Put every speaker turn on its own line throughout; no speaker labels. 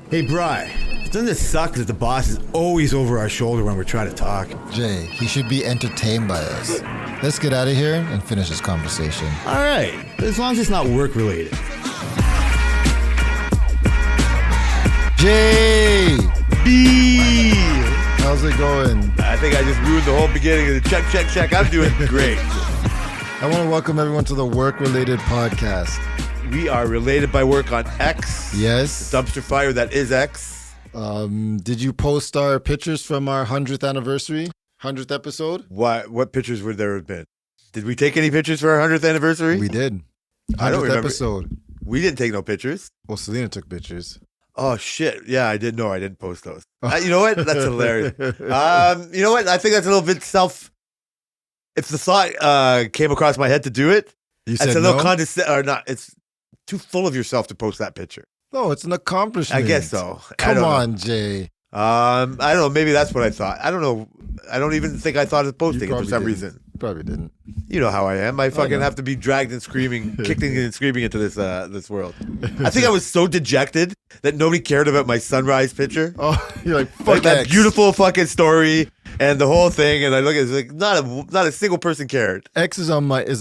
Hey, Bri, doesn't it suck that the boss is always over our shoulder when we're trying to talk?
Jay, he should be entertained by us. Let's get out of here and finish this conversation.
All right, as long as it's not work-related.
Jay!
B.
How's it going?
I think I just ruined the whole beginning of the check. I'm doing great.
I want to welcome everyone to the Work-Related Podcast.
We are related by work on X.
Yes.
The dumpster fire that is X.
Did you post our pictures from our 100th anniversary? 100th episode?
What pictures would there have been? Did we take any pictures for our 100th anniversary?
We did. 100th
I don't remember.
episode.
We didn't take no pictures.
Well, Selena took pictures.
Oh, shit. Yeah, I didn't know. I didn't post those. You know what? That's hilarious. You know what? I think that's a little bit if the thought came across my head to do it,
You
it's
said
a little
no?
condescending, or not. It's too full of yourself to post that picture.
No, it's an accomplishment.
I guess so. I
Come
don't know.
on, Jay.
I don't know. Maybe that's what I thought. I don't know. I don't even think I thought of posting it for
probably
some
didn't.
reason.
Probably didn't.
You know how I am. I fucking
know.
have to be dragged and screaming, kicked and screaming into this world. I think I was so dejected that nobody cared about my sunrise picture.
Oh, you're like, fuck
Like that
X.
beautiful fucking story and the whole thing. And I look at it, it's like not a single person cared.
X is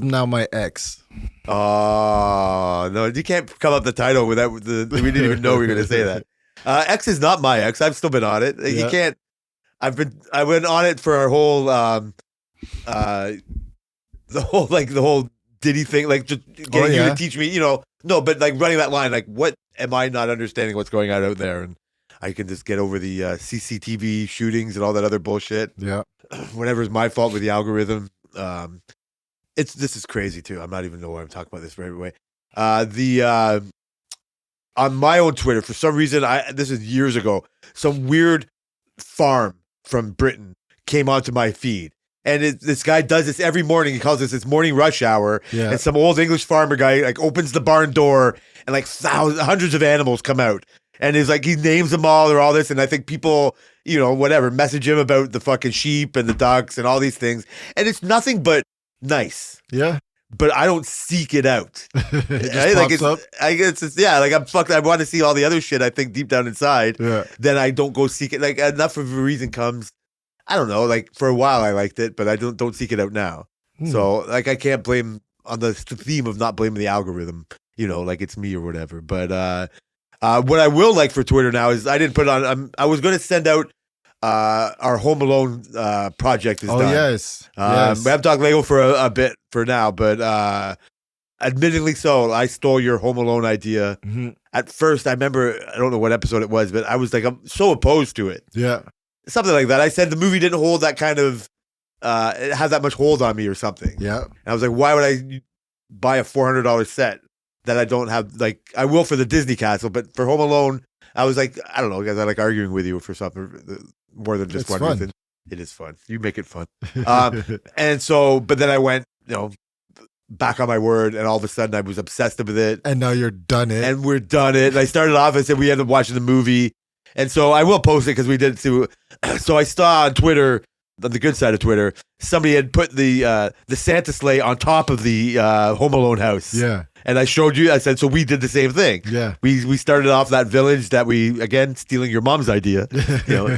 now my ex.
Oh no, you can't come up the title without we didn't even know we were going to say that. X is not my ex. I've still been on it. You
Yeah.
can't. I went on it for our whole the whole Diddy thing, like just getting you
yeah?
to teach me, no, but like running that line, like what am I not understanding what's going on out there, and I can just get over the CCTV shootings and all that other bullshit.
Yeah.
Whenever it's my fault with the algorithm, this is crazy too. I'm not even know why I'm talking about this right away. On my own Twitter, for some reason, this is years ago, some weird farm from Britain came onto my feed. And this guy does this every morning. He calls this his morning rush hour.
Yeah.
And some old English farmer guy like opens the barn door and like hundreds of animals come out. And he's like, he names them all or all this. And I think people, whatever, message him about the fucking sheep and the ducks and all these things. And it's nothing but nice.
Yeah.
But I don't seek it out.
It
Right?
just pops up.
I guess like I'm fucked. I want to see all the other shit I think deep down inside.
Yeah.
Then I don't go seek it. Like enough of a reason comes. I don't know. Like for a while I liked it, but I don't seek it out now. So like I can't blame on the theme of not blaming the algorithm. Like it's me or whatever. But what I will like for Twitter now is I didn't put it on. I was going to send out our Home Alone project is
Oh,
done.
yes.
We
Yes.
haven't talked Lego for a bit for now, but admittedly so, I stole your Home Alone idea.
Mhm.
At first, I remember, I don't know what episode it was, but I was like, I'm so opposed to it.
Yeah.
Something like that. I said the movie didn't hold that kind of, it had that much hold on me or something.
Yeah.
And I was like, why would I buy a $400 set that I don't have? Like, I will for the Disney Castle, but for Home Alone, I was like, I don't know, guys, I like arguing with you for something more than just
It's
one
fun.
reason. It is fun. You make it fun. And so, but then I went, back on my word, and all of a sudden I was obsessed with it.
And now you're done it.
And we're done it. And I started off, I said we ended up watching the movie. And so I will post it because we did it too. So I saw on Twitter, on the good side of Twitter, somebody had put the Santa sleigh on top of the Home Alone house.
Yeah.
And I showed you, I said, so we did the same thing.
Yeah.
We started off that village that we, again, stealing your mom's idea,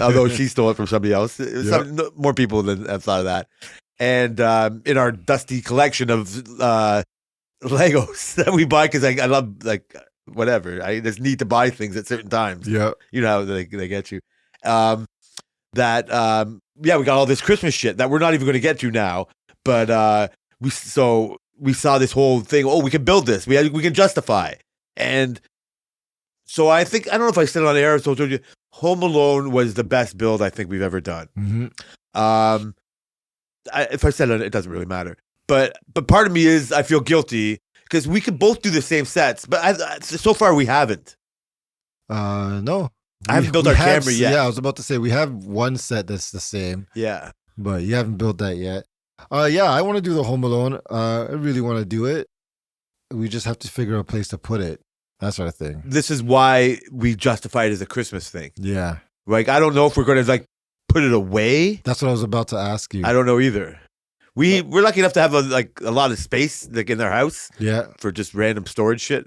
although she stole it from somebody else. It was more people than have thought of that. And in our dusty collection of Legos that we buy, because I love, like, whatever. I just need to buy things at certain times.
Yeah.
You know how they get you. We got all this Christmas shit that we're not even going to get to now. But we saw this whole thing. Oh, we can build this. We can justify. And so I don't know if I said it on air. So I told you, Home Alone was the best build I think we've ever done.
Mm-hmm.
If I said it, it doesn't really matter. But part of me is I feel guilty because we could both do the same sets, but so far we haven't.
No.
I haven't built our camera yet.
Yeah, I was about to say we have one set that's the same,
Yeah.
but you haven't built that yet. Yeah, I want to do the Home Alone. I really want to do it. We just have to figure out a place to put it. That sort of thing.
This is why we justify it as a Christmas thing.
Yeah.
Like, I don't know if we're going to like put it away.
That's what I was about to ask you.
I don't know either. We're lucky enough to have a lot of space like in their house
Yeah.
for just random storage shit.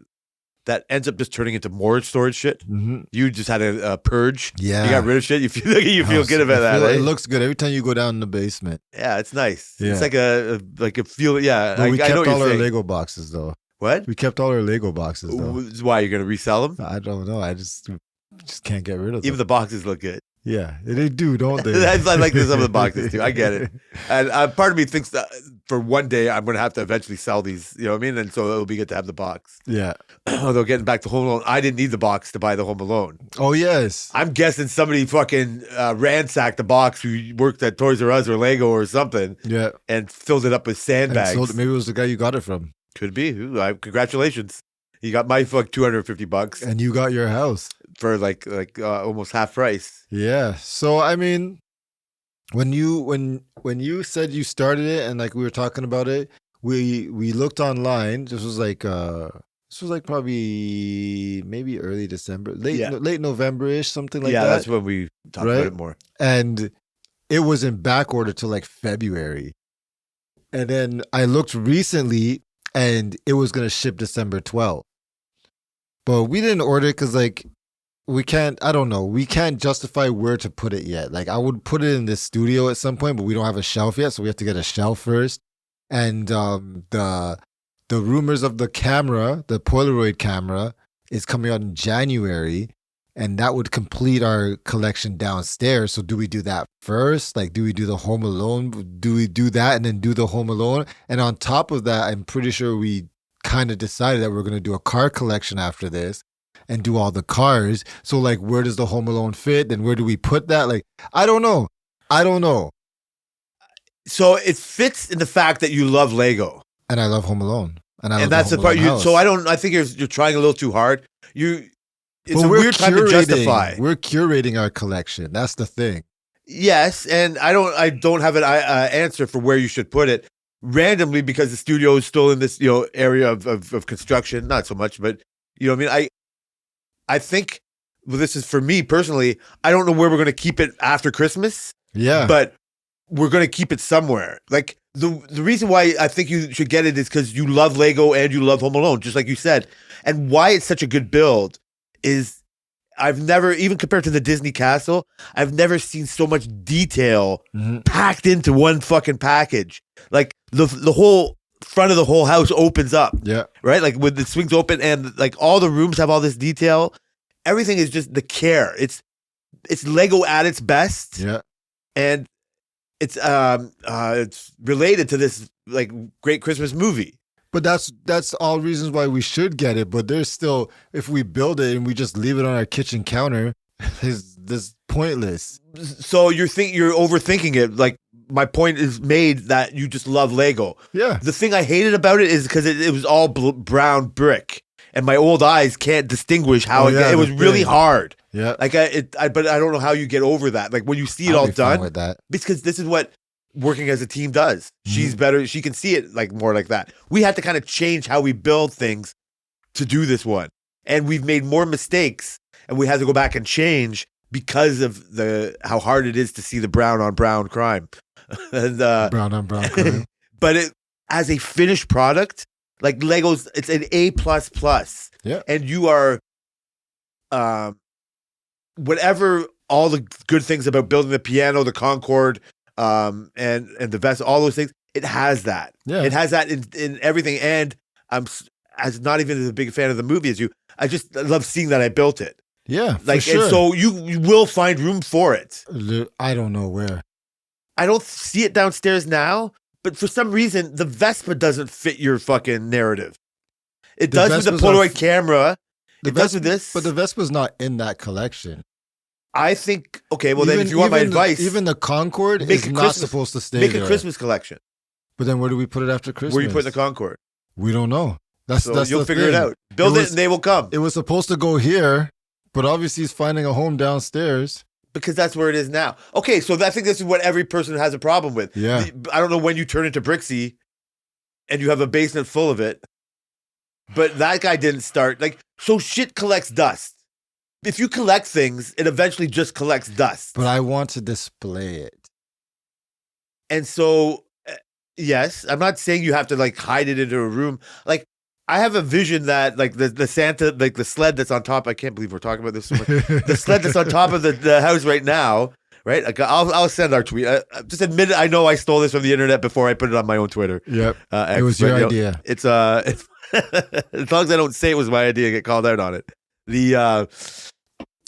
that ends up just turning into more storage shit.
Mm-hmm.
You just had a purge.
Yeah.
You got rid of shit. You feel good about that.
It
Eh?
looks good every time you go down in the basement.
Yeah, it's nice.
Yeah.
It's like a feel. Yeah,
But we
I know
kept
what
all
you're
our
saying.
Lego boxes though.
What?
We kept all our Lego boxes though.
Why you're gonna resell them?
I don't know. I just can't get rid of them.
Even the boxes look good.
Yeah, they do, don't they?
I like some of the boxes too. I get it. And part of me thinks that for one day I'm going to have to eventually sell these. You know what I mean? And so it'll be good to have the box.
Yeah.
Although getting back to Home Alone, I didn't need the box to buy the Home Alone.
Oh yes.
I'm guessing somebody fucking ransacked the box who worked at Toys R Us or Lego or something.
Yeah.
And filled it up with sandbags.
Maybe it was the guy you got it from.
Could be. Ooh, congratulations. You got my fuck $250
And you got your house
for like almost half price.
Yeah. So I mean, when you said you started it and like we were talking about it, we looked online. This was like probably maybe early December, late November-ish, something like that.
Yeah, that's when we talked about it more.
And it was in back order till like February. And then I looked recently and it was gonna ship December 12th. But we didn't order it because like we can't justify where to put it yet. Like I would put it in the studio at some point, but we don't have a shelf yet, so we have to get a shelf first. And the rumors of the camera, the Polaroid camera, is coming out in January, and that would complete our collection downstairs. So do we do that first? Like, do we do the Home Alone? Do we do that and then do the Home Alone? And on top of that, I'm pretty sure we kind of decided that we're going to do a car collection after this and do all the cars. So like, where does the Home Alone fit? And where do we put that? Like, I don't know.
So it fits in the fact that you love Lego.
And I love Home Alone. And
that's the part so I think you're trying a little too hard. It's a weird time to justify.
We're curating our collection. That's the thing.
Yes, and I don't have an answer for where you should put it. Randomly, because the studio is still in this area of construction, not so much, but you know what I mean. I think this is for me personally. I don't know where we're going to keep it after Christmas.
Yeah,
but we're going to keep it somewhere. Like the reason why I think you should get it is because you love Lego and you love Home Alone, just like you said. And why it's such a good build is I've never, even compared to the Disney Castle, I've never seen so much detail packed into one fucking package. Like the whole front of the whole house opens up.
Yeah.
Right? Like when the swings open and like all the rooms have all this detail. Everything is just the care. It's Lego at its best.
Yeah.
And it's related to this like great Christmas movie.
But that's all reasons why we should get it. But there's still, if we build it and we just leave it on our kitchen counter, it's pointless.
So you're overthinking it. Like my point is made that you just love Lego.
Yeah.
The thing I hated about it is because it was all brown brick, and my old eyes can't distinguish how it was really hard.
Yeah.
Like but I don't know how you get over that. Like when you see it all done,
with that.
Because this is what working as a team does. She's better. She can see it like more like that. We had to kind of change how we build things to do this one. And we've made more mistakes and we had to go back and change because of how hard it is to see the brown on brown crime. And,
brown on brown crime.
But as a finished product, like Legos, it's an A++.
Yeah.
And you are, whatever all the good things about building the piano, the Concorde, and the vessel, all those things, it has that.
Yeah.
It has that in everything. And I'm as not even as a big fan of the movie as you. I love seeing that I built it.
Yeah,
like
for sure.
And so you will find room for it.
I don't know where.
I don't see it downstairs now, but for some reason the Vespa doesn't fit your fucking narrative. It does with the Polaroid camera. It does with this,
but the Vespa's not in that collection.
I think, okay, well then if you want my advice.
Even the Concorde is not supposed to stay there.
Make a Christmas collection.
But then where do we put it after Christmas?
Where you put the Concorde?
We don't know. That's
you'll figure it out. Build it and they will come.
It was supposed to go here, but obviously he's finding a home downstairs.
Because that's where it is now. Okay, so I think this is what every person has a problem with.
Yeah.
I don't know when you turn into Brixie and you have a basement full of it, but that guy didn't start. Like, so shit collects dust. If you collect things, it eventually just collects dust.
But I want to display it.
And so, yes, I'm not saying you have to like hide it into a room. Like, I have a vision that like the Santa, like the sled that's on top. I can't believe we're talking about this so much. The sled that's on top of the house right now, right? Like, I'll send our tweet. Just admit it. I know I stole this from the internet before I put it on my own Twitter.
Yep, it was your idea.
It's as long as I don't say it was my idea, I get called out on it.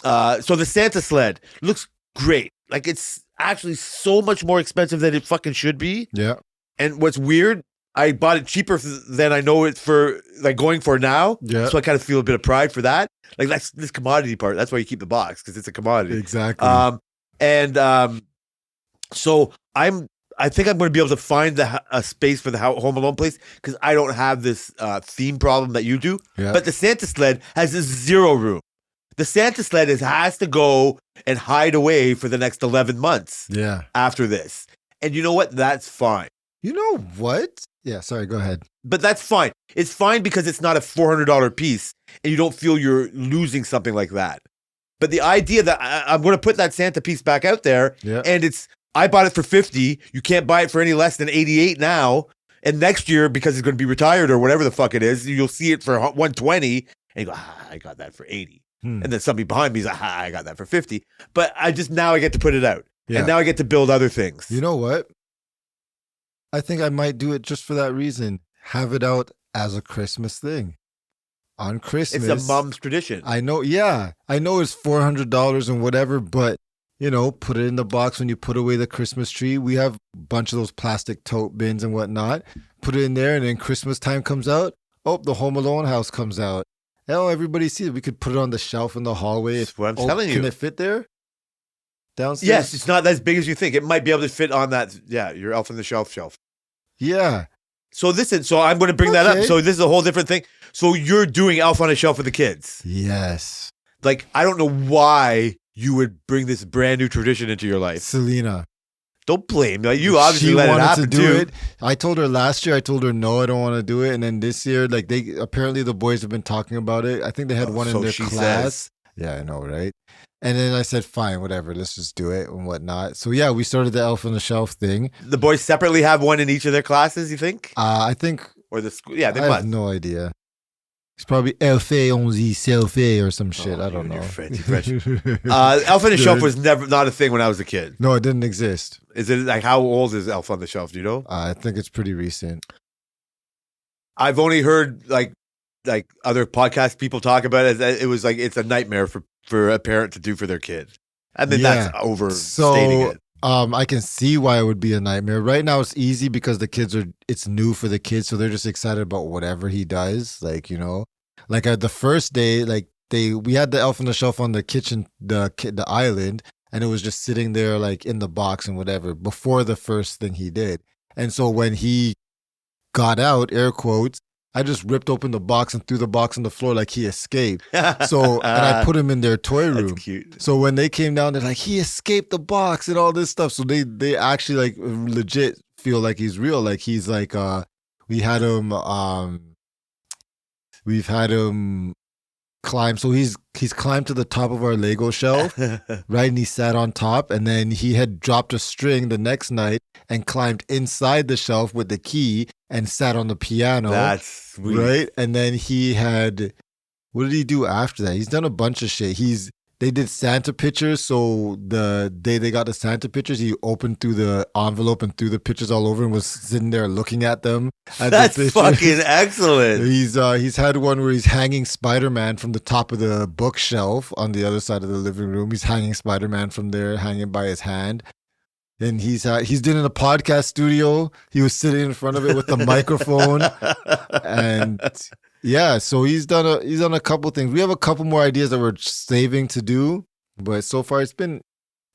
So the Santa sled looks great. Like it's actually so much more expensive than it fucking should be.
Yeah.
And what's weird, I bought it cheaper than I know it for like going for now.
Yeah.
So I kind of feel a bit of pride for that. Like that's this commodity part. That's why you keep the box because it's a commodity.
Exactly.
So I think I'm going to be able to find a space for the Home Alone place because I don't have this theme problem that you do.
Yeah.
But the Santa sled has this zero room. The Santa sled has to go and hide away for the next 11 months.
Yeah.
After this. And you know what? That's fine.
You know what? Yeah, sorry, go ahead.
But that's fine. It's fine because it's not a $400 piece and you don't feel you're losing something like that. But the idea that I'm going to put that Santa piece back out there and I bought it for $50. You can't buy it for any less than $88 now. And next year, because it's going to be retired or whatever the fuck it is, you'll see it for $120 and you go, I got that for $80. And then somebody behind me is like, I got that for $50. But now I get to put it out. Yeah. And now I get to build other things.
You know what? I think I might do it just for that reason. Have it out as a Christmas thing. On Christmas.
It's a mom's tradition.
I know, yeah. I know it's $400 and whatever, but, you know, put it in the box when you put away the Christmas tree. We have a bunch of those plastic tote bins and whatnot. Put it in there, and then Christmas time comes out. Oh, the Home Alone house comes out. Oh, everybody sees it. We could put it on the shelf in the hallway.
That's what I'm telling you.
Can it fit there? Downstairs?
Yes, it's not as big as you think. It might be able to fit on that, your Elf on the Shelf.
Yeah.
So I'm going to bring that up. So this is a whole different thing. So you're doing Elf on a Shelf for the kids.
Yes.
Like, I don't know why you would bring this brand new tradition into your life.
Selena.
Don't blame. Like, you obviously let it happen too.
I told her last year, I told her, no, I don't want to do it. And then this year, like apparently the boys have been talking about it. I think they had one in their class. Yeah, I know, right? And then I said, fine, whatever, let's just do it and whatnot. So yeah, we started the Elf on the Shelf thing.
The boys separately have one in each of their classes, you think?
I think.
Or the school? Yeah, they
must.
I
have no idea. It's probably Elfé on the Selfé or some shit. I don't know.
Elf on the Shelf was not a thing when I was a kid.
No, it didn't exist.
Is it like, how old is Elf on the Shelf? Do you know?
I think it's pretty recent.
I've only heard like other podcast people talk about it. It was like it's a nightmare for a parent to do for their kid. I mean, that's overstating it.
I can see why it would be a nightmare. Right now, it's easy because it's new for the kids, so they're just excited about whatever he does. Like, you know, like at the first day, like we had the Elf on the Shelf on the kitchen, the island, and it was just sitting there like in the box and whatever before the first thing he did. And so when he got out, air quotes, I just ripped open the box and threw the box on the floor like he escaped. So, and I put him in their toy room.
That's cute.
So when they came down, they're like, he escaped the box and all this stuff. So they actually like legit feel like he's real. Like he's like, we've had him climb. So he's climbed to the top of our Lego shelf, right? And he sat on top, and then he had dropped a string the next night and climbed inside the shelf with the key and sat on the piano.
That's sweet.
Right? And then what did he do after that? He's done a bunch of shit. They did Santa pictures, so the day they got the Santa pictures, he opened through the envelope and threw the pictures all over and was sitting there looking at them.
That's fucking excellent.
He's had one where he's hanging Spider-Man from the top of the bookshelf on the other side of the living room. He's hanging Spider-Man from there, hanging by his hand. And he's been in a podcast studio. He was sitting in front of it with the microphone, and yeah, so he's done a couple things. We have a couple more ideas that we're saving to do, but so far it's been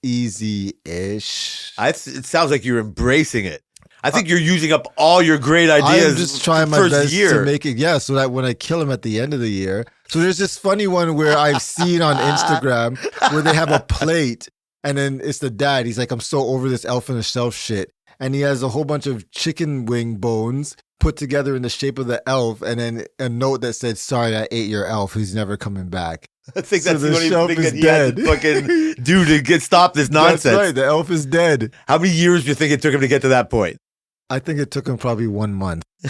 easy-ish.
It sounds like you're embracing it. I think you're using up all your great ideas.
I'm just trying my best to make it, so that when I kill him at the end of the year. So there's this funny one where I've seen on Instagram where they have a plate. And then it's the dad. He's like, I'm so over this Elf on the Shelf shit. And he has a whole bunch of chicken wing bones put together in the shape of the elf. And then a note that said, sorry, I ate your elf. He's never coming back.
I think that's the only thing that he had to fucking do to stop this nonsense.
That's right. The elf is dead.
How many years do you think it took him to get to that point?
I think it took him probably 1 month.
He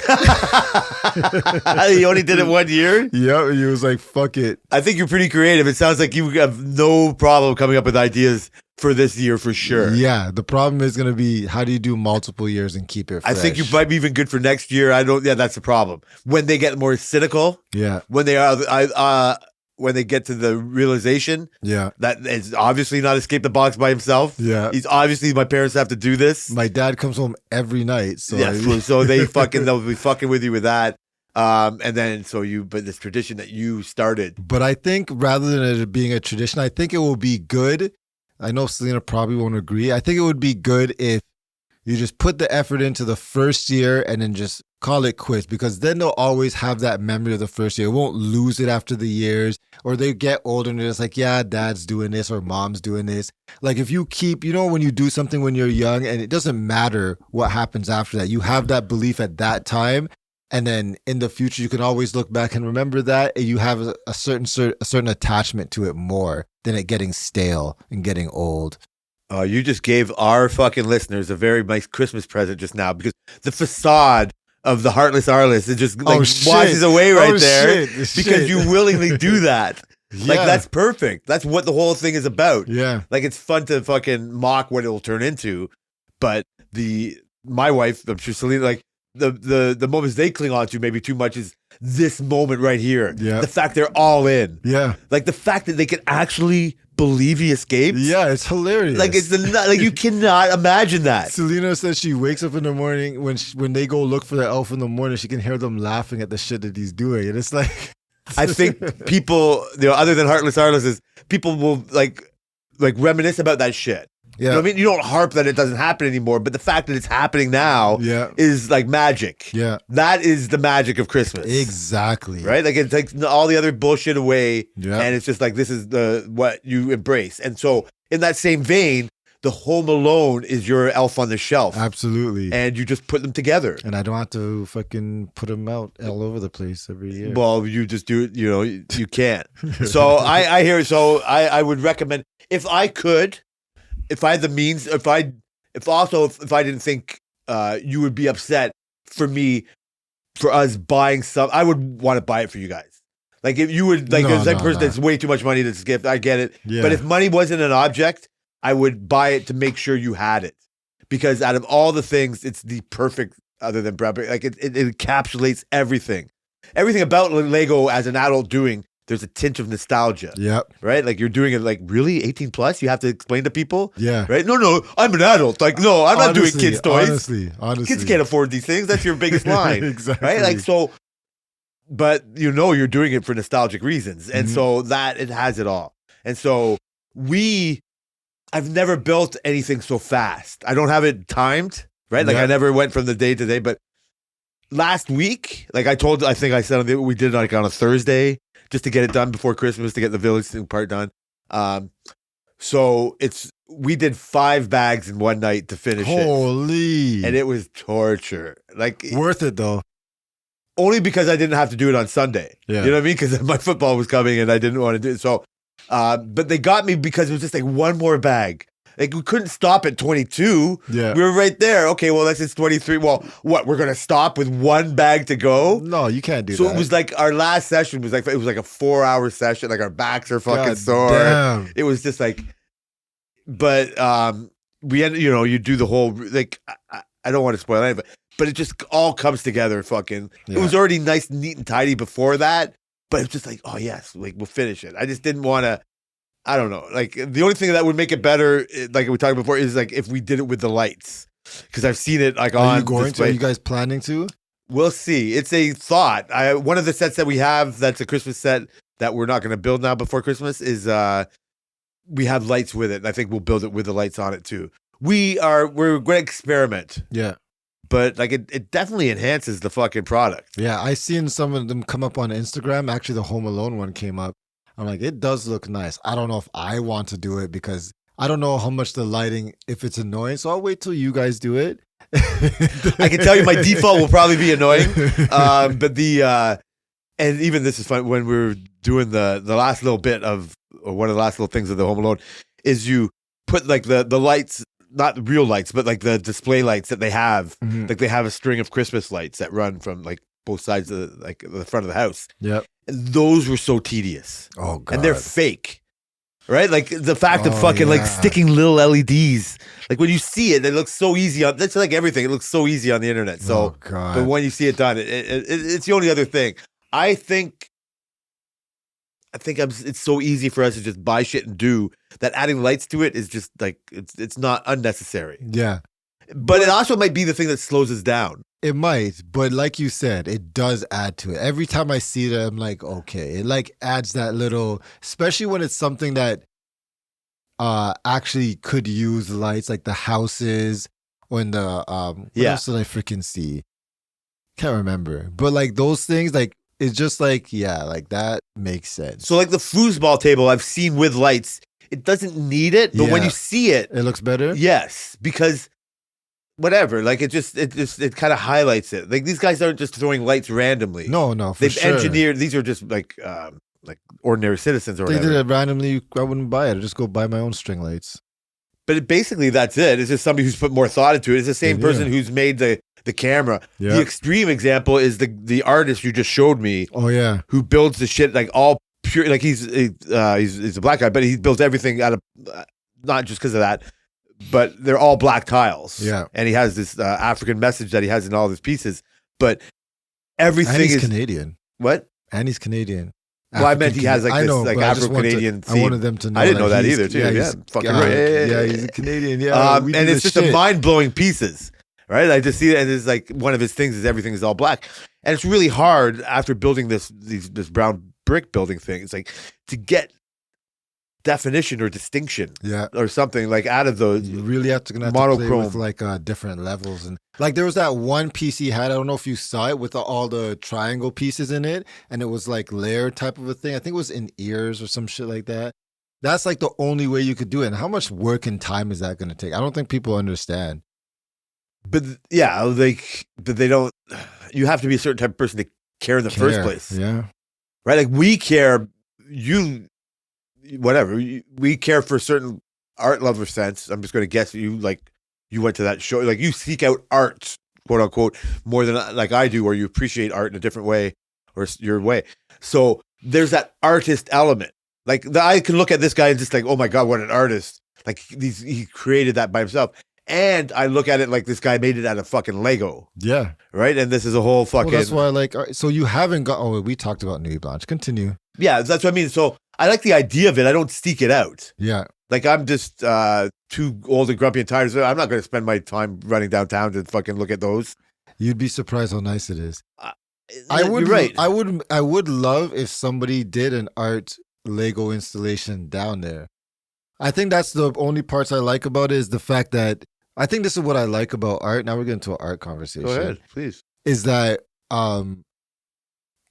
only did it 1 year.
Yeah, he was like, "Fuck it."
I think you're pretty creative. It sounds like you have no problem coming up with ideas for this year for sure.
Yeah, the problem is gonna be how do you do multiple years and keep it fresh?
I think you might be even good for next year. I don't. Yeah, that's the problem. When they get more cynical,
Yeah,
when they get to the realization
yeah,
that it's obviously not escape the box by himself.
yeah.
He's obviously my parents have to do this.
My dad comes home every night, so
Yeah, so they'll be fucking with you with that. And then but this tradition that you started.
But I think rather than it being a tradition, I think it will be good. I know Selena probably won't agree. I think it would be good if you just put the effort into the first year and then just call it quits, because then they'll always have that memory of the first year. It won't lose it after the years, or they get older and they're just like, yeah, dad's doing this or mom's doing this. Like if you keep, when you do something when you're young and it doesn't matter what happens after that, you have that belief at that time. And then in the future, you can always look back and remember that, and you have a certain attachment to it more than it getting stale and getting old.
You just gave our fucking listeners a very nice Christmas present just now, because the facade of the Heartless Arliss, it just washes away right there because you willingly do that.
Yeah.
Like that's perfect. That's what the whole thing is about.
Yeah.
Like it's fun to fucking mock what it will turn into, but my wife, I'm sure Selena, like the moments they cling on to maybe too much is this moment right here.
Yeah.
The fact they're all in.
Yeah.
Like the fact that they can actually believe he escaped.
Yeah, it's hilarious.
Like like you cannot imagine that.
Selena says she wakes up in the morning when they go look for the elf in the morning, she can hear them laughing at the shit that he's doing, and it's like.
I think people, other than Heartless Arliss, people will like reminisce about that shit.
Yeah.
You know what I mean? You don't harp that it doesn't happen anymore, but the fact that it's happening now is like magic.
Yeah.
That is the magic of Christmas.
Exactly.
Right? Like it takes all the other bullshit away,
Yeah.
and it's just like this is what you embrace. And so in that same vein, the Home Alone is your elf on the shelf.
Absolutely.
And you just put them together.
And I don't have to fucking put them out all over the place every year.
Well, you just do it, you can't. So I hear, so I would recommend, if I had the means, if I didn't think you would be upset for us buying some, I would want to buy it for you guys. Like if you would, like there's that person that's way too much money to skip, I get it.
Yeah.
But if money wasn't an object, I would buy it to make sure you had it. Because out of all the things, it's the perfect, other than Brad Pitt, like it encapsulates everything. Everything about Lego as an adult doing, there's a tint of nostalgia.
Yep.
Right? Like you're doing it like, really? 18 plus? You have to explain to people?
Yeah.
Right? No, I'm an adult. Like, no, I'm not doing kids' toys.
Honestly.
Kids can't afford these things. That's your biggest line.
Exactly.
Right? Like, so, but you're doing it for nostalgic reasons. And so that, it has it all. And so I've never built anything so fast. I don't have it timed, right? Like I never went from the day to day, but last week, like I think I said we did it like on a Thursday just to get it done before Christmas, to get the village thing part done. So we did 5 bags in one night to finish it.
Holy.
And it was torture. Like
Worth it though.
Only because I didn't have to do it on Sunday.
Yeah.
You know what I mean? Because my football was coming and I didn't want to do it. So, but they got me because it was just like one more bag. Like we couldn't stop at 22.
Yeah.
We were right there. Okay, well, that's 23. Well, what? We're going to stop with one bag to go?
No, you can't do that.
So it was like our last session was like a 4-hour session. Like our backs are fucking
God
sore.
damn.
It was just like, but we ended, you do the whole, like, I don't want to spoil anything, but it just all comes together fucking.
Yeah.
It was already nice, neat, and tidy before that, but it's just like, oh yes, like we'll finish it. I just didn't want to, I don't know. Like the only thing that would make it better, like we talked before, is like if we did it with the lights, because I've seen it like
Are
on
you going
display.
to? Are you guys planning to?
We'll see. It's a thought. One of the sets that we have that's a Christmas set that we're not going to build now before Christmas is we have lights with it. And I think we'll build it with the lights on it too. We're going to experiment.
Yeah.
But like it definitely enhances the fucking product.
Yeah, I seen some of them come up on Instagram. Actually, the Home Alone one came up. I'm like, it does look nice. I don't know if I want to do it because I don't know how much the lighting, if it's annoying. So I'll wait till you guys do it.
I can tell you my default will probably be annoying. But and even this is fun, when we were doing the last little bit of, or one of the last little things of the Home Alone, is you put like the lights not real lights, but like the display lights that they have.
Mhm.
Like they have a string of Christmas lights that run from like both sides of the front of the house.
Yep.
And those were so tedious.
Oh god.
And they're fake. Right? Like the fact of
Oh,
fucking like
yeah.
sticking little LEDs. Like when you see it, it looks so easy on that's like everything. It looks so easy on the internet. So
oh god.
but when you see it done, it's the only other thing. I think it's so easy for us to just buy shit and do that. Adding lights to it is just like it's not unnecessary.
Yeah.
But it also might be the thing that slows us down.
It might, but like you said, it does add to it. Every time I see it, I'm like, okay, it like adds that little, especially when it's something that actually could use lights, like the houses or in the what
Yeah.
else did I freaking see? Can't remember, but like those things, like it's just like like that makes sense.
So like the foosball table I've seen with lights, it doesn't need it, but when
Yeah.
you see it,
It looks better.
yes, because whatever, like it kind of highlights it. Like these guys aren't just throwing lights randomly.
No, for
They've
sure.
engineered. These are just like ordinary citizens or
They
whatever.
did it randomly. I wouldn't buy it. I'd just go buy my own string lights.
But basically, that's it. It's just somebody who's put more thought into it. It's the same
Yeah.
person who's made the camera.
Yeah.
The extreme example is the artist you just showed me,
Oh yeah.
who builds the shit like all pure. Like he's a black guy, but he builds everything out of not just because of that, but they're all black tiles.
Yeah.
And he has this African message that he has in all his pieces. But everything
And he's
is
Canadian.
what?
And he's Canadian.
Well, I meant he has like
I
this
know,
like
but I just
Afro-Canadian
I
theme.
wanted them to know.
I didn't know that
he's-
either, too. Yeah,
he's-
fucking right.
Yeah, he's a Canadian. Yeah, we do
and
the
it's just
shit.
a mind-blowing pieces, right? I just see it, and it's like one of his things is everything is all black, and it's really hard after building this brown brick building thing. It's like to get definition or distinction
Yeah.
or something like out of those.
You really have to play with
Monochrome.
like different levels and like there was that one piece he had. I don't know if you saw it with all the triangle pieces in it, and it was like layered type of a thing. I think it was in ears or some shit like that. That's like the only way you could do it. And how much work and time is that going to take? I don't think people understand.
But yeah, like but they don't. You have to be a certain type of person to care in the first
Care.
place,
Yeah.
right? Like we care. We care for a certain art lover sense. I'm just going to guess you went to that show. Like you seek out art, quote unquote, more than like I do, or you appreciate art in a different way or your way. So there's that artist element. Like I can look at this guy and just like, oh my God, what an artist. Like he created that by himself. And I look at it like this guy made it out of fucking Lego.
Yeah.
Right. And this is a whole fucking.
Well, that's why like, so you haven't got, we talked about Nuit Blanche. Continue.
Yeah, that's what I mean. So I like the idea of it. I don't seek it out.
Yeah.
Like I'm just too old and grumpy and tired. So I'm not going to spend my time running downtown to fucking look at those.
You'd be surprised how nice it is.
You're right.
I would love if somebody did an art Lego installation down there. I think that's the only parts I like about it is the fact that I think this is what I like about art. Now we're getting to an art conversation.
Go ahead, please.
Is that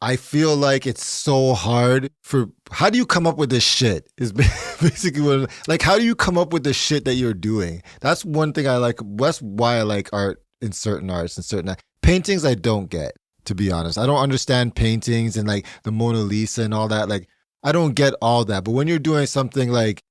I feel like it's so hard for how do you come up with this shit is basically what like how do you come up with the shit that you're doing? That's one thing I like. That's why I like art in certain arts and certain paintings I don't get, to be honest. I don't understand paintings and like the Mona Lisa and all that. Like I don't get all that. But when you're doing something like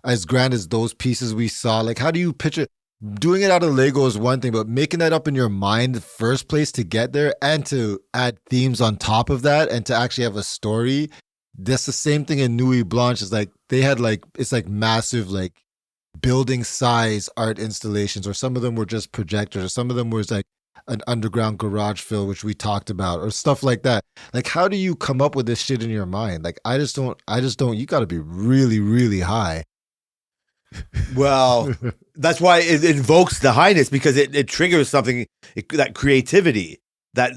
as grand as those pieces we saw, like how do you picture doing it out of Lego is one thing, but making that up in your mind the first place to get there and to add themes on top of that and to actually have a story, that's the same thing in Nuit Blanche. Is like they had like it's like massive like building size art installations, or some of them were just projectors, or some of them was like an underground garage fill, which we talked about, or stuff like that. Like how do you come up with this shit in your mind? Like I just don't you gotta be really, really high.
Well, that's why it invokes the highness, because it triggers something, that creativity that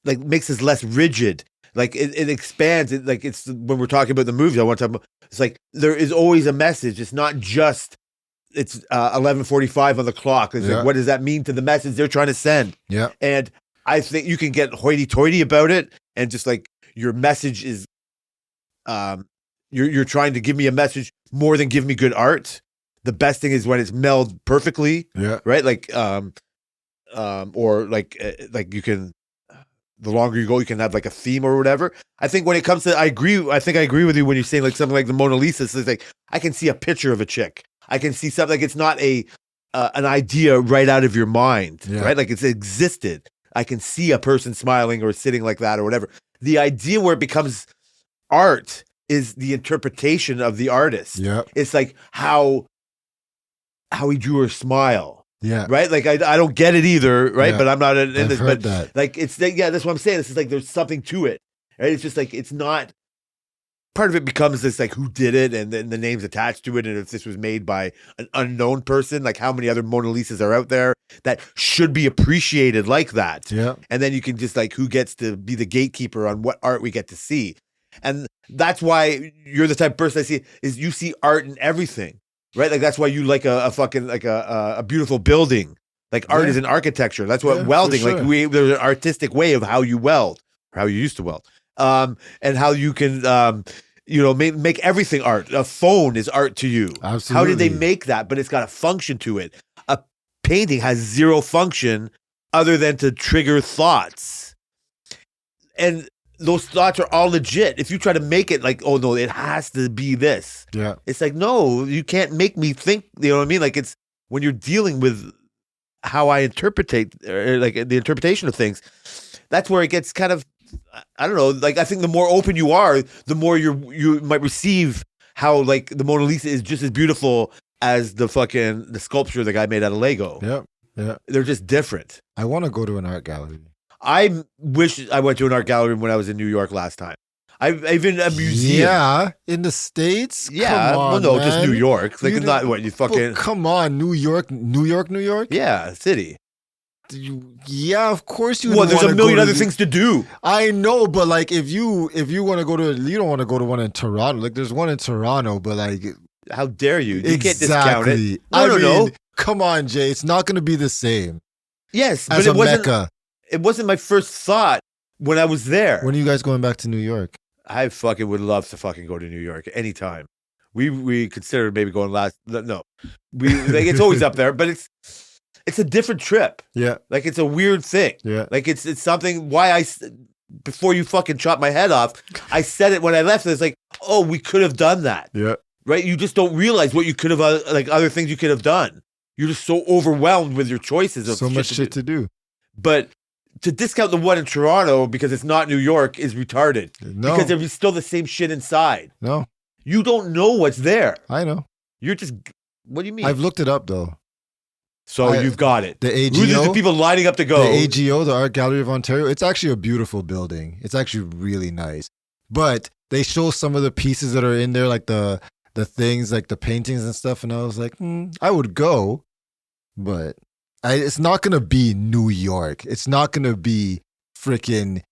like makes us less rigid. Like it expands it. Like it's when we're talking about the movies, I want to talk about, it's like there is always a message. It's not just it's 11:45 on the clock. It's like, what does that mean to the message they're trying to send?
Yeah.
And I think you can get hoity-toity about it, and just like your message is, you're trying to give me a message more than give me good art. The best thing is when it's melded perfectly,
Yeah.
right? Like, or like you can, the longer you go, you can have like a theme or whatever. I think when it comes to, I think I agree with you when you're saying like something like the Mona Lisa. It's like I can see a picture of a chick. I can see something like it's not an idea right out of your mind, right? Like it's existed. I can see a person smiling or sitting like that or whatever. The idea where it becomes art is the interpretation of the artist.
Yeah.
It's like how he drew her smile.
Yeah.
Right. Like I don't get it either. Right.
Yeah.
But I'm not in
I've
this.
heard
But
that.
like it's that's what I'm saying. It's like there's something to it. Right. It's just like it's not. Part of it becomes this like who did it and then the names attached to it, and if this was made by an unknown person, like how many other Mona Lisas are out there that should be appreciated like that.
Yeah.
And then you can just like who gets to be the gatekeeper on what art we get to see. And that's why you're the type of person I see is you see art in everything. Right? Like that's why you like a fucking like a beautiful building. Like art is an architecture. That's what welding.
Sure.
Like there's an artistic way of how you weld, or how you used to weld. And how you can make everything art. A phone is art to you.
Absolutely.
How did they make that? But it's got a function to it. A painting has zero function other than to trigger thoughts. And those thoughts are all legit. If you try to make it like, oh no, it has to be this.
Yeah.
It's like, no, you can't make me think, you know what I mean? Like it's when you're dealing with how I interpretate, like the interpretation of things, that's where it gets kind of, I don't know, like I think the more open you are, the more you might receive how like the Mona Lisa is just as beautiful as the sculpture the guy made out of Lego.
Yeah. Yeah.
They're just different.
I want to go to an art gallery.
I wish I went to an art gallery when I was in New York last time. I've been a museum.
Yeah, in the States?
Yeah,
Come on,
well, no,
man.
just New York. Like, it's not what you fucking.
But come on, New York?
Yeah, city.
Yeah, of course you.
Well, there's a million other things to do.
I know, but like, if you want to go to, you don't want to go to one in Toronto. Like, there's one in Toronto, but like,
how dare you? You
exactly.
can't discount it.
No. Come on, Jay. It's not going to be the same.
Yes,
as
but it wasn't.
Mecca.
It wasn't my first thought when I was there.
When are you guys going back to New York?
I fucking would love to fucking go to New York anytime. We considered maybe going last. No, like it's always up there, but it's a different trip.
Yeah,
like it's a weird thing.
Yeah,
like it's something. Why before you fucking chop my head off, I said it when I left. It's like, oh, we could have done that.
Yeah,
right. You just don't realize what you could have like other things you could have done. You're just so overwhelmed with your choices of
so much shit to do.
But to discount the one in Toronto because it's not New York is retarded.
No.
Because there's still the same shit inside.
No.
You don't know what's there.
I know.
You're just, what do you mean?
I've looked it up though.
So you've got it.
The AGO.
Who's the people lining up to go?
The AGO, the Art Gallery of Ontario. It's actually a beautiful building. It's actually really nice. But they show some of the pieces that are in there, like the things, like the paintings and stuff. And I was like, I would go, but it's not going to be New York. It's not going to be freaking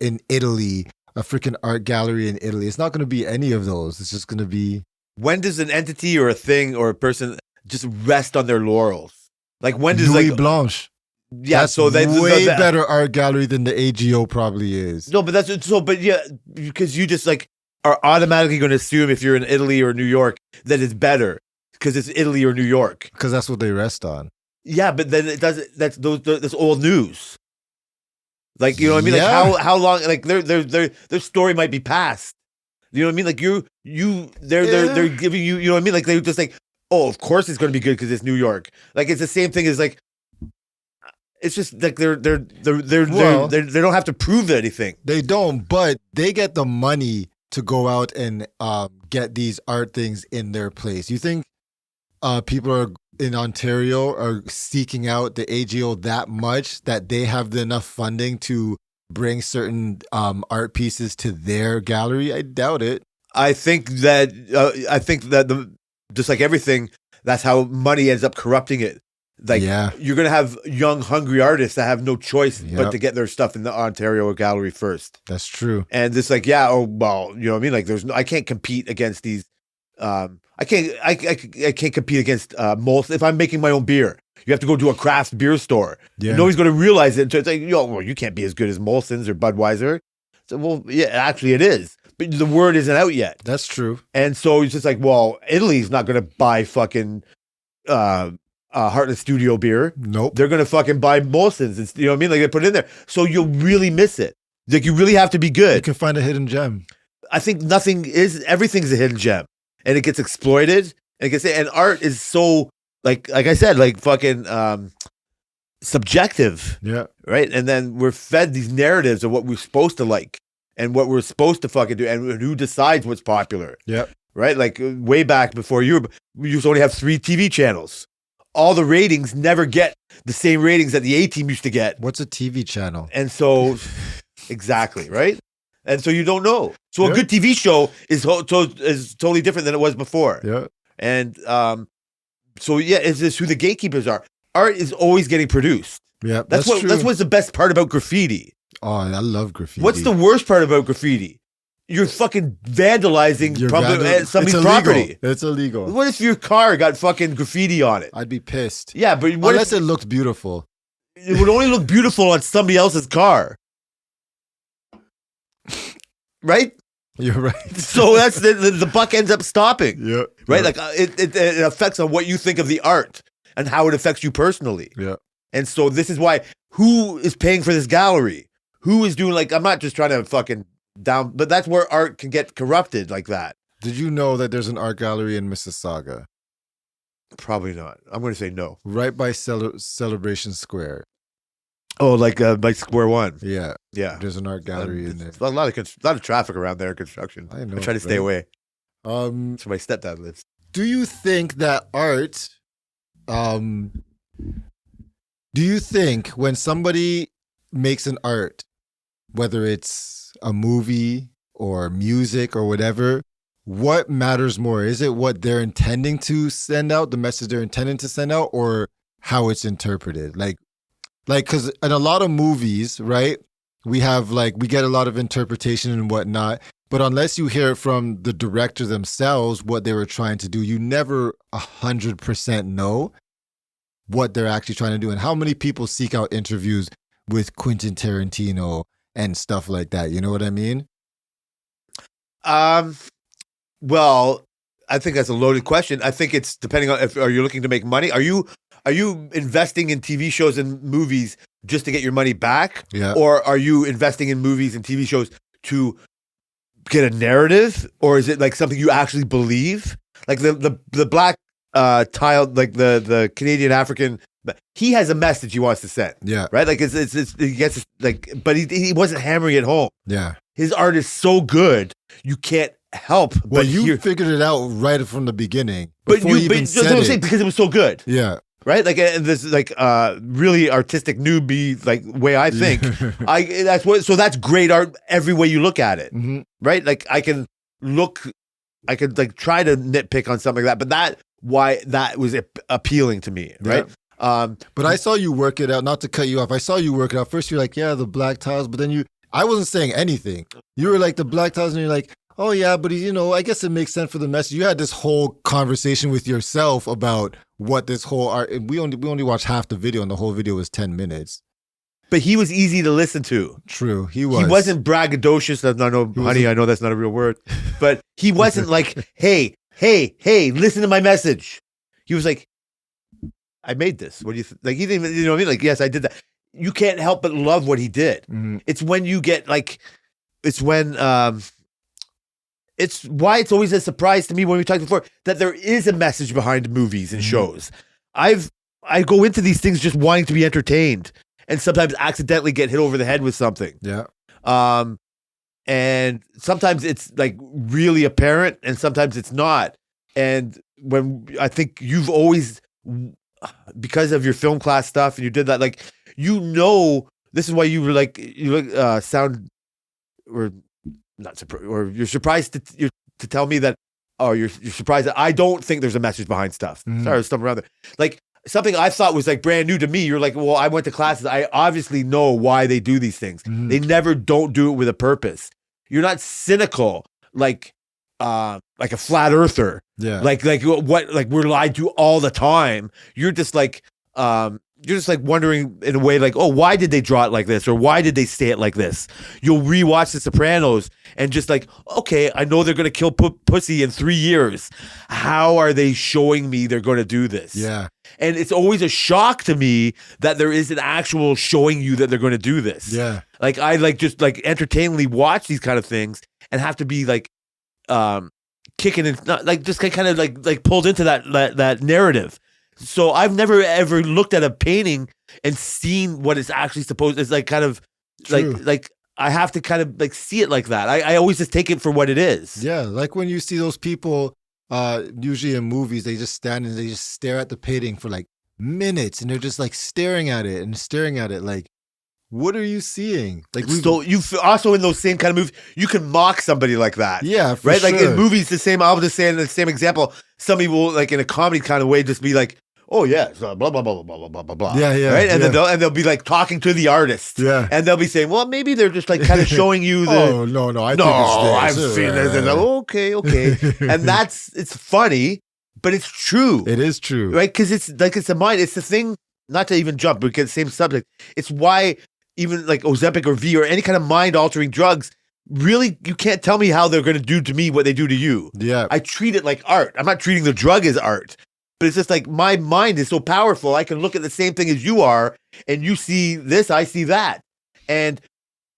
in Italy, a freaking art gallery in Italy. It's not going to be any of those. It's just going to be.
When does an entity or a thing or a person just rest on their laurels? Like when does
Nuit Blanche.
Yeah,
that's
so
way better art gallery than the AGO probably is.
No, but that's so. But yeah, because you just like are automatically going to assume if you're in Italy or New York that it's better because it's Italy or New York.
Because that's what they rest on.
Yeah, but then it doesn't. That's old news. Like, you know what I mean?
Yeah.
Like how long? Like their story might be past. You know what I mean? Like they're giving you. You know what I mean? Like they're just like, oh, of course it's going to be good because it's New York. Like it's the same thing as like. It's just like they don't have to prove anything.
They don't, but they get the money to go out and get these art things in their place. You think people are in Ontario are seeking out the AGO that much that they have enough funding to bring certain art pieces to their gallery? I doubt it.
I think that just like everything, that's how money ends up corrupting it. Like you're gonna have young, hungry artists that have no choice but to get their stuff in the Ontario gallery first.
That's true.
And it's like, yeah, oh well, you know what I mean? Like I can't compete against these. I can't compete against Molson if I'm making my own beer. You have to go to a craft beer store. Yeah. Nobody's going to realize it. So it's like, well, you can't be as good as Molson's or Budweiser. So, well, yeah, actually it is. But the word isn't out yet.
That's true.
And so it's just like, well, Italy's not going to buy fucking Heartless Studio beer.
Nope.
They're gonna fucking buy Molson's. You know what I mean? Like they put it in there, so you'll really miss it. Like you really have to be
You
good.
can find a hidden gem.
I think everything's a hidden gem, and it gets exploited. And art is so like I said, like fucking subjective,
Yeah.
right? And then we're fed these narratives of what we're supposed to like and what we're supposed to fucking do, and who decides what's popular.
Yeah.
Right? Like way back before we used to only have 3 TV channels. All the ratings never get the same ratings that the A Team used to get.
What's a TV channel?
And so, exactly, right? And so you don't know. So a good TV show is totally different than it was before.
Yeah.
And so yeah, it's just who the gatekeepers are. Art is always getting produced.
Yeah,
That's
true.
what's the best part about graffiti.
Oh, I love graffiti.
What's the worst part about graffiti? You're fucking vandalizing somebody's property.
It's illegal.
What if your car got fucking graffiti on it?
I'd be pissed.
Yeah, but
Unless it looked beautiful.
It would only look beautiful on somebody else's car. Right?
You're right.
So that's the buck ends up stopping.
Yeah.
Right?
Yeah.
Like it affects on what you think of the art and how it affects you personally.
Yeah.
And so this is why, who is paying for this gallery? Who is doing, like, I'm not just trying to fucking down, but that's where art can get corrupted like that.
Did you know that there's an art gallery in Mississauga?
Probably not. I'm going to say no.
Right by Celebration Square.
Oh, like Square One.
Yeah.
Yeah.
There's an art gallery in there.
A lot of traffic around there, construction.
I know.
I try to stay away.
That's
where my stepdad lives.
Do you think that art, do you think when somebody makes an art, whether it's a movie or music or whatever, what matters more? Is it what they're intending to send out, the message they're intending to send out, or how it's interpreted? Like, because in a lot of movies, right, we get a lot of interpretation and whatnot, but unless you hear it from the director themselves, what they were trying to do, you never 100% know what they're actually trying to do. And how many people seek out interviews with Quentin Tarantino and stuff like that? You know what I mean?
Well, I think that's a loaded question. I think it's depending on are you looking to make money? Are you investing in TV shows and movies just to get your money back?
Yeah.
Or are you investing in movies and TV shows to get a narrative? Or is it like something you actually believe? Like the black child, like the Canadian African, he has a message he wants to send.
Yeah.
Right? Like he gets like, but he wasn't hammering it home.
Yeah.
His art is so good, you can't help.
Well,
but
you figured it out right from the beginning.
But
Before you even
that's
said
what I'm
it.
saying, because it was so good.
Yeah.
Right? Like, and this like really artistic newbie like way I think. That's great art every way you look at it.
Mm-hmm.
Right? Like I could like try to nitpick on something like that, but why that was appealing to me, right?
Yeah. But I saw you work it out, not to cut you off. I saw you work it out. First you're like, yeah, the black tiles, but then I wasn't saying anything. You were like the black tiles and you're like, oh yeah, but I guess it makes sense for the message. You had this whole conversation with yourself about what this whole art, and we only watched half the video and the whole video was 10 minutes.
But he was easy to listen to.
True, he was.
He wasn't braggadocious. I know that's not a real word. But he wasn't like, hey, listen to my message. He was like, I made this. What do you think? Like, he didn't even, you know what I mean? Like, yes, I did that. You can't help but love what he did.
Mm-hmm.
It's when you get like, it's when, it's why it's always a surprise to me when we talked before that there is a message behind movies and shows. I go into these things just wanting to be entertained and sometimes accidentally get hit over the head with something.
Yeah.
And sometimes it's like really apparent and sometimes it's not. And when I think you've always, because of your film class stuff and you did that, like, this is why you were like, sound or not surprised, or you're surprised to tell me that, you're surprised that I don't think there's a message behind stuff.
Mm-hmm.
Sorry, stuff around there. Like something I thought was like brand new to me. You're like, well, I went to classes. I obviously know why they do these things.
Mm-hmm.
They never don't do it with a purpose. You're not cynical like a flat earther.
Yeah.
Like we're lied to all the time. You're just like wondering in a way like, oh, why did they draw it like this? Or why did they say it like this? You'll rewatch The Sopranos and just like, okay, I know they're going to kill pussy in 3 years. How are they showing me they're going to do this?
Yeah.
And it's always a shock to me that there is an actual showing you that they're going to do this.
Yeah.
Like I like just like entertainingly watch these kind of things and have to be like kicking and not like just kind of like pulled into that narrative. So I've never ever looked at a painting and seen what it's actually supposed. It's like kind of
True.
like I have to kind of like see it like that. I always just take it for what it is.
Yeah, like when you see those people, usually in movies, they just stand and they just stare at the painting for like minutes, and they're just like staring at it and staring at it. Like, what are you seeing? Like,
So you also in those same kind of movies, you can mock somebody like that.
yeah, for
right.
sure.
Like in movies, the same. I'll just say in the same example, somebody will like in a comedy kind of way just be like, "Oh yeah, so blah blah blah blah blah blah blah blah."
Yeah, yeah,
Right, and
yeah.
then they'll be like talking to the artist.
Yeah.
and they'll be saying, "Well, maybe they're just like kind of showing you the."
Oh no, I
No,
think it's
I've
this.
seen this. And okay, and it's funny, but it's true,
It is true.
right? Because it's like it's a mind. It's the thing. Not to even jump, because same subject. It's why even like Ozempic or V or any kind of mind altering drugs, really, you can't tell me how they're going to do to me what they do to you.
Yeah.
I treat it like art. I'm not treating the drug as art. But it's just like my mind is so powerful. I can look at the same thing as you are, and you see this, I see that. And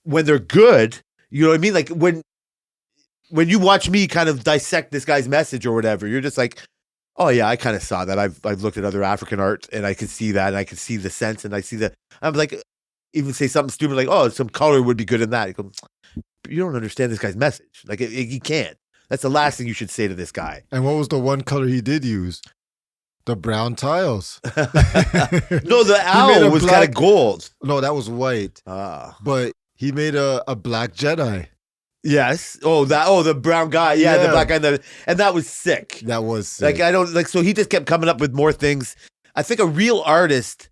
when they're good, you know what I mean? Like when you watch me kind of dissect this guy's message or whatever, you're just like, oh yeah, I kind of saw that. I've looked at other African art and I can see that, and I can see the sense, and I see the. I'm like, even say something stupid like, oh, some color would be good in that. You go, you don't understand this guy's message. Like you can't. That's the last thing you should say to this guy.
And what was the one color he did use? The brown tiles.
No, the
made a
owl was kind
black-
of gold.
No, that was white.
Ah.
But he made a black Jedi.
Yes. Oh, the brown guy. Yeah, the
Yeah.
black guy. And that was sick.
That was sick.
Like, I don't, like, so he just kept coming up with more things. I think a real artist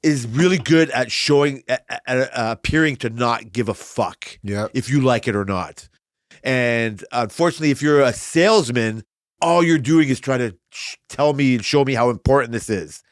is really good at showing, appearing to not give a fuck
yeah.
if you like it or not. And unfortunately, if you're a salesman, all you're doing is trying to tell me and show me how important this is.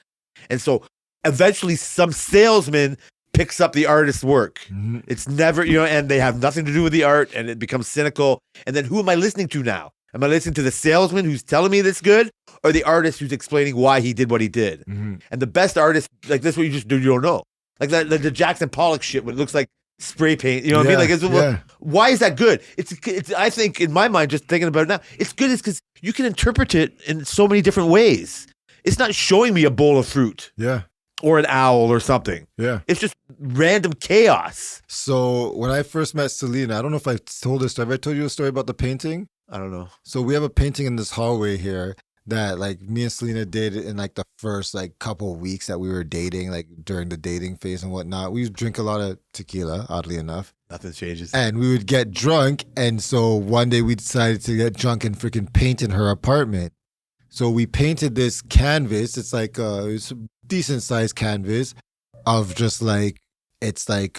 And so eventually some salesman picks up the artist's work.
Mhm.
It's never, and they have nothing to do with the art, and it becomes cynical. And then who am I listening to now? Am I listening to the salesman who's telling me this good, or the artist who's explaining why he did what he did?
Mhm.
And the best artist, like this, what you just do, you don't know. Like the Jackson Pollock shit, when it looks like spray paint. You know what I mean? Like,
yeah.
why is that good? It's. I think in my mind, just thinking about it now, it's good. Is because you can interpret it in so many different ways. It's not showing me a bowl of fruit
Yeah.
or an owl or something.
Yeah.
It's just random chaos.
So when I first met Selena, I don't know if I told this story. Have I told you a story about the painting?
I don't know.
So we have a painting in this hallway here that like me and Selena did in like the first like couple of weeks that we were dating, like during the dating phase and whatnot. We drink a lot of tequila, oddly enough.
Nothing changes.
And we would get drunk. And so one day we decided to get drunk and freaking paint in her apartment. So we painted this canvas. It's like it's a decent sized canvas of just like, it's like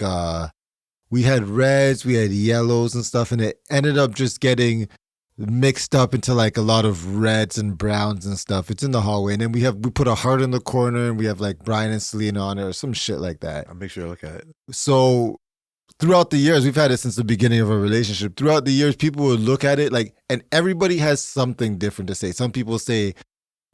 we had reds, we had yellows and stuff. And it ended up just getting mixed up into like a lot of reds and browns and stuff. It's in the hallway. And then we put a heart in the corner, and we have like Brian and Selena on it or some shit like that.
I'll make sure I look at it.
So throughout the years, we've had it since the beginning of our relationship. Throughout the years, people would look at it like, and everybody has something different to say. Some people say,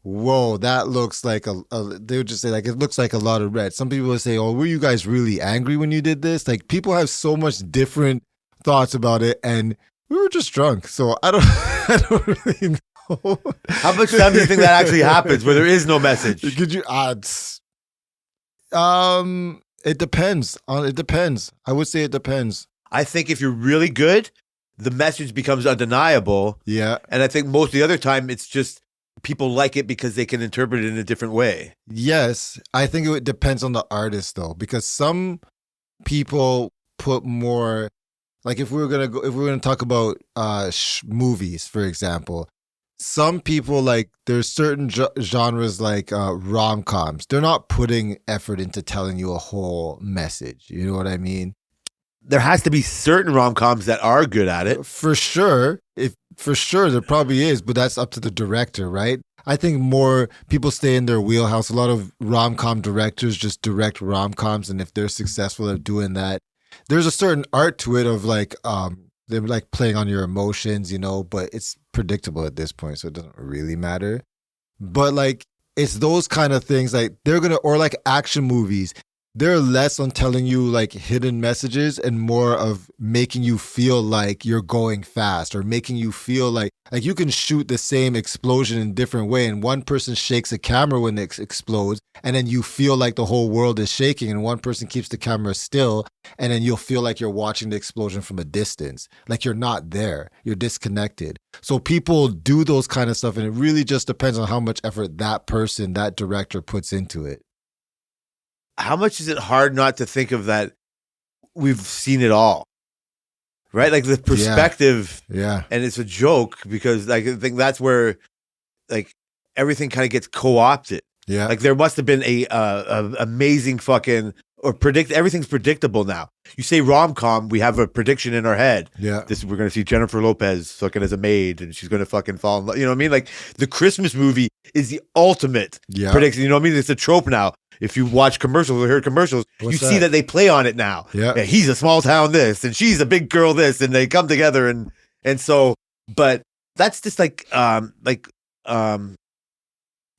whoa, that looks like they would just say like, it looks like a lot of red. Some people would say, oh, were you guys really angry when you did this? Like, people have so much different thoughts about it, and we were just drunk. So I don't really know.
How much time do you think that actually happens where there is no message?
Could you it depends. It depends. I would say it depends.
I think if you're really good, the message becomes undeniable.
Yeah.
And I think most of the other time, it's just people like it because they can interpret it in a different way.
Yes. I think it depends on the artist though, because some people put more, like if we were gonna talk about movies, for example, some people like there's certain genres like rom-coms. They're not putting effort into telling you a whole message. You know what I mean?
There has to be certain rom-coms that are good at it.
For sure. For sure there probably is, but that's up to the director, right? I think more people stay in their wheelhouse. A lot of rom-com directors just direct rom-coms, and if they're successful at doing that, there's a certain art to it of like they're like playing on your emotions, but it's predictable at this point, so it doesn't really matter. But like it's those kind of things like or like action movies. They're less on telling you like hidden messages and more of making you feel like you're going fast or making you feel like you can shoot the same explosion in a different way. And one person shakes a camera when it explodes and then you feel like the whole world is shaking and one person keeps the camera still and then you'll feel like you're watching the explosion from a distance. Like you're not there. You're disconnected. So people do those kind of stuff and it really just depends on how much effort that person, that director puts into it.
How much is it hard not to think of that we've seen it all, right? Like the perspective,
yeah.
And it's a joke because like I think that's where like everything kind of gets co-opted.
Yeah,
like there must have been a amazing fucking everything's predictable now. You say rom-com, we have a prediction in our head.
Yeah,
we're gonna see Jennifer Lopez fucking as a maid, and she's gonna fucking fall in love. You know what I mean? Like the Christmas movie is the ultimate prediction. You know what I mean? It's a trope now. If you watch commercials or hear commercials, see that they play on it now.
Yeah.
He's a small town this, and she's a big girl this, and they come together and so. But that's just like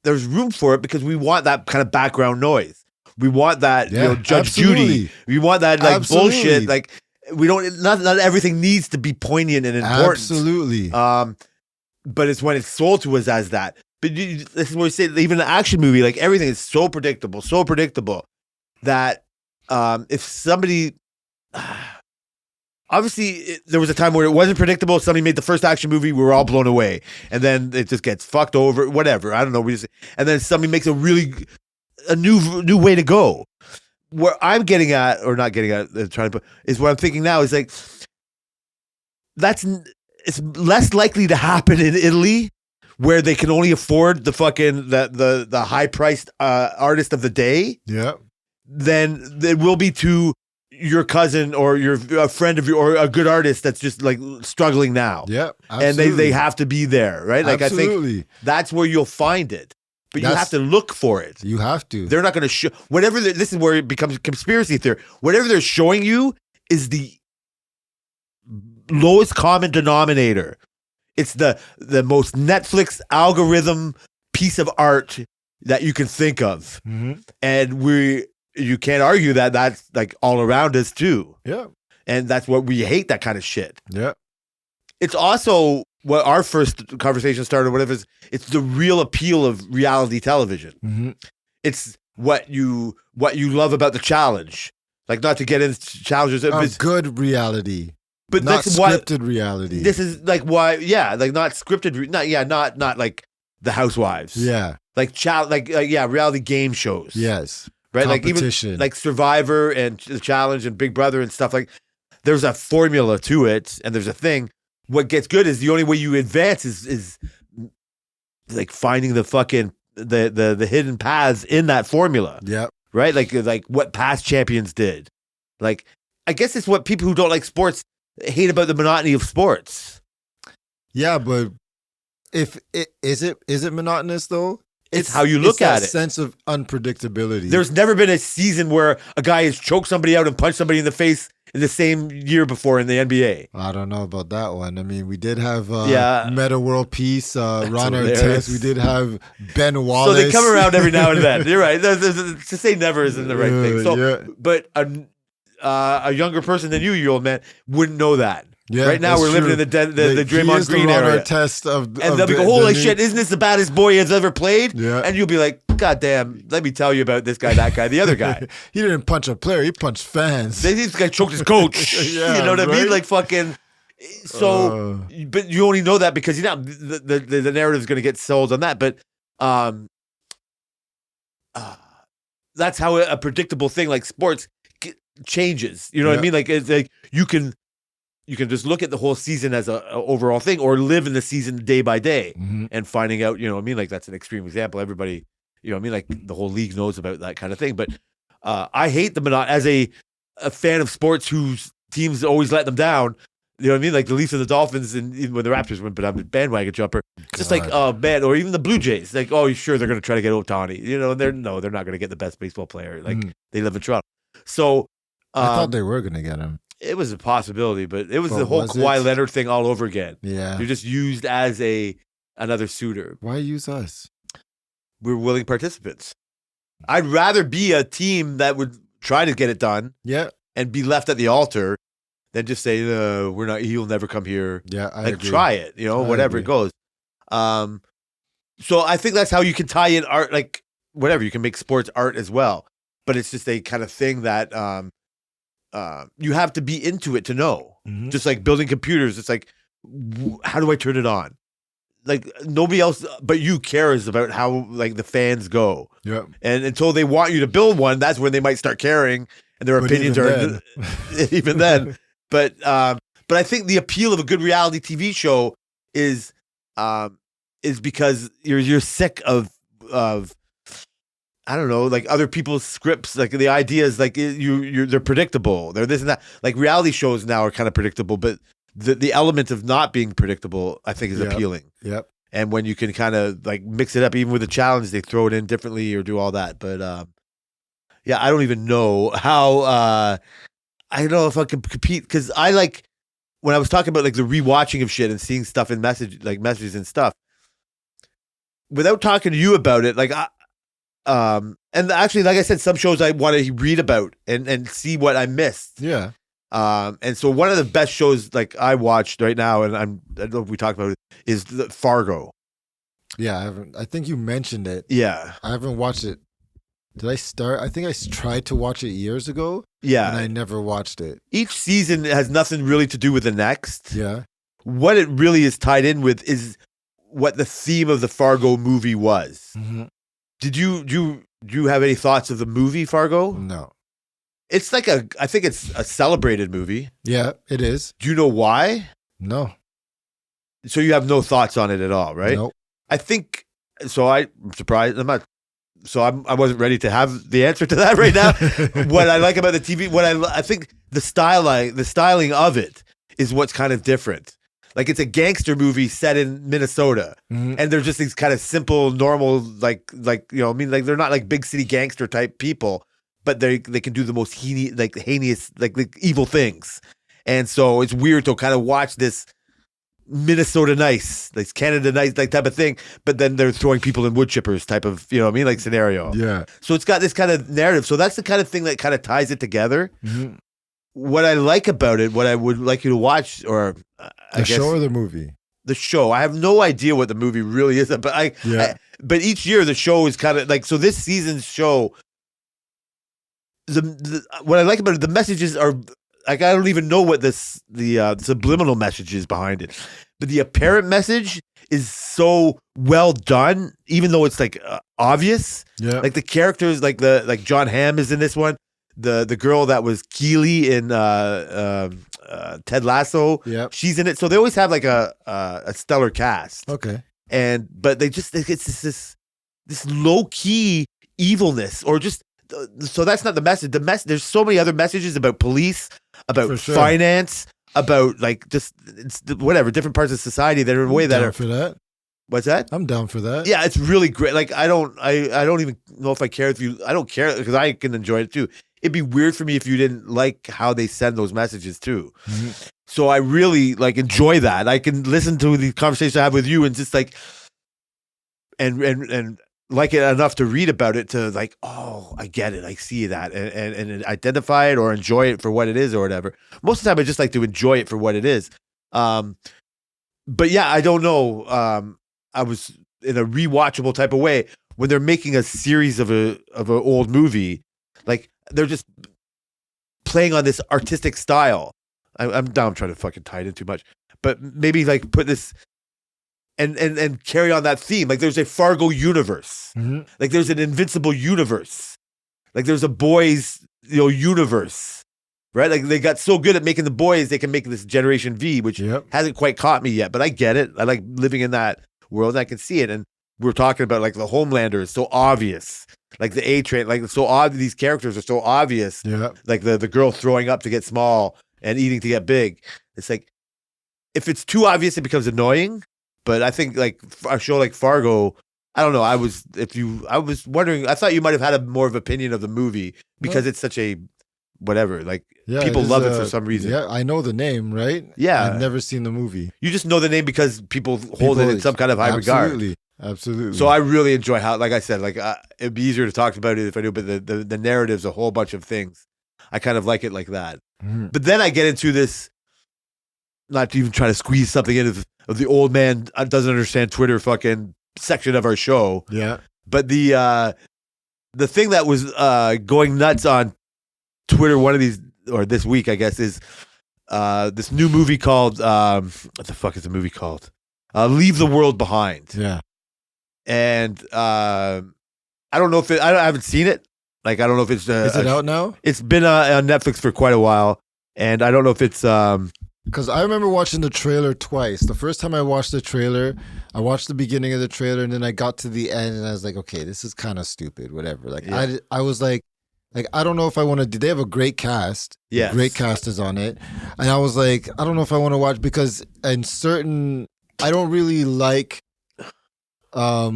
there's room for it because we want that kind of background noise. We want that, Judge Judy. We want that like bullshit. Like we don't. Not everything needs to be poignant and important.
Absolutely.
But it's when it's sold to us as that. But this is what we say. Even an action movie, like everything is so predictable that if somebody, obviously there was a time where it wasn't predictable. Somebody made the first action movie, we were all blown away, and then it just gets fucked over. Whatever, I don't know. And then somebody makes a new way to go. Where I'm getting at, or not getting at, trying to put is what I'm thinking now is like it's less likely to happen in Italy, where they can only afford the fucking the high priced artist of the day.
Yeah.
Than it will be to your cousin or a friend of or a good artist that's just like struggling now.
Yeah.
Absolutely. And they have to be there, right? Like
absolutely.
I think that's where you'll find it. But you have to look for it.
You have to.
They're not going to show whatever. This is where it becomes conspiracy theory. Whatever they're showing you is the lowest common denominator. It's the most Netflix algorithm piece of art that you can think of, and you can't argue that that's like all around us too.
Yeah,
and that's what we hate, that kind of shit.
Yeah,
it's also what our first conversation started. Whatever, it's the real appeal of reality television. It's what you love about the challenge. Like, not to get into challenges,
good reality.
But
not
that's
scripted reality.
This is like why, like not scripted, not like The Housewives.
Yeah,
like reality game shows.
Yes,
right. Like even like Survivor and the Challenge and Big Brother and stuff. Like there's a formula to it, and there's a thing. What gets good is the only way you advance is like finding the fucking the hidden paths in that formula.
Yeah,
right. Like what past champions did. Like I guess it's what people who don't like sports hate about the monotony of sports.
Yeah, but is it monotonous though?
It's how you look at it.
Sense of unpredictability.
There's never been a season where a guy has choked somebody out and punched somebody in the face in the same year before in the NBA.
I don't know about that one. I mean, we did have Meta World Peace, Ron Artest. We did have Ben Wallace.
So they come around every now and then. You're right. To say never isn't the right thing. So, but a younger person than you old man, wouldn't know that. Yeah, right now we're living in the Draymond Green era. And they'll be like, holy shit, isn't this the baddest boy has ever played?
Yeah.
And you'll be like, God damn, let me tell you about this guy, that guy, the other guy.
He didn't punch a player, he punched fans.
This guy choked his coach.
Yeah,
you know what I mean? Like fucking. So, but you only know that because the narrative is going to get sold on that. But that's how a predictable thing like sports changes. You know what I mean? Like it's like you can just look at the whole season as a overall thing, or live in the season day by day and finding out. You know what I mean? Like that's an extreme example. Everybody, you know what I mean? Like the whole league knows about that kind of thing. But I hate the as a fan of sports whose teams always let them down. You know what I mean? Like the Leafs and the Dolphins, and even when the Raptors went, but I'm a bandwagon jumper. Just like, oh man, or even the Blue Jays. Like, oh, sure, they're going to try to get Ohtani. You know, and they're not going to get the best baseball player. Like they live in Toronto. So
I thought they were going to get him.
It was a possibility, but it was the whole Kawhi Leonard thing all over again.
Yeah,
you're just used as another suitor.
Why use us?
we're willing participants. I'd rather be a team that would try to get it done
Yeah.
and be left at the altar than just say, we're not, he'll never come here.
Yeah. I
Like,
agree.
try it, whatever it goes. So I think that's how you can tie in art, like, whatever. You can make sports art as well. But it's just a kind of thing that you have to be into it to know.
Mhm.
Just like building computers, it's like, how do I turn it on? Like, nobody else but you cares about how, like, the fans go.
Yeah.
And until they want you to build one, that's when they might start caring, and their
But
opinions
even
are
then.
even then. But I think the appeal of a good reality TV show is because you're sick of I don't know, like, other people's scripts, like the ideas, like they're predictable. They're this and that. Like, reality shows now are kind of predictable, but the element of not being predictable, I think, is appealing.
Yep.
And when you can kind of like mix it up, even with a challenge, they throw it in differently or do all that. But yeah, I don't even know how. I don't know if I can compete, because I like, when I was talking about like the rewatching of shit and seeing stuff in messages and stuff, without talking to you about it, like and actually, like I said, some shows I want to read about and see what I missed.
Yeah.
And so one of the best shows like I watched right now, and I don't know if we talked about it, is Fargo.
Yeah. I haven't. I think you mentioned it.
Yeah.
I haven't watched it. Did I start? I think I tried to watch it years ago.
Yeah.
And I never watched it.
Each season has nothing really to do with the next.
Yeah.
What it really is tied in with is what the theme of the Fargo movie was.
Mm-hmm.
Did you have any thoughts of the movie Fargo?
No.
It's like I think it's a celebrated movie.
Yeah, it is.
Do you know why?
No.
So you have no thoughts on it at all, right?
Nope.
I think so. I'm surprised. I wasn't ready to have the answer to that right now. What I like about the TV, I think the styling of it is what's kind of different. Like, it's a gangster movie set in Minnesota,
Mhm.
and they're just these kind of simple, normal, like I mean, like, they're not like big city gangster type people, but they can do the most heinous, like evil things. And so it's weird to kind of watch this Minnesota nice, like Canada nice, like type of thing, but then they're throwing people in wood chippers type of, like scenario.
Yeah.
So it's got this kind of narrative. So that's the kind of thing that kind of ties it together.
Mm-hmm.
What I like about it, what I would like you to watch, or I guess
show or the movie?
the show. I have no idea what the movie really is, but but each year the show is kind of like, so this season's show, what I like about it, the messages are like, I don't even know what the subliminal message is behind it, but the apparent message is so well done, even though it's like obvious.
Yeah.
Like the characters, like John Hamm is in this one. The girl that was Keely in Ted Lasso,
Yep.
she's in it. So they always have like a stellar cast.
Okay.
But it's this low key evilness, or just, so that's not the message. There's so many other messages about police, about
For sure.
finance, about like just whatever different parts of society that are in a way that
down
are.
for that.
What's that?
I'm down for that.
Yeah, it's really great. Like, I don't even know if I care if you. I don't care, because I can enjoy it too. It'd be weird for me if you didn't like how they send those messages too.
Mm-hmm.
So I really like enjoy that. I can listen to the conversation I have with you and just like, and like it enough to read about it, to like, oh, I get it, I see that, and identify it or enjoy it for what it is or whatever. Most of the time, I just like to enjoy it for what it is. But yeah, I don't know. I was in a rewatchable type of way when they're making a series of an old movie, like they're just playing on this artistic style. I'm down trying to fucking tie it in too much, but maybe like put this and carry on that theme. Like, there's a Fargo universe,
Mm-hmm.
like there's an Invincible universe, like there's a Boys universe, right? Like, they got so good at making the Boys, they can make this Generation V, which
Yep.
hasn't quite caught me yet, but I get it. I like living in that world, and I can see it. And we're talking about like the Homelander is so obvious, like the A-Train, like so obvious. These characters are so obvious.
Yeah.
Like the girl throwing up to get small and eating to get big. It's like, if it's too obvious, it becomes annoying. But I think like a show like Fargo, I don't know. I was wondering. I thought you might have had a more of opinion of the movie, because it's such a whatever. Like,
Yeah.
people
is,
love it for some reason.
Yeah, I know the name, right?
Yeah.
I've never seen the movie.
You just know the name because people hold it in some kind of high regard.
Absolutely. Absolutely.
So I really enjoy how, like I said, like it'd be easier to talk about it if I knew, but the narrative's a whole bunch of things. I kind of like it like that.
Mhm.
But then I get into this, not to even try to squeeze something in of the old man doesn't understand Twitter fucking section of our show.
Yeah.
But the thing that was going nuts on Twitter one of these, or this week, I guess, is this new movie called what the fuck is the movie called? Leave the World Behind.
Yeah.
And I don't know if I haven't seen it. Like I don't know if it's
Is it out now?
It's been on Netflix for quite a while, and I don't know if it's
Because I remember watching the trailer twice. The first time I watched the trailer, I watched the beginning of the trailer, and then I got to the end, and I was like, okay, this is kind of stupid. Whatever. Like I was like I don't know if I want to. They have a great cast.
Yes.
Great cast is on it, and I was like, I don't know if I want to watch because in certain, I don't really like, I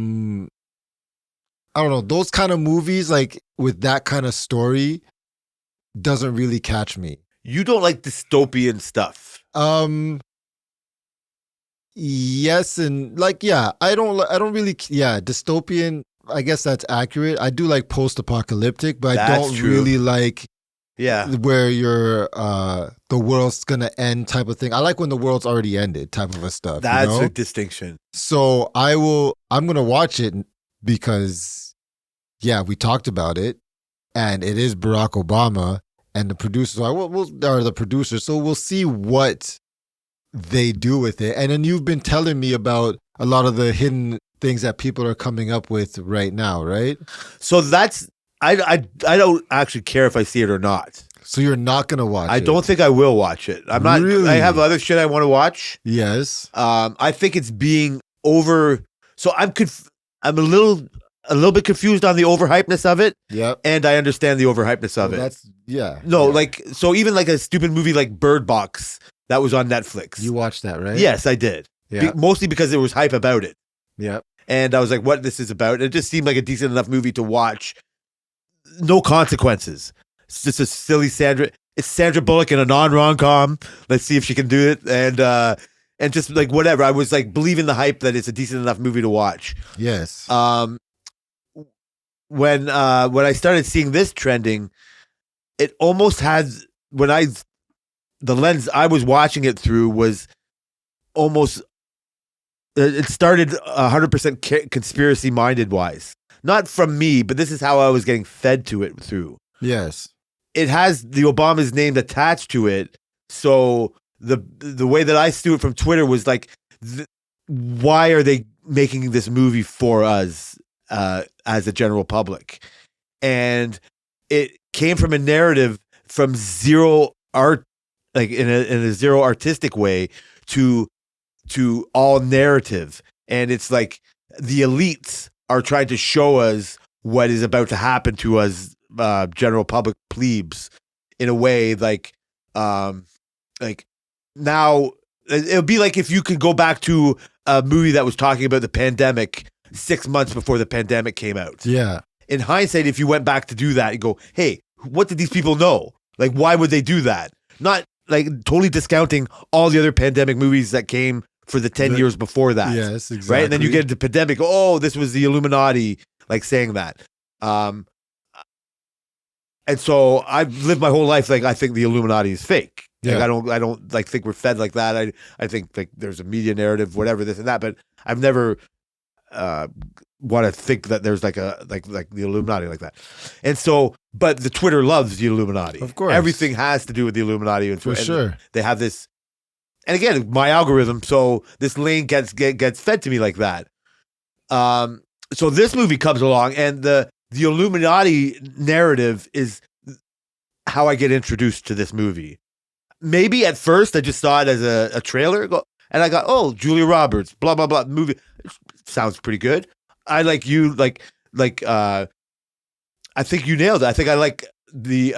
don't know, those kind of movies like with that kind of story doesn't really catch me.
you don't like dystopian stuff.
Yes, and like I don't really dystopian. I guess that's accurate. I do like post-apocalyptic, but I
That's
don't
true.
really like
Yeah,
where you're the world's gonna end type of thing. I like when the world's already ended type of a stuff.
that's
you know?
a distinction.
So I'm gonna watch it because we talked about it, and it is Barack Obama and the producers are the producers. So we'll see what they do with it. And then you've been telling me about a lot of the hidden things that people are coming up with right now, right?
So that's I don't actually care if I see it or not.
So you're not gonna watch it.
I don't think I will watch it. I'm not.
Really?
I have other shit I want to watch.
Yes.
I think it's being over. So I'm a little bit confused on the overhypeness of it,
Yep.
and I understand the overhypeness of it.
That's
No,
yeah.
like so even like a stupid movie like Bird Box that was on Netflix.
You watched that, right?
Yes, I did.
Yeah.
Mostly because there was hype about it,
Yep.
and I was like, "What this is about?" It just seemed like a decent enough movie to watch. No consequences. It's just a silly Sandra. It's Sandra Bullock in a non-rom-com. Let's see if she can do it, and just like whatever. I was like believing the hype that it's a decent enough movie to watch.
Yes.
When I started seeing this trending, it almost had the lens I was watching it through was almost it started 100% conspiracy minded wise. Not from me, but this is how I was getting fed to it through.
Yes.
It has the Obama's name attached to it, so the way that I see it from Twitter was like, why are they making this movie for us as a general public? And it came from a narrative from zero art, like in a zero artistic way to all narrative, and it's like the elites are trying to show us what is about to happen to us, general public plebes, in a way like now it would be like if you could go back to a movie that was talking about the pandemic 6 months before the pandemic came out.
Yeah.
In hindsight, if you went back to do that, you go, hey, what did these people know? Like, why would they do that? Not like totally discounting all the other pandemic movies that came for the 10 years before that.
Yes, exactly.
Right? And then you get into pandemic, oh, this was the Illuminati, like saying that. And so I've lived my whole life like I think the Illuminati is fake.
Yeah.
Like I don't like think we're fed like that. I think like there's a media narrative, whatever, this and that, but I've never want to think that there's like the Illuminati like that. And so, but the Twitter loves the Illuminati.
Of course.
Everything has to do with the Illuminati. And
For sure.
They have this, and again, my algorithm, so this lane gets fed to me like that. So this movie comes along, and the Illuminati narrative is how I get introduced to this movie. Maybe at first I just saw it as a trailer, and I got, oh, Julia Roberts, blah blah blah, movie sounds pretty good. I like you, I think you nailed it. I think I like the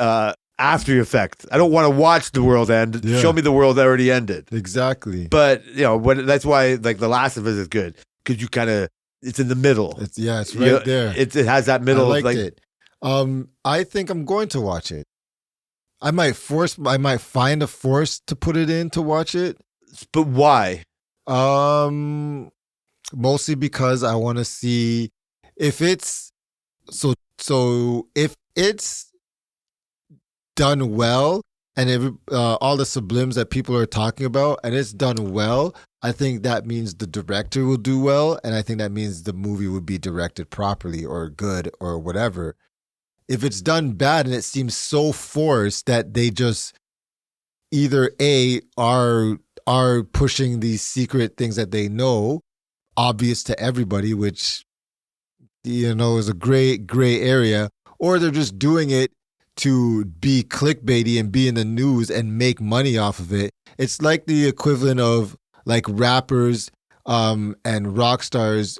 after effect. I don't want to watch the world end.
Yeah.
Show me the world that already ended.
Exactly.
But that's why like The Last of Us is good, because you kind of it's in the middle.
It's right there.
It has that middle.
I liked it. I think I'm going to watch it. I might find a force to put it in to watch it.
But why?
Mostly because I want to see if it's if it's done well and all the sublims that people are talking about and it's done well, I think that means the director will do well, and I think that means the movie would be directed properly or good or whatever. If it's done bad and it seems so forced that they just either are pushing these secret things that they know obvious to everybody, which is a gray area, or they're just doing it to be clickbaity and be in the news and make money off of it. It's like the equivalent of like rappers and rock stars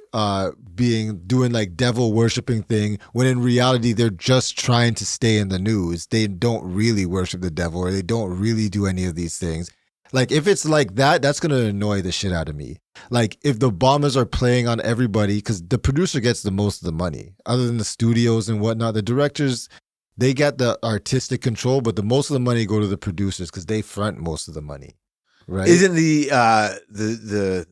doing like devil worshiping thing, when in reality they're just trying to stay in the news. They don't really worship the devil, or they don't really do any of these things. Like, if it's like that, that's going to annoy the shit out of me. Like, if the bombers are playing on everybody, because the producer gets the most of the money, other than the studios and whatnot. The directors, they get the artistic control, but the most of the money go to the producers because they front most of the money, right?
Isn't the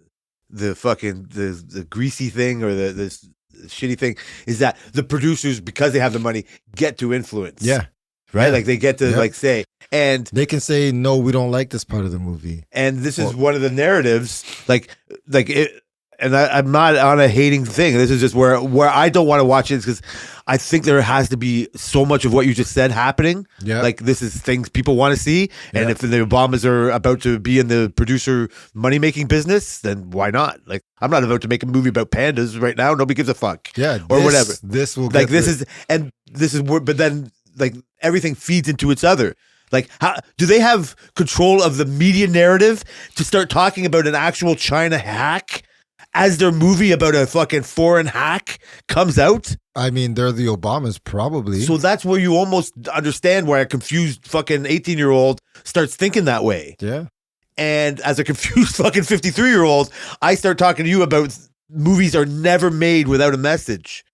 fucking the greasy thing or the shitty thing is that the producers, because they have the money, get to influence?
Yeah.
Right?
Yeah.
Like, they get to like say, and
they can say, no, we don't like this part of the movie.
And this is one of the narratives, like it, and I'm not on a hating thing. This is just where I don't want to watch it, because I think there has to be so much of what you just said happening.
Yeah.
Like, this is things people want to see. And if the Obamas are about to be in the producer money-making business, then why not? Like, I'm not about to make a movie about pandas right now. Nobody gives a fuck.
Yeah.
Or whatever.
This will
like, this is where, but then, like, everything feeds into its other. Like, how do they have control of the media narrative to start talking about an actual China hack as their movie about a fucking foreign hack comes out?
I mean, they're the Obamas, probably.
So that's where you almost understand why a confused fucking 18-year-old starts thinking that way.
Yeah.
And as a confused fucking 53-year-old, I start talking to you about movies are never made without a message.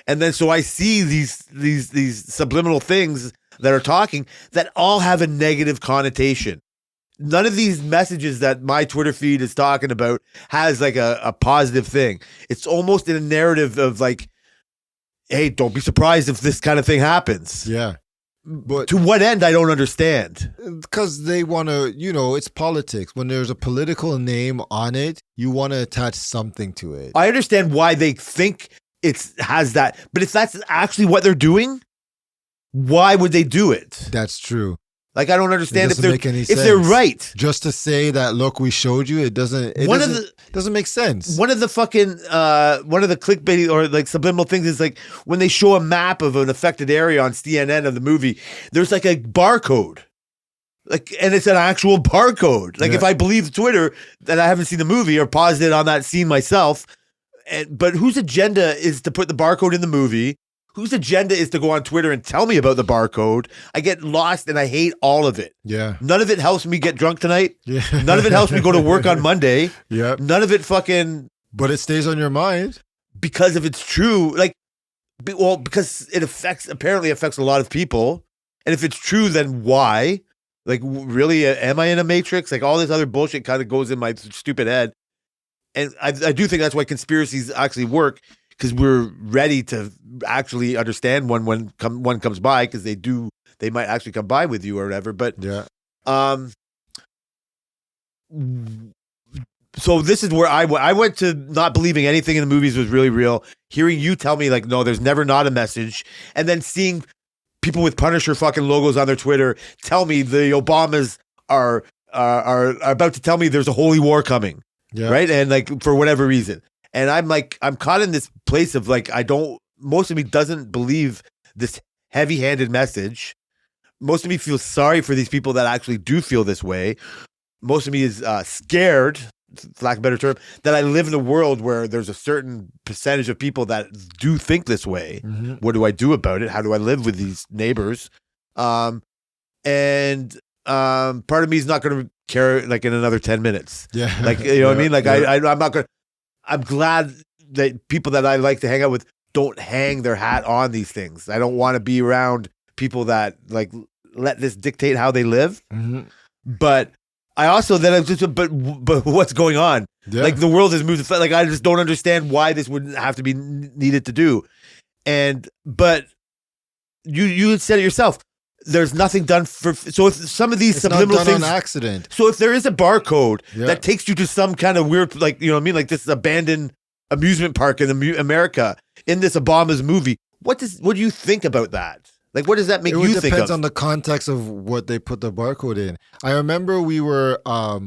And then so I see these subliminal things that are talking that all have a negative connotation. None of these messages that my Twitter feed is talking about has like a positive thing. It's almost in a narrative of like, hey, don't be surprised if this kind of thing happens.
Yeah. But
to what end, I don't understand.
Because they want to, it's politics. When there's a political name on it, you want to attach something to it.
I understand why they think it has that, but if that's actually what they're doing, why would they do it?
That's true.
Like, I don't understand if they're right.
Just to say that, look, we showed you, it doesn't make sense.
One of the fucking one of the clickbait or like subliminal things is like when they show a map of an affected area on CNN of the movie, there's like a barcode. Like, and it's an actual barcode. Like, if I believe Twitter that I haven't seen the movie or paused it on that scene myself, but whose agenda is to put the barcode in the movie? Whose agenda is to go on Twitter and tell me about the barcode? I get lost and I hate all of it.
Yeah.
None of it helps me get drunk tonight.
Yeah.
None of it helps me go to work on Monday.
Yeah.
None of it fucking...
But it stays on your mind.
Because if it's true, like, well, because it apparently affects a lot of people. And if it's true, then why? Like, really, am I in a matrix? Like, all this other bullshit kind of goes in my stupid head. And I do think that's why conspiracies actually work, because we're ready to actually understand one comes by, because they might actually come by with you or whatever. But so this is where I went to not believing anything in the movies was really real. Hearing you tell me like, no, there's never not a message, and then seeing people with Punisher fucking logos on their Twitter tell me the Obamas are about to tell me there's a holy war coming, right? And like, for whatever reason. And I'm caught in this place of like, most of me doesn't believe this heavy-handed message. Most of me feels sorry for these people that actually do feel this way. Most of me is scared, for lack of a better term, that I live in a world where there's a certain percentage of people that do think this way. Mm-hmm. What do I do about it? How do I live with these neighbors? And part of me is not going to care like in another 10 minutes. Yeah. Like, you know what I mean? Like, I'm not going to. I'm glad that people that I like to hang out with don't hang their hat on these things. I don't want to be around people that like let this dictate how they live. Mm-hmm. But I also then I'm just but what's going on?
Yeah.
Like the world has moved. Like I just don't understand why this would have to be needed to do. But you had said it yourself. There's nothing done for. So if some of these
It's not
subliminal
done
things,
on accident.
so if there is a barcode
Yeah.
that takes you to some kind of weird, like you know what I mean, like this abandoned amusement park in America in this Obama's movie, what do you think about that? Like, what does that make
It
you think
depends
of?
on the context of what they put the barcode in. I remember we were I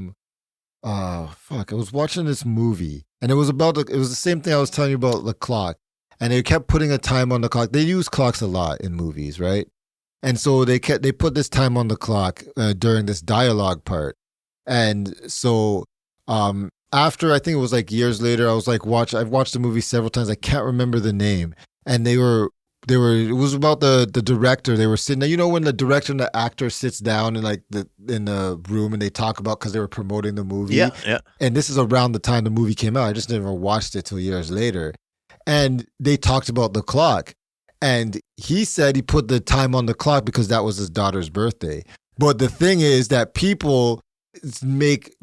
was watching this movie and it was the same thing I was telling you about the clock. And they kept putting a time on the clock. They use clocks a lot in movies, right? And so they put this time on the clock during this dialogue part. And so after I think it was like years later, I've watched the movie several times. I can't remember the name. And it was about the director. They were sitting there, you know, when the director and the actor sits down in in the room and they talk about, because they were promoting the movie.
Yeah.
And this is around the time the movie came out. I just never watched it till years later. And they talked about the clock. And he said he put the time on the clock because that was his daughter's birthday. But the thing is that people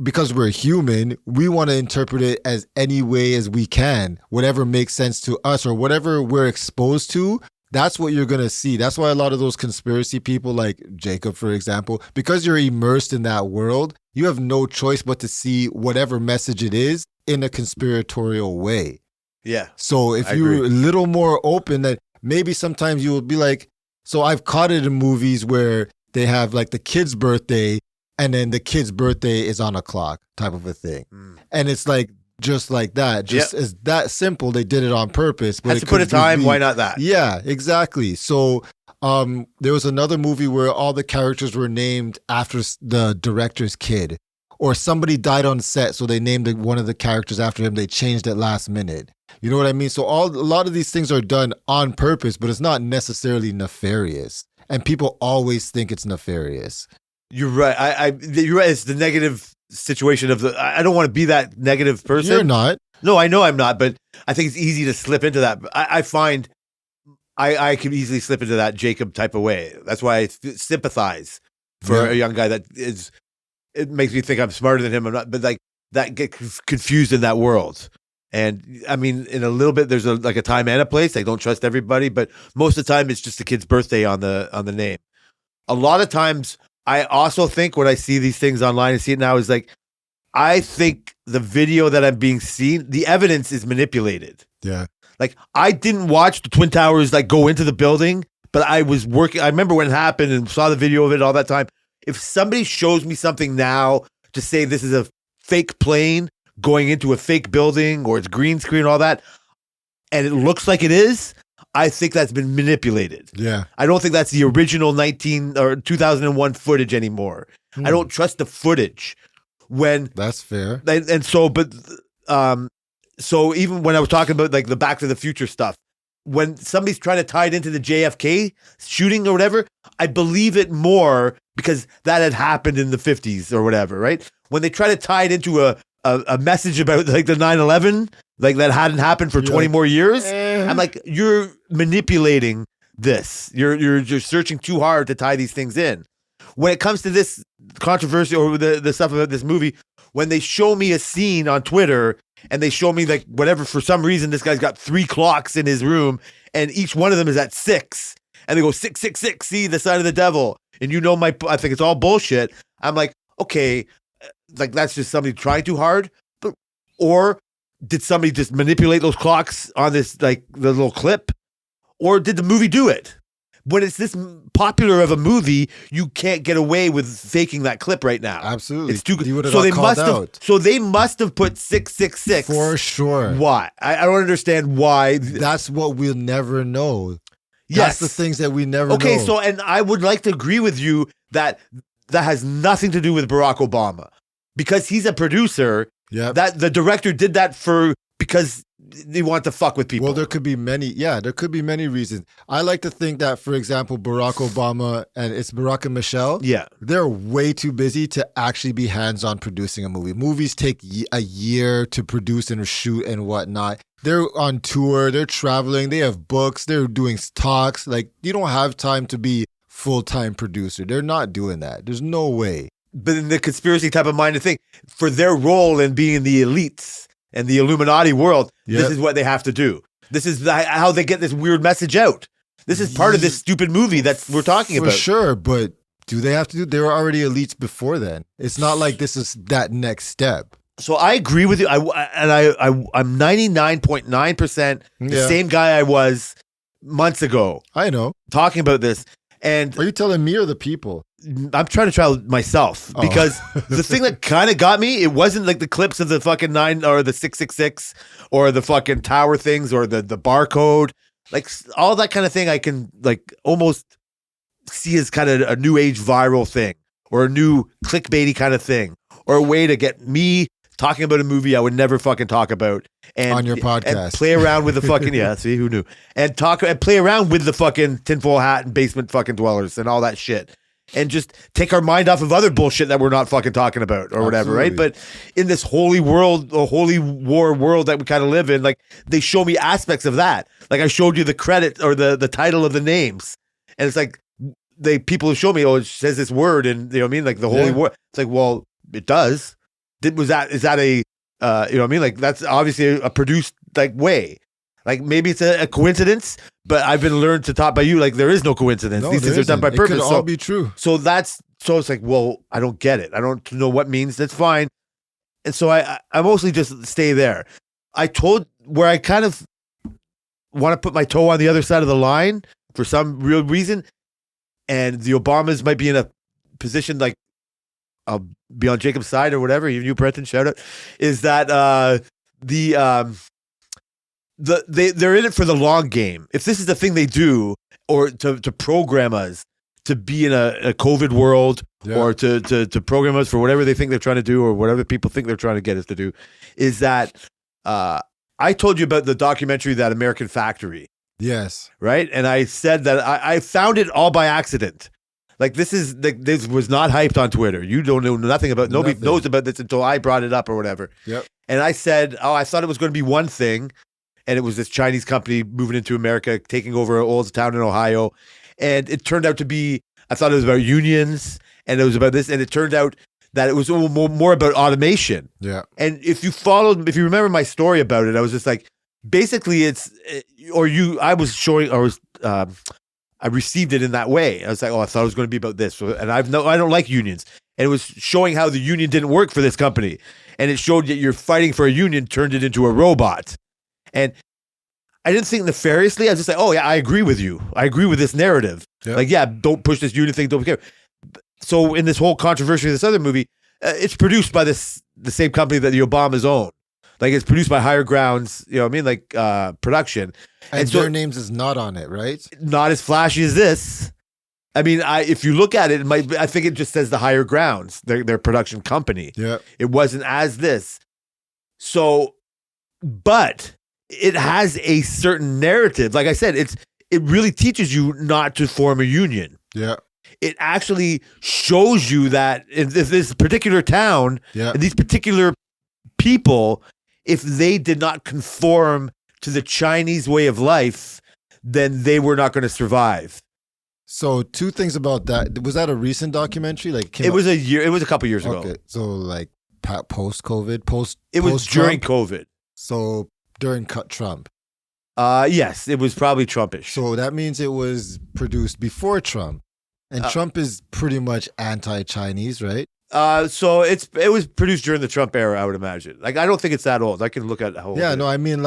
because we're human, we want to interpret it as any way as we can, whatever makes sense to us or whatever we're exposed to. That's what you're going to see. That's why a lot of those conspiracy people like Jacob, for example, because you're immersed in that world, you have no choice but to see whatever message it is in a conspiratorial way.
Yeah.
So if
I
you're
agree.
a little more open, that maybe sometimes you will be like, so I've caught it in movies where they have like the kid's birthday and then the kid's birthday is on a clock type of a thing. And it's like, just like that, as that simple. They did it on purpose. But
Has to put a time. Why not that?
Yeah, exactly. So there was another movie where all the characters were named after the director's kid, or somebody died on set, so they named one of the characters after him. They changed it last minute. You know what I mean? So a lot of these things are done on purpose, but it's not necessarily nefarious. And people always think it's nefarious.
You're right. You're right. It's the negative situation of I don't want to be that negative person.
You're not.
No, I know I'm not, but I think it's easy to slip into that. I find I can easily slip into that Jacob type of way. That's why I sympathize for a young guy that is. It makes me think I'm smarter than him. I'm not, but like that get confused in that world. And I mean, in a little bit, there's a time and a place. I don't trust everybody, but most of the time, it's just the kid's birthday on the name. A lot of times, I also think when I see these things online and see it now is like, I think the video that I'm being seen, the evidence is manipulated.
Yeah.
Like I didn't watch the Twin Towers like go into the building, but I was working. I remember when it happened and saw the video of it all that time. If somebody shows me something now to say this is a fake plane going into a fake building or it's green screen and all that, and it looks like it is, I think that's been manipulated.
Yeah.
I don't think that's the original 2001 footage anymore. I don't trust the footage when
That's fair.
and so, but so even when I was talking about like the Back to the Future stuff, when somebody's trying to tie it into the JFK shooting or whatever, I believe it more because that had happened in the 50s or whatever, right? When they try to tie it into a message about like the 9/11, like that hadn't happened for 20 more years, I'm like, you're manipulating this. You're searching too hard to tie these things in. When it comes to this controversy or the stuff about this movie, when they show me a scene on Twitter and they show me like whatever, for some reason, this guy's got 3 clocks in his room and each one of them is at 6 and they go 666, see the sign of the devil. And you know, I think it's all bullshit. I'm like, okay, like that's just somebody trying too hard, or did somebody just manipulate those clocks on this, like the little clip, or did the movie do it? When it's this popular of a movie, you can't get away with faking that clip right now.
Absolutely.
It's too good.
You would have
So
got
they
called
must have.
out.
So they must have put 666
For sure.
Why? I don't understand why.
That's what we'll never know.
Yes.
That's the things that we never know.
Okay, so and I would like to agree with you that has nothing to do with Barack Obama, because he's a producer.
Yeah.
That the director did that because they want to fuck with people.
Well, there could be many reasons. I like to think that, for example, Barack Obama and it's Barack and Michelle.
Yeah.
They're way too busy to actually be hands-on producing a movie. Movies take a year to produce and shoot and whatnot. They're on tour, they're traveling, they have books, they're doing talks. Like, you don't have time to be full-time producer. They're not doing that. There's no way.
but in the conspiracy type of minded thing, for their role in being the elites and the Illuminati world, this is what they have to do. This is how they get this weird message out. This is part of this stupid movie that we're talking about.
For sure, but do they have to do? They were already elites before then. It's not like this is that next step.
So I agree with you. I'm 99.9% the same guy I was months ago.
I know.
Talking about this. And
are you telling me or the people?
I'm trying to try myself because the thing that kind of got me, it wasn't like the clips of the fucking 9 or the 666 or the fucking tower things or the barcode, like all that kind of thing. I can like almost see as kind of a new age viral thing or a new clickbaity kind of thing or a way to get me talking about a movie I would never fucking talk about and
on your podcast
and play around with the fucking see who knew and play around with the fucking tinfoil hat and basement fucking dwellers and all that shit and just take our mind off of other bullshit that we're not fucking talking about or whatever, right? But in this holy world, a holy war world that we kind of live in, like they show me aspects of that. Like I showed you the credit or the title of the names, and it's like people show me, oh, it says this word, and you know what I mean, like the holy war. It's like, well, it does. Is that a you know what I mean? Like that's obviously a produced like way. Like maybe it's a coincidence, but I've been learned to talk by you. Like there is no coincidence. These things are done by purpose.
It could all be true.
So it's like, well, I don't get it. I don't know what it means. That's fine. And so I mostly just stay there. I told where I kind of want to put my toe on the other side of the line for some real reason, and the Obamas might be in a position like I'll be on Jacob's side or whatever. Even you, Brenton, shout out. Is that they're in it for the long game. If this is the thing they do, or to program us to be in a COVID world, or to program us for whatever they think they're trying to do, or whatever people think they're trying to get us to do, is that I told you about the documentary, That American Factory.
Yes.
Right? And I said that I found it all by accident. Like this was not hyped on Twitter. You don't know nothing about. Nobody knows about this until I brought it up or whatever.
Yep.
And I said, I thought it was going to be one thing, and it was this Chinese company moving into America, taking over an old town in Ohio, and it turned out to be. I thought it was about unions, and it was about this, and it turned out that it was more about automation.
Yeah.
And if you remember my story about it, I was just like, basically, I received it in that way. I was like, I thought it was going to be about this. And I don't like unions. And it was showing how the union didn't work for this company. And it showed that you're fighting for a union turned it into a robot. And I didn't think nefariously. I was just like, oh yeah, I agree with you. I agree with this narrative. Yep. Like, yeah, don't push this union thing. Don't care. So in this whole controversy of this other movie, it's produced by the same company that the Obamas own. Like it's produced by Higher Grounds, you know what I mean? Like production.
And so, their names is not on it, right?
Not as flashy as this. I mean, if you look at it, I think it just says the Higher Grounds, their production company.
Yeah.
It wasn't as this. So, but it has a certain narrative. Like I said, it really teaches you not to form a union.
Yeah.
It actually shows you that in this particular town, and these particular people, if they did not conform to the Chinese way of life, then they were not going to survive.
So two things about that. Was that a recent documentary? Like
it was a couple years ago.
Okay. So like post-COVID,
it was during COVID.
So during Trump.
Yes, it was probably Trumpish.
So that means it was produced before Trump. And Trump is pretty much anti-Chinese, right?
So it was produced during the Trump era, I would imagine. Like I don't think it's that old. I can look at how old.
Yeah, no, I mean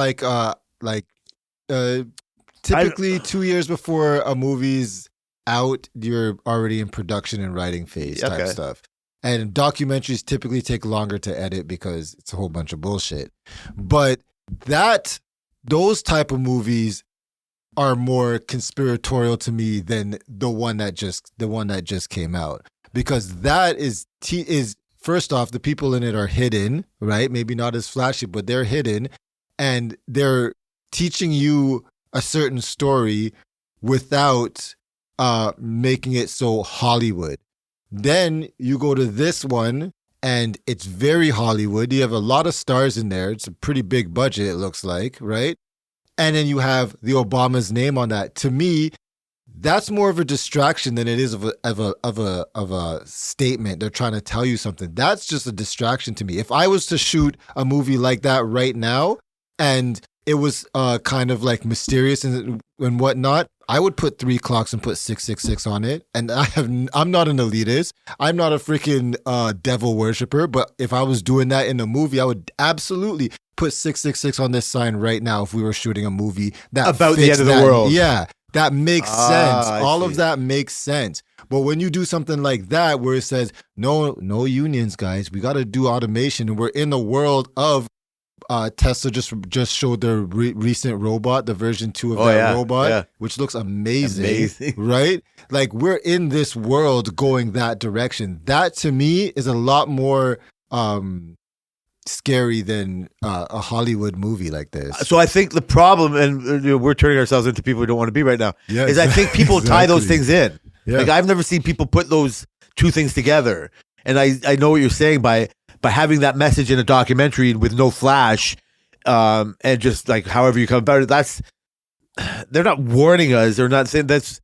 typically 2 years before a movie's out, you're already in production and writing phase type stuff. And documentaries typically take longer to edit because it's a whole bunch of bullshit. But those type of movies are more conspiratorial to me than the one that just came out, because that is first off, the people in it are hidden, right? Maybe not as flashy, but they're hidden, and they're teaching you a certain story without making it so Hollywood. Then you go to this one, and it's very Hollywood. You have a lot of stars in there. It's a pretty big budget, it looks like, right? And then you have the Obama's name on that. To me, That's more of a distraction than it is of a statement. They're trying to tell you something. That's just a distraction to me. If I was to shoot a movie like that right now, and it was kind of like mysterious and whatnot, I would put 3 clocks and put 666 on it. And I'm not an elitist. I'm not a freaking devil worshiper. But if I was doing that in a movie, I would absolutely put 666 on this sign right now if we were shooting a movie that
About the
fits
end of the
that.
world.
Yeah, that makes sense.
I
All
see.
of that makes sense. But when you do something like that where it says, no unions, guys, we got to do automation, and we're in the world of Tesla just showed their recent robot, the version 2 of that robot, which looks amazing, right? Like, we're in this world going that direction. That to me is a lot more scary than a Hollywood movie like this.
So I think the problem, and we're turning ourselves into people we don't want to be right now, is I think people tie those things in.
Yeah.
Like, I've never seen people put those two things together. And I know what you're saying by having that message in a documentary with no flash, and just like however you come about it, they're not warning us. They're not saying that's.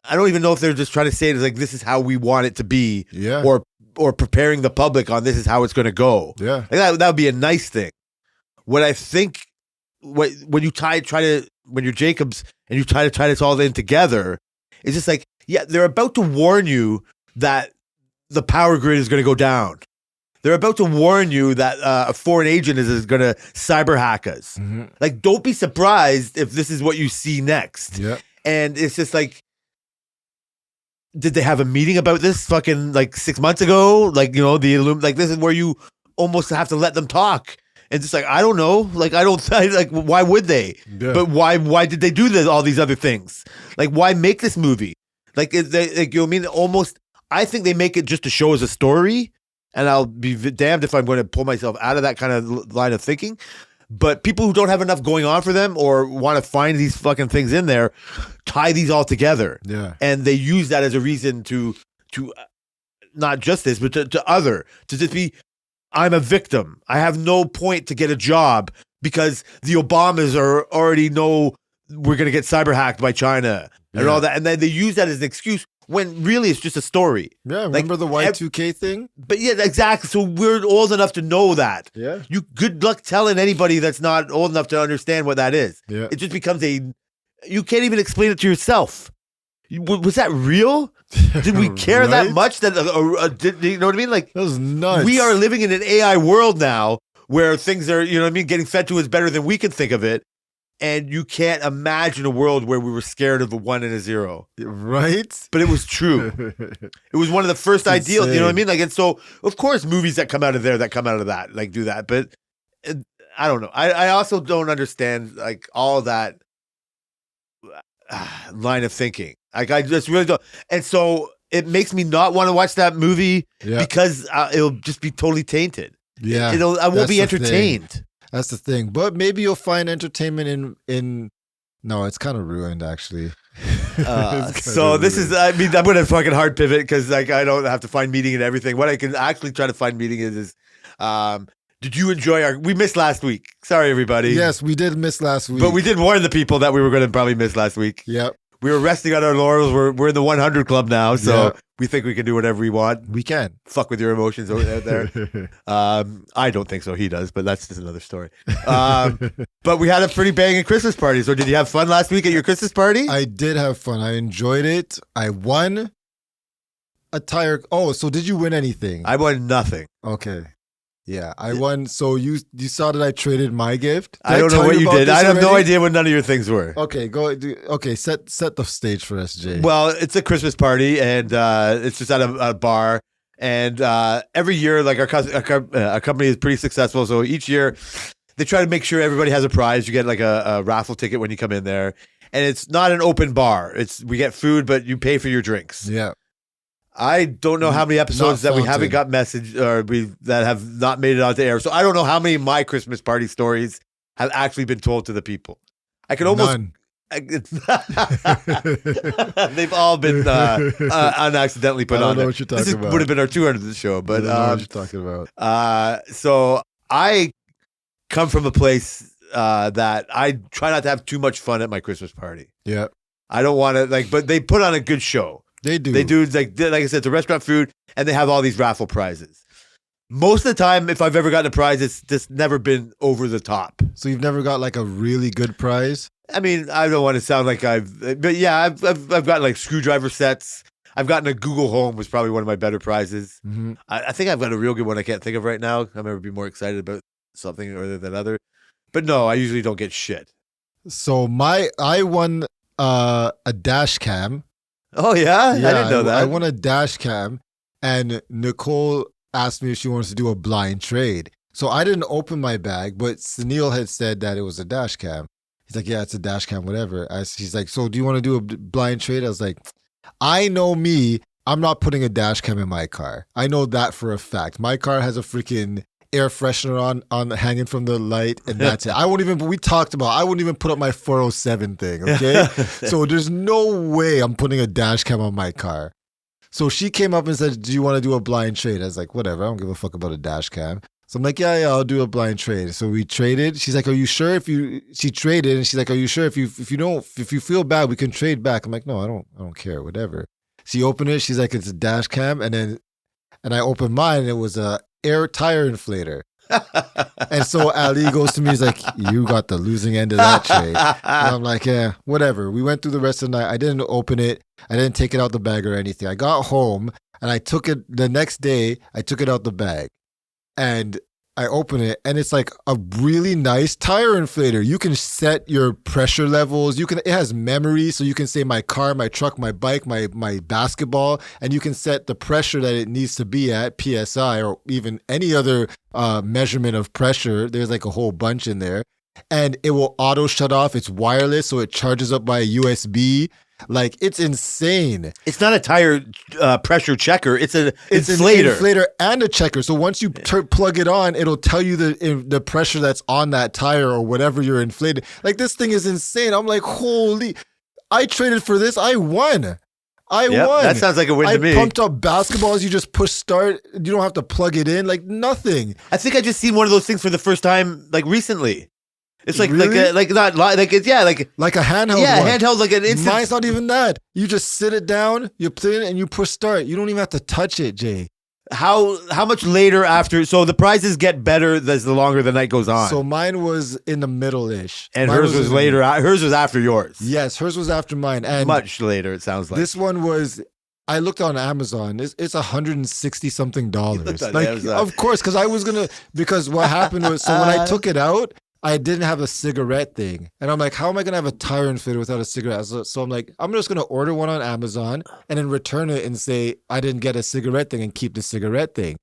I don't even know if they're just trying to say it as like, this is how we want it to be, or preparing the public on this is how it's going to go.
Yeah,
like that would be a nice thing. What I think, when you're Jacobs and you try to tie this all in together, it's just like, yeah, they're about to warn you that the power grid is going to go down. They're about to warn you that a foreign agent is going to cyber hack us. Mm-hmm. Like, don't be surprised if this is what you see next.
Yeah.
And it's just like, did they have a meeting about this fucking like 6 months ago? Like, you know, like this is where you almost have to let them talk. And just like, I don't know. Like, like, why would they? Yeah. But why did they do this, all these other things? Like, why make this movie? Like, you know what I mean? Almost, I think they make it just to show us a story. And I'll be damned if I'm going to pull myself out of that kind of line of thinking. But people who don't have enough going on for them or want to find these fucking things in there, tie these all together.
Yeah.
And they use that as a reason to not just this, but to just be, I'm a victim. I have no point to get a job because the Obamas already know we're going to get cyber hacked by China and all that. And then they use that as an excuse when really it's just a story.
Yeah, remember the Y2K thing?
But yeah, exactly. So we're old enough to know that.
Yeah.
You good luck telling anybody that's not old enough to understand what that is.
Yeah.
It just becomes you can't even explain it to yourself. Was that real? Did we care that much? That you know what I mean? Like,
that was nuts.
We are living in an AI world now where things are, you know what I mean, getting fed to us better than we can think of it. And you can't imagine a world where we were scared of a 1 and a 0.
Right?
But it was true. It was one of the first ideals, you know what I mean? Like, and so, of course, movies that come out of there, that come out of that, like, do that. But I don't know. I also don't understand, like, all that line of thinking. Like, I just really don't. And so it makes me not want to watch that movie because it'll just be totally tainted.
Yeah.
I won't be entertained.
That's the thing. But maybe you'll find entertainment in no, it's kind of ruined actually.
So this is, I mean, I'm going to fucking hard pivot because like I don't have to find meaning in everything. What I can actually try to find meaning is did you enjoy we missed last week. Sorry, everybody.
Yes, we did miss last week.
But we did warn the people that we were going to probably miss last week.
Yep.
We were resting on our laurels. We're in the 100 club now, so we think we can do whatever we want.
We can.
Fuck with your emotions over there. I don't think so. He does, but that's just another story. But we had a pretty banging Christmas party. So did you have fun last week at your Christmas party?
I did have fun. I enjoyed it. I won a tire. Oh, so did you win anything?
I won nothing.
Okay. Yeah, I won. So you saw that I traded my gift?
I don't know what you did. I have no idea what none of your things were.
Okay, set the stage for us, Jay.
Well, it's a Christmas party, and it's just at a bar. And every year, like our company is pretty successful, so each year they try to make sure everybody has a prize. You get like a raffle ticket when you come in there, and it's not an open bar. We get food, but you pay for your drinks.
Yeah.
I don't know how many episodes that we haven't got messaged or that have not made it onto air. So I don't know how many of my Christmas party stories have actually been told to the people. I can almost.
None.
They've all been unaccidentally put on.
I don't know what you're talking about.
Would have been our 200th show, but
I don't know what you're talking about.
So I come from a place that I try not to have too much fun at my Christmas party.
Yeah.
I don't want to but they put on a good show.
They do.
They do like I said, it's a restaurant food, and they have all these raffle prizes. Most of the time, if I've ever gotten a prize, it's just never been over the top.
So you've never got like a really good prize?
I mean, I don't want to sound like but yeah, I've gotten like screwdriver sets. I've gotten a Google Home, was probably one of my better prizes.
Mm-hmm.
I think I've got a real good one I can't think of right now. I'll never be more excited about something other than other. But no, I usually don't get shit.
So I won a dash cam.
Oh yeah? I didn't know that.
I won a dash cam, and Nicole asked me if she wants to do a blind trade. So I didn't open my bag, but Sunil had said that it was a dash cam. He's like, yeah, it's a dash cam, whatever. He's like, so do you want to do a blind trade? I was like, I know me. I'm not putting a dash cam in my car. I know that for a fact. My car has a freaking air freshener on hanging from the light, and that's it. I won't even put up my 407 thing, okay? So there's no way I'm putting a dash cam on my car. So she came up and said, do you want to do a blind trade? I was like, whatever, I don't give a fuck about a dash cam. So I'm like, yeah, I'll do a blind trade. So we traded. She's like, are you sure she traded, and she's like, are you sure if you feel bad, we can trade back? I'm like, no, I don't care, whatever. She opened it, she's like, it's a dash cam, and I opened mine, and it was a air tire inflator. And so Ali goes to me, he's like, you got the losing end of that trade. And I'm like, yeah, whatever. We went through the rest of the night. I didn't open it. I didn't take it out the bag or anything. I got home, and I took it the next day. I took it out the bag, and I open it, and it's like a really nice tire inflator. You can set your pressure levels. It has memory, so you can say my car, my truck, my bike, my basketball, and you can set the pressure that it needs to be at, PSI, or even any other measurement of pressure. There's like a whole bunch in there, and it will auto shut off. It's wireless, so it charges up by a USB. Like, it's insane.
It's not a tire pressure checker. It's an
inflator. An inflator and a checker. So once you plug it on, it'll tell you the pressure that's on that tire or whatever you're inflating. Like, this thing is insane. I'm like, holy, I traded for this. I won. I won.
That sounds like a win to me.
I pumped up basketballs. You just push start. You don't have to plug it in. Like, nothing.
I think I just seen one of those things for the first time, like, recently. It's like
really?
like a handheld.
Yeah,
one. Handheld, like an instant.
Mine's not even that. You just sit it down, you put it in, and you push start. You don't even have to touch it, Jay.
How much later after? So the prizes get better as the longer the night goes on.
So mine was in the middle-ish,
and hers was later. Hers was after yours.
Yes, hers was after mine, and
much later. It sounds like
this one was. I looked on Amazon. It's $160 something. Like, of course, because what happened was, so when I took it out, I didn't have a cigarette thing. And I'm like, how am I going to have a tire inflator without a cigarette? So I'm like, I'm just going to order one on Amazon and then return it and say, I didn't get a cigarette thing, and keep the cigarette thing.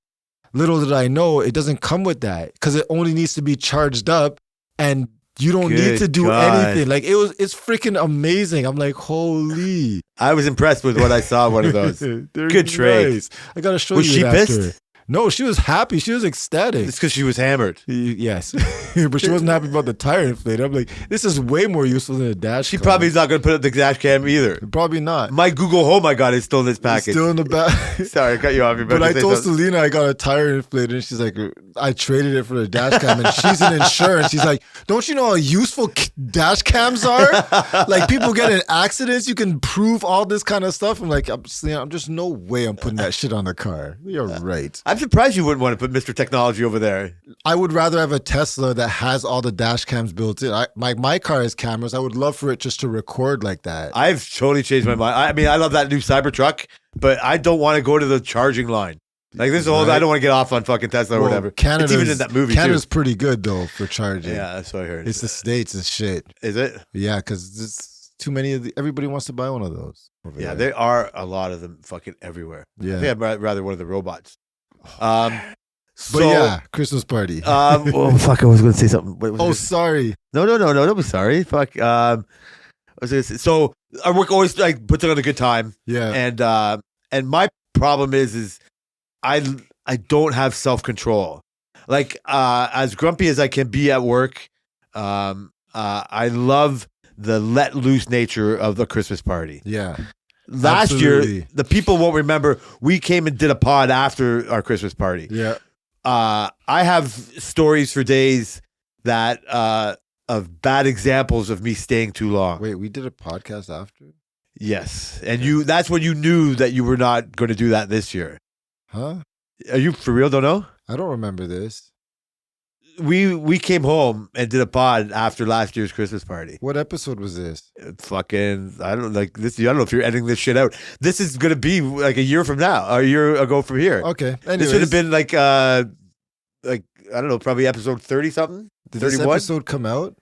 Little did I know, it doesn't come with that, because it only needs to be charged up, and you don't need to do anything. Like, it's freaking amazing. I'm like, holy.
I was impressed with what I saw, one of those. Good trade.
Nice. I got to show
you.
Was she pissed? No, she was happy. She was ecstatic.
It's because she was hammered.
Yes. But she wasn't happy about the tire inflator. I'm like, this is way more useful than a dash
She probably is not going to put up the dash cam either.
Probably not.
My Google Home I got is still in this package.
It's still in the back.
Sorry, I cut you off.
But I told Selena I got a tire inflator, and she's like, I traded it for the dash cam, and she's in insurance. She's like, don't you know how useful dash cams are? Like, people get in accidents. You can prove all this kind of stuff. I'm like, I'm just no way I'm putting that shit on the car. You're right.
I'm surprised you wouldn't want to put Mr. Technology over there.
I would rather have a Tesla that has all the dash cams built in. My car has cameras. I would love for it just to record like that.
I've totally changed my mind. I mean, I love that new Cybertruck, but I don't want to go to the charging line. Like, this whole, I don't want to get off on fucking Tesla or whatever.
Canada's,
it's even in that movie
Canada's
too.
Pretty good though for charging.
Yeah, that's what I heard.
It's the States and shit.
Is it?
Yeah, because there's too many of everybody wants to buy one of those.
Yeah, there are a lot of them fucking everywhere.
Yeah,
I think I'd rather one of the robots.
But yeah, Christmas party.
Oh fuck! I was going to say something.
Sorry.
No. Don't be sorry. Fuck. So our work always like puts it on a good time.
Yeah.
And my problem is I don't have self control. Like as grumpy as I can be at work, I love the let loose nature of the Christmas party.
Yeah.
Last year, the people won't remember. We came and did a pod after our Christmas party.
Yeah.
I have stories for days that of bad examples of me staying too long.
Wait, we did a podcast after?
Yes. And that's when you knew that you were not going to do that this year.
Huh?
Are you for real? Don't know?
I don't remember this.
We came home and did a pod after last year's Christmas party.
What episode was this?
Fucking, I don't like this. I don't know if you're editing this shit out. This is going to be like a year from now, or a year ago from here.
Okay.
This
Anyways,
would have been like, I don't know, probably episode 30 something.
did this
31?
episode come out?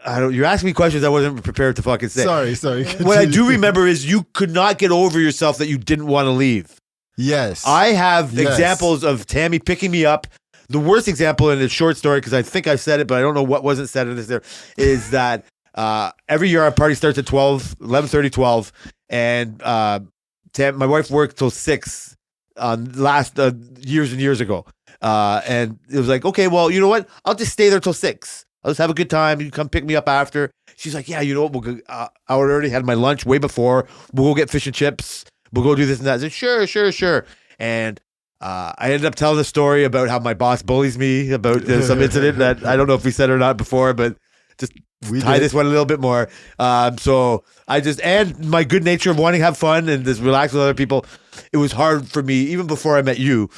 I don't. You're asking me questions I wasn't prepared to fucking say.
Sorry.
What I do
Continue.
remember is you could not get over yourself that you didn't want to leave.
Yes.
I have
Yes.
examples of Tammy picking me up. The worst example in a short story, because I think I said it, but I don't know what wasn't said in this there, is that every year our party starts at 12, 11:30, 12, and my wife worked till 6 last years and years ago. And it was like, okay, well, you know what? I'll just stay there till 6. I'll just have a good time. You come pick me up after. She's like, yeah, you know what? We'll go, I already had my lunch way before. We'll go get fish and chips. We'll go do this and that. I said, sure. And I ended up telling a story about how my boss bullies me about some incident that I don't know if we said it or not before, but just tie this one a little bit more. So I and my good nature of wanting to have fun and just relax with other people, it was hard for me, even before I met you,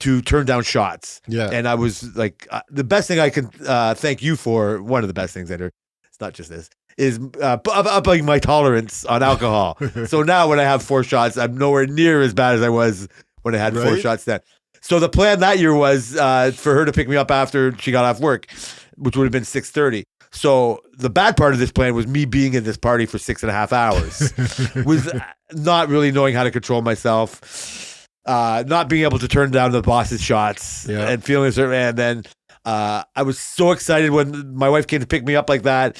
to turn down shots.
Yeah.
And I was like, the best thing I can thank you for, one of the best things, Andrew, it's not just this, is upping my tolerance on alcohol. So now when I have 4 shots, I'm nowhere near as bad as I was when I had 4 shots then. So the plan that year was for her to pick me up after she got off work, which would have been 6:30. So the bad part of this plan was me being in this party for 6.5 hours, with not really knowing how to control myself, not being able to turn down the boss's shots, and feeling a certain. And then I was so excited when my wife came to pick me up like that,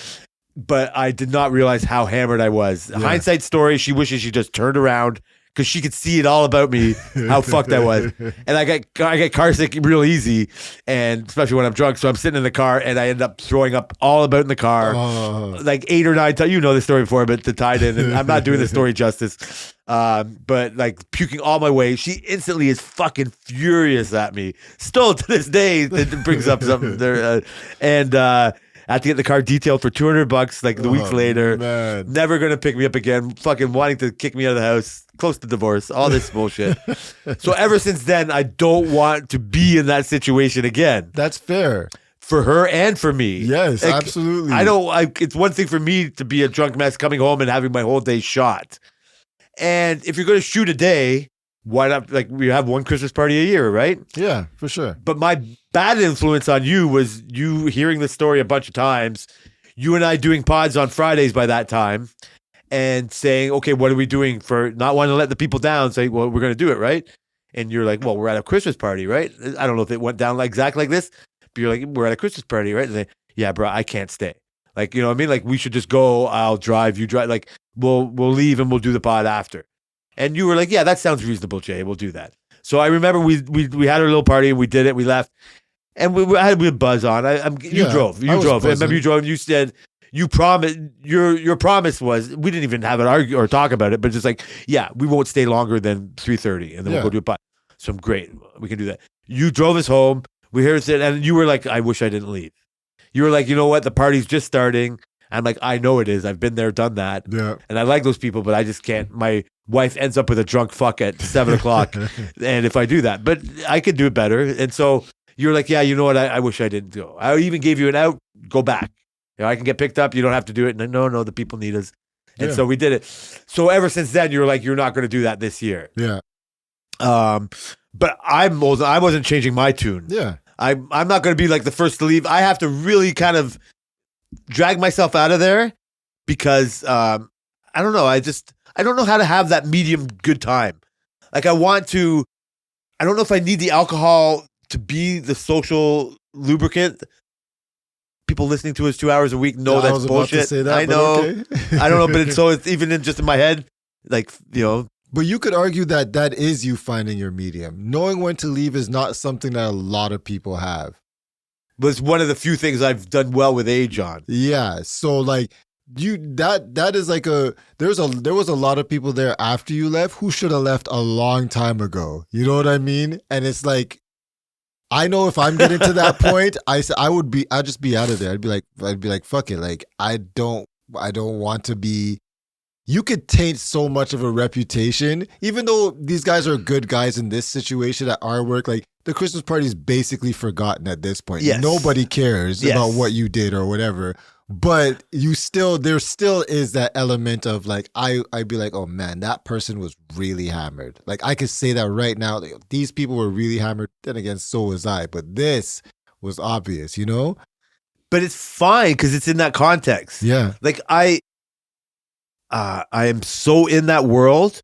but I did not realize how hammered I was. Yeah. Hindsight story, she wishes she just turned around, because she could see it all about me, how fucked I was. And I get car sick real easy, and especially when I'm drunk. So I'm sitting in the car, and I end up throwing up all about in the car, like 8 or 9 times. You know the story before, but to tie it in, and I'm not doing the story justice. But like puking all my way. She instantly is fucking furious at me. Still to this day, it brings up something there. I had to get the car detailed for $200 like the weeks later.
Man.
Never going to pick me up again. Fucking wanting to kick me out of the house. Close to divorce. All this bullshit. So ever since then, I don't want to be in that situation again.
That's fair.
For her and for me.
Yes,
like,
absolutely.
It's one thing for me to be a drunk mess coming home and having my whole day shot. And if you're going to shoot a day, why not? Like, we have one Christmas party a year, right?
Yeah, for sure.
But my bad influence on you was you hearing the story a bunch of times, you and I doing pods on Fridays by that time, and saying, okay, what are we doing for not wanting to let the people down? Say, well, we're going to do it, right? And you're like, well, we're at a Christmas party, right? I don't know if it went down like exactly like this, but you're like, we're at a Christmas party, right? And they, yeah, bro, I can't stay. Like, you know what I mean? Like, we should just go. I'll drive. You drive. Like, we'll leave and we'll do the pod after. And you were like, yeah, that sounds reasonable, Jay. We'll do that. So I remember we had our little party. We did it. We left. And we had buzz on. You drove. You drove. I remember you drove. And you said you promised. Your promise was, we didn't even have an argue or talk about it, but just like, yeah, we won't stay longer than 3:30, and then we'll go do a pod. So I'm great. We can do that. You drove us home. We heard it, and you were like, I wish I didn't leave. You were like, you know what? The party's just starting. I'm like, I know it is. I've been there, done that.
Yeah.
And I like those people, but I just can't. My wife ends up with a drunk fuck at 7 o'clock. And if I do that, but I could do it better. And so you're like, yeah, you know what? I wish I didn't go. I even gave you an out. Go back. You know, I can get picked up. You don't have to do it. And no, the people need us. And so we did it. So ever since then, you're like, you're not going to do that this year.
Yeah.
But I wasn't changing my tune.
Yeah.
I'm not going to be like the first to leave. I have to really kind of drag myself out of there, because I don't know. I don't know how to have that medium good time. Like, I don't know if I need the alcohol to be the social lubricant. People listening to us 2 hours a week know that's bullshit.
About to say that,
I know.
Okay.
I don't know, but it's even just in my head, like, you know.
But you could argue that is you finding your medium. Knowing when to leave is not something that a lot of people have.
But it's one of the few things I've done well with age on.
Yeah. So like that is like there was a lot of people there after you left who should have left a long time ago. You know what I mean? And it's like, I know if I'm getting to that point, I'd just be out of there. I'd be like, fuck it. Like, I don't want to be. You could taint so much of a reputation, even though these guys are good guys in this situation at our work. Like, the Christmas party is basically forgotten at this point.
Yes.
Nobody cares
Yes.
about what you did or whatever. But there still is that element of like, I'd be like, oh man, that person was really hammered. Like, I could say that right now. Like, these people were really hammered. Then again, so was I. But this was obvious, you know?
But it's fine because it's in that context.
Yeah.
Like I am so in that world,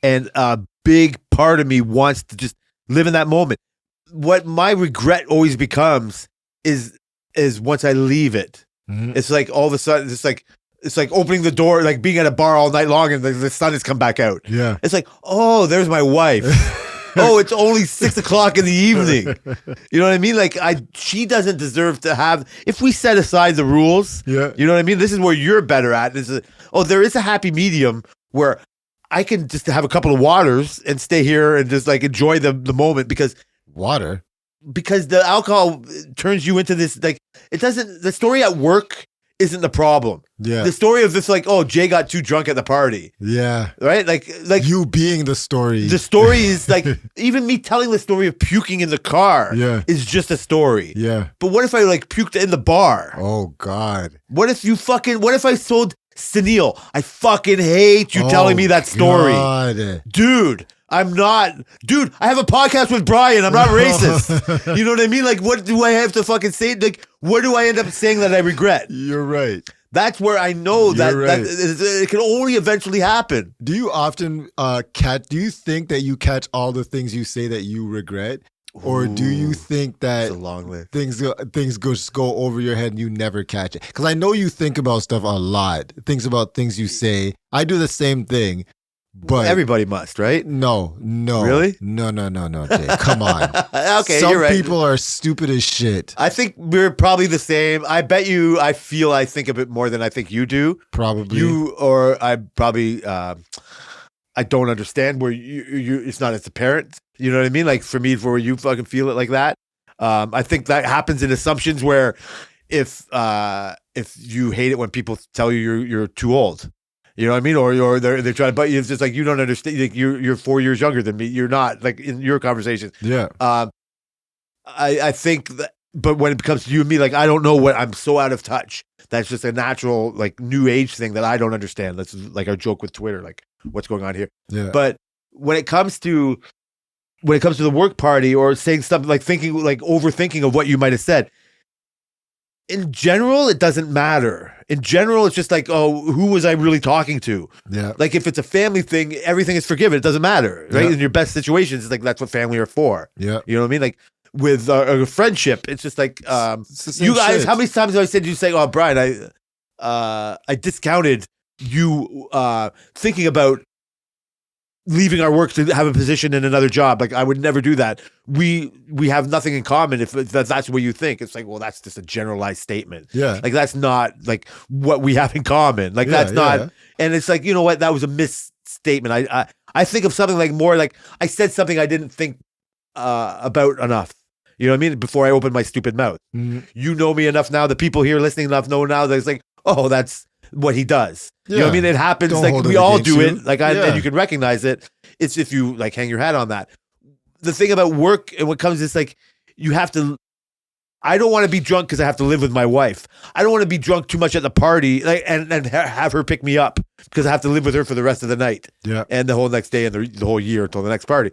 and a big part of me wants to just live in that moment. What my regret always becomes is once I leave it.
Mm-hmm.
It's like all of a sudden, it's like opening the door, like being at a bar all night long, and the sun has come back out.
Yeah.
It's like, oh, there's my wife. Oh, it's only 6 o'clock in the evening. You know what I mean? Like, she doesn't deserve to have. If we set aside the rules,
Yeah.
you know what I mean. This is where you're better at. There is a happy medium where I can just have a couple of waters and stay here and just like enjoy the moment because the alcohol turns you into this, like, it doesn't. The story at work isn't the problem.
Yeah.
The story of this, like, oh, Jay got too drunk at the party.
Yeah.
Right? Like
you being the story.
the story is like, even me telling the story of puking in the car is just a story.
Yeah.
But what if I like puked in the bar?
Oh God.
What if I sold Sunil? I fucking hate you telling me that story.
God.
Dude, I have a podcast with Brian. I'm not racist. You know what I mean? Like, what do I have to fucking say? Like, what do I end up saying that I regret?
You're right.
That's where I know that
right.
it can only eventually happen.
Do you often do you think that you catch all the things you say that you regret? Or do you think that
It's a long list.
things just go over your head and you never catch it? Because I know you think about stuff a lot. About things you say. I do the same thing. But
Everybody must, right?
No.
Really?
No, Jay. Come on.
Okay,
Some
you're right.
people are stupid as shit.
I think we're probably the same. I bet you I think a bit more than I think you do.
Probably.
I don't understand where you it's not as apparent. You know what I mean? Like, for me, where you fucking feel it like that. I think that happens in assumptions where if you hate it when people tell you you're too old. You know what I mean? Or they're trying to bite you. It's just like, you don't understand. Like, you're 4 years younger than me. You're not, like, in your conversation.
Yeah.
I think that, but when it comes to you and me, like, I don't know what, I'm so out of touch. That's just a natural, like, new age thing that I don't understand. That's like our joke with Twitter, like, what's going on here.
Yeah.
But when it comes to the work party or saying something, like overthinking of what you might have said, in general, it doesn't matter. In general, it's just like, oh, who was I really talking to?
Yeah.
Like, if it's a family thing, everything is forgiven. It doesn't matter, right?
Yeah.
In your best situations, it's like, that's what family are for.
Yeah.
You know what I mean? Like, with a friendship, it's just like,
It's the same
you guys,
shit.
how many times have I said to you, saying, oh, Brian, I discounted you thinking about leaving our work to have a position in another job. Like, I would never do that. We have nothing in common if that's what you think. It's like, well, that's just a generalized statement.
Yeah.
Like, that's not like what we have in common. Like,
Yeah,
that's not.
yeah.
And it's like, you know what? That was a misstatement. I think of something like more like I said something I didn't think about enough. You know what I mean? Before I opened my stupid mouth.
Mm-hmm.
You know me enough now. The people here listening enough know now that it's like, oh, that's what he does. You know what I mean? It happens.
Don't
Like,
hold
we
it
all
against
do
you.
it. Like,
Yeah.
and you can recognize it. It's if you like hang your hat on that. The thing about work and what comes is like, you have to. I don't want to be drunk because I have to live with my wife. I don't want to be drunk too much at the party, like, and have her pick me up because I have to live with her for the rest of the night.
Yeah.
And the whole next day and the whole year until the next party.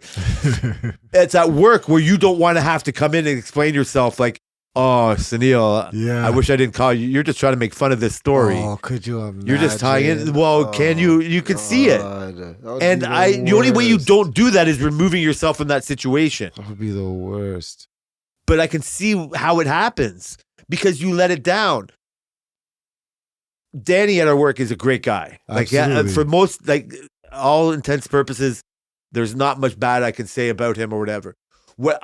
It's at work where you don't want to have to come in and explain yourself like, oh, Sunil,
Yeah.
I wish I didn't call you. You're just trying to make fun of this story.
Oh, could you imagine?
You're just tying in. Well, can you? You could see it.
That would
And
be
the only way you
worst.
don't do that is removing yourself from that situation.
That would be the worst.
But I can see how it happens because you let it down. Danny at our work is a great guy. Like, yeah,
Absolutely.
for most, like, all intents purposes, there's not much bad I can say about him or whatever. What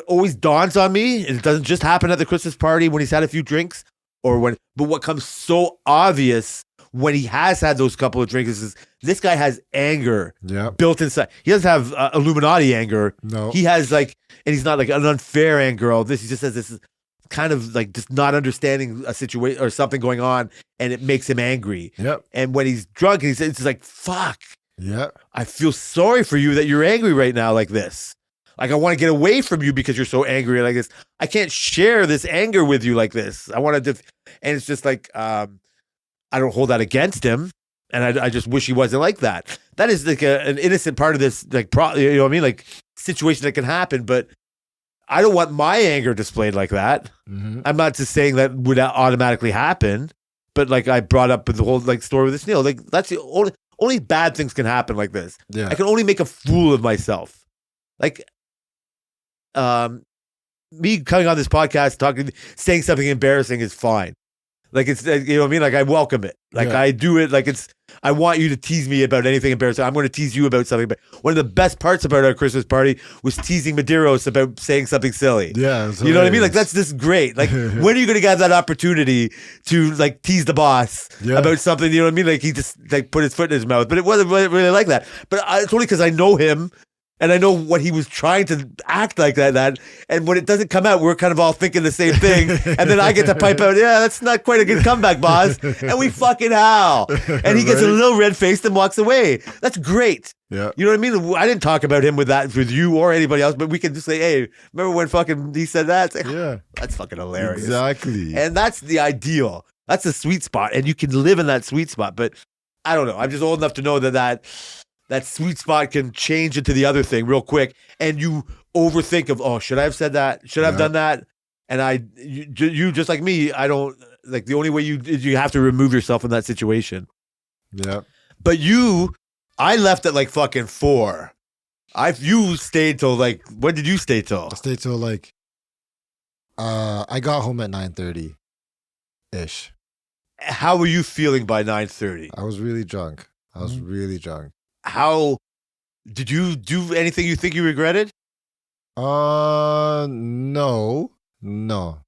always dawns on me, and it doesn't just happen at the Christmas party when he's had a few drinks, but what comes so obvious when he has had those couple of drinks is this guy has anger
Yeah.
built inside. He doesn't have Illuminati anger.
No.
He has like, and he's not like an unfair anger. All this, he just has this kind of like just not understanding a situation or something going on, and it makes him angry.
Yep.
And when he's drunk, it's just like, fuck,
Yep.
I feel sorry for you that you're angry right now like this. Like, I want to get away from you because you're so angry like this. I can't share this anger with you like this. I want to, and it's just like, I don't hold that against him. And I just wish he wasn't like that. That is like an innocent part of this, like, you know what I mean? Like, situation that can happen, but I don't want my anger displayed like that.
Mm-hmm.
I'm not just saying that would automatically happen, but like I brought up with the whole like story with this Neil, like that's the only bad things can happen like this.
Yeah.
I can only make a fool of myself. Like, me coming on this podcast, saying something embarrassing is fine. Like, it's, you know what I mean? Like, I welcome it. Like,
Yeah.
I do it. Like, I want you to tease me about anything embarrassing. I'm going to tease you about something. But one of the best parts about our Christmas party was teasing Medeiros about saying something silly.
Yeah. It's
You know what I mean? Like,
hilarious.
that's just great. Like, when are you going to get that opportunity to like tease the boss
Yeah.
about something? You know what I mean? Like, he just like put his foot in his mouth, but it wasn't really like that. But it's only because I know him and I know what he was trying to act like that. And when it doesn't come out, we're kind of all thinking the same thing. And then I get to pipe out, yeah, that's not quite a good comeback, boss. And we fucking howl. And he gets a
Right?
little red faced and walks away. That's great.
Yeah.
You know what I mean? I didn't talk about him with you or anybody else, but we can just say, hey, remember when fucking he said that? It's like,
Yeah.
that's fucking hilarious.
Exactly.
And that's the ideal. That's the sweet spot. And you can live in that sweet spot. But I don't know. I'm just old enough to know that sweet spot can change into the other thing real quick. And you overthink of, oh, should I have said that? Should I have done that? And you just like me, I don't, like, the only way you have to remove yourself from that situation.
Yeah.
But I left at like fucking 4. You stayed till like, when did you stay till?
I stayed till like, I got home at 9:30 ish.
How were you feeling by 9:30?
I was really drunk. Really drunk.
How did you do anything you think you regretted?
No. No.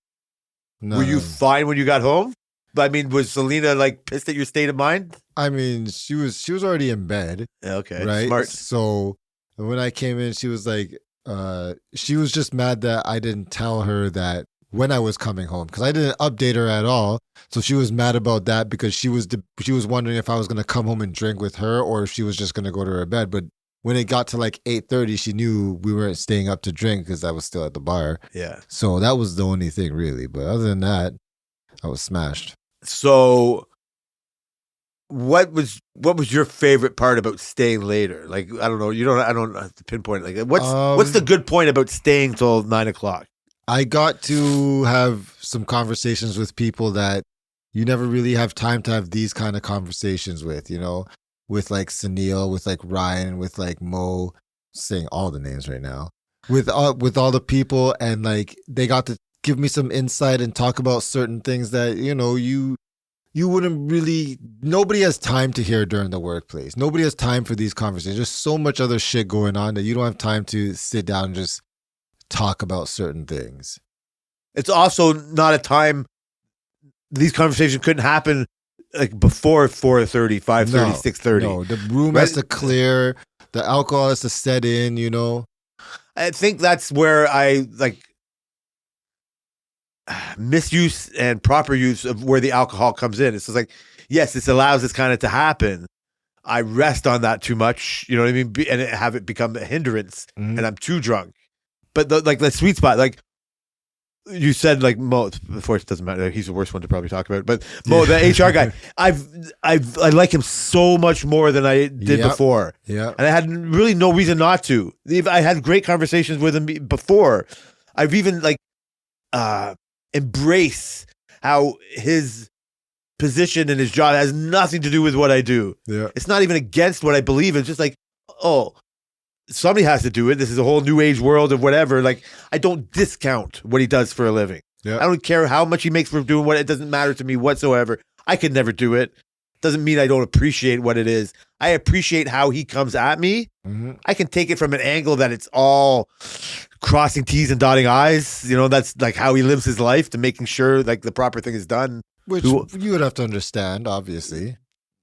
Were you fine when you got home? But I mean, was Selena like pissed at your state of mind?
I mean, she was already in bed,
Okay,
right?
smart.
So when I came in, she was like, she was just mad that I didn't tell her that when I was coming home because I didn't update her at all. So she was mad about that because she was wondering if I was gonna come home and drink with her or if she was just gonna go to her bed. But when it got to like 8:30, she knew we weren't staying up to drink because I was still at the bar.
Yeah.
So that was the only thing really. But other than that, I was smashed.
So what was your favorite part about staying later? Like, I don't know. I don't have to pinpoint it. Like, what's the good point about staying till 9:00?
I got to have some conversations with people that you never really have time to have these kind of conversations with, you know, with like Sunil, with like Ryan, with like Mo, saying all the names right now, with all the people, and like they got to give me some insight and talk about certain things that, you know, you wouldn't really, nobody has time to hear during the workplace. Nobody has time for these conversations. There's so much other shit going on that you don't have time to sit down and just talk about certain things.
It's also not a time. These conversations couldn't happen like before 4:30, 5:30, 6:30.
No, the room has to clear. The alcohol has to set in, you know.
I think that's where I like misuse and proper use of where the alcohol comes in. It's just like, yes, this allows this kind of to happen. I rest on that too much, you know what I mean? And have it become a hindrance, and I'm too drunk. But the sweet spot, like you said, like Mo, before it doesn't matter. He's the worst one to probably talk about. But Mo, the HR guy, I like him so much more than I did before.
Yeah,
and I had really no reason not to. I had great conversations with him before. I've even like embrace how his position and his job has nothing to do with what I do.
Yeah,
it's not even against what I believe. It's just like, oh, somebody has to do it. This is a whole new age world of whatever. Like, I don't discount what he does for a living.
Yeah.
I don't care how much he makes for doing what. It doesn't matter to me whatsoever. I could never do it. Doesn't mean I don't appreciate what it is. I appreciate how he comes at me. I can take it from an angle that it's all crossing T's and dotting I's. You know, that's like how he lives his life, to making sure like the proper thing is done.
which you would have to understand, obviously.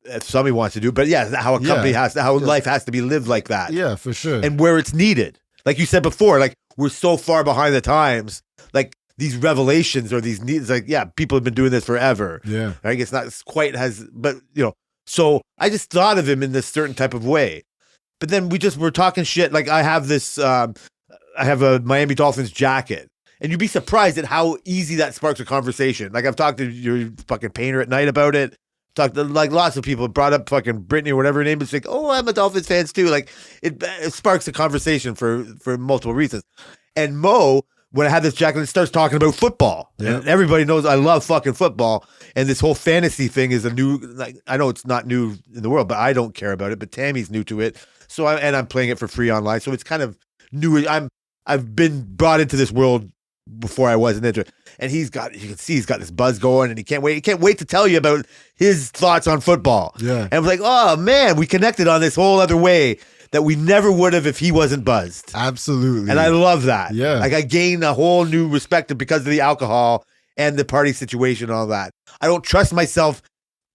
if somebody wants to do it. But yeah, how a company how life has to be lived like that.
Yeah, for sure.
And where it's needed. Like you said before, like we're so far behind the times. Like these revelations or these needs, like, yeah, people have been doing this forever.
Yeah.
I guess not quite but so I just thought of him in this certain type of way. But then we're talking shit. Like I have this, I have a Miami Dolphins jacket. And you'd be surprised at how easy that sparks a conversation. Like I've talked to your fucking painter at night about it. Talked to like lots of people, brought up fucking Brittany or whatever her name is. Like, oh, I'm a Dolphins fan too. Like it sparks a conversation for multiple reasons. And Mo, when I had this jacket, it starts talking about football. Yeah. And everybody knows I love fucking football. And this whole fantasy thing is a new, like, I know it's not new in the world, but I don't care about it. But Tammy's new to it. So I'm playing it for free online. So it's kind of new. I've been brought into this world before I wasn't into it. And you can see he's got this buzz going and he can't wait to tell you about his thoughts on football.
Yeah.
And I was like, oh man, we connected on this whole other way that we never would have if he wasn't buzzed.
Absolutely.
And I love that.
Yeah.
Like I gained a whole new respect because of the alcohol and the party situation and all that. I don't trust myself,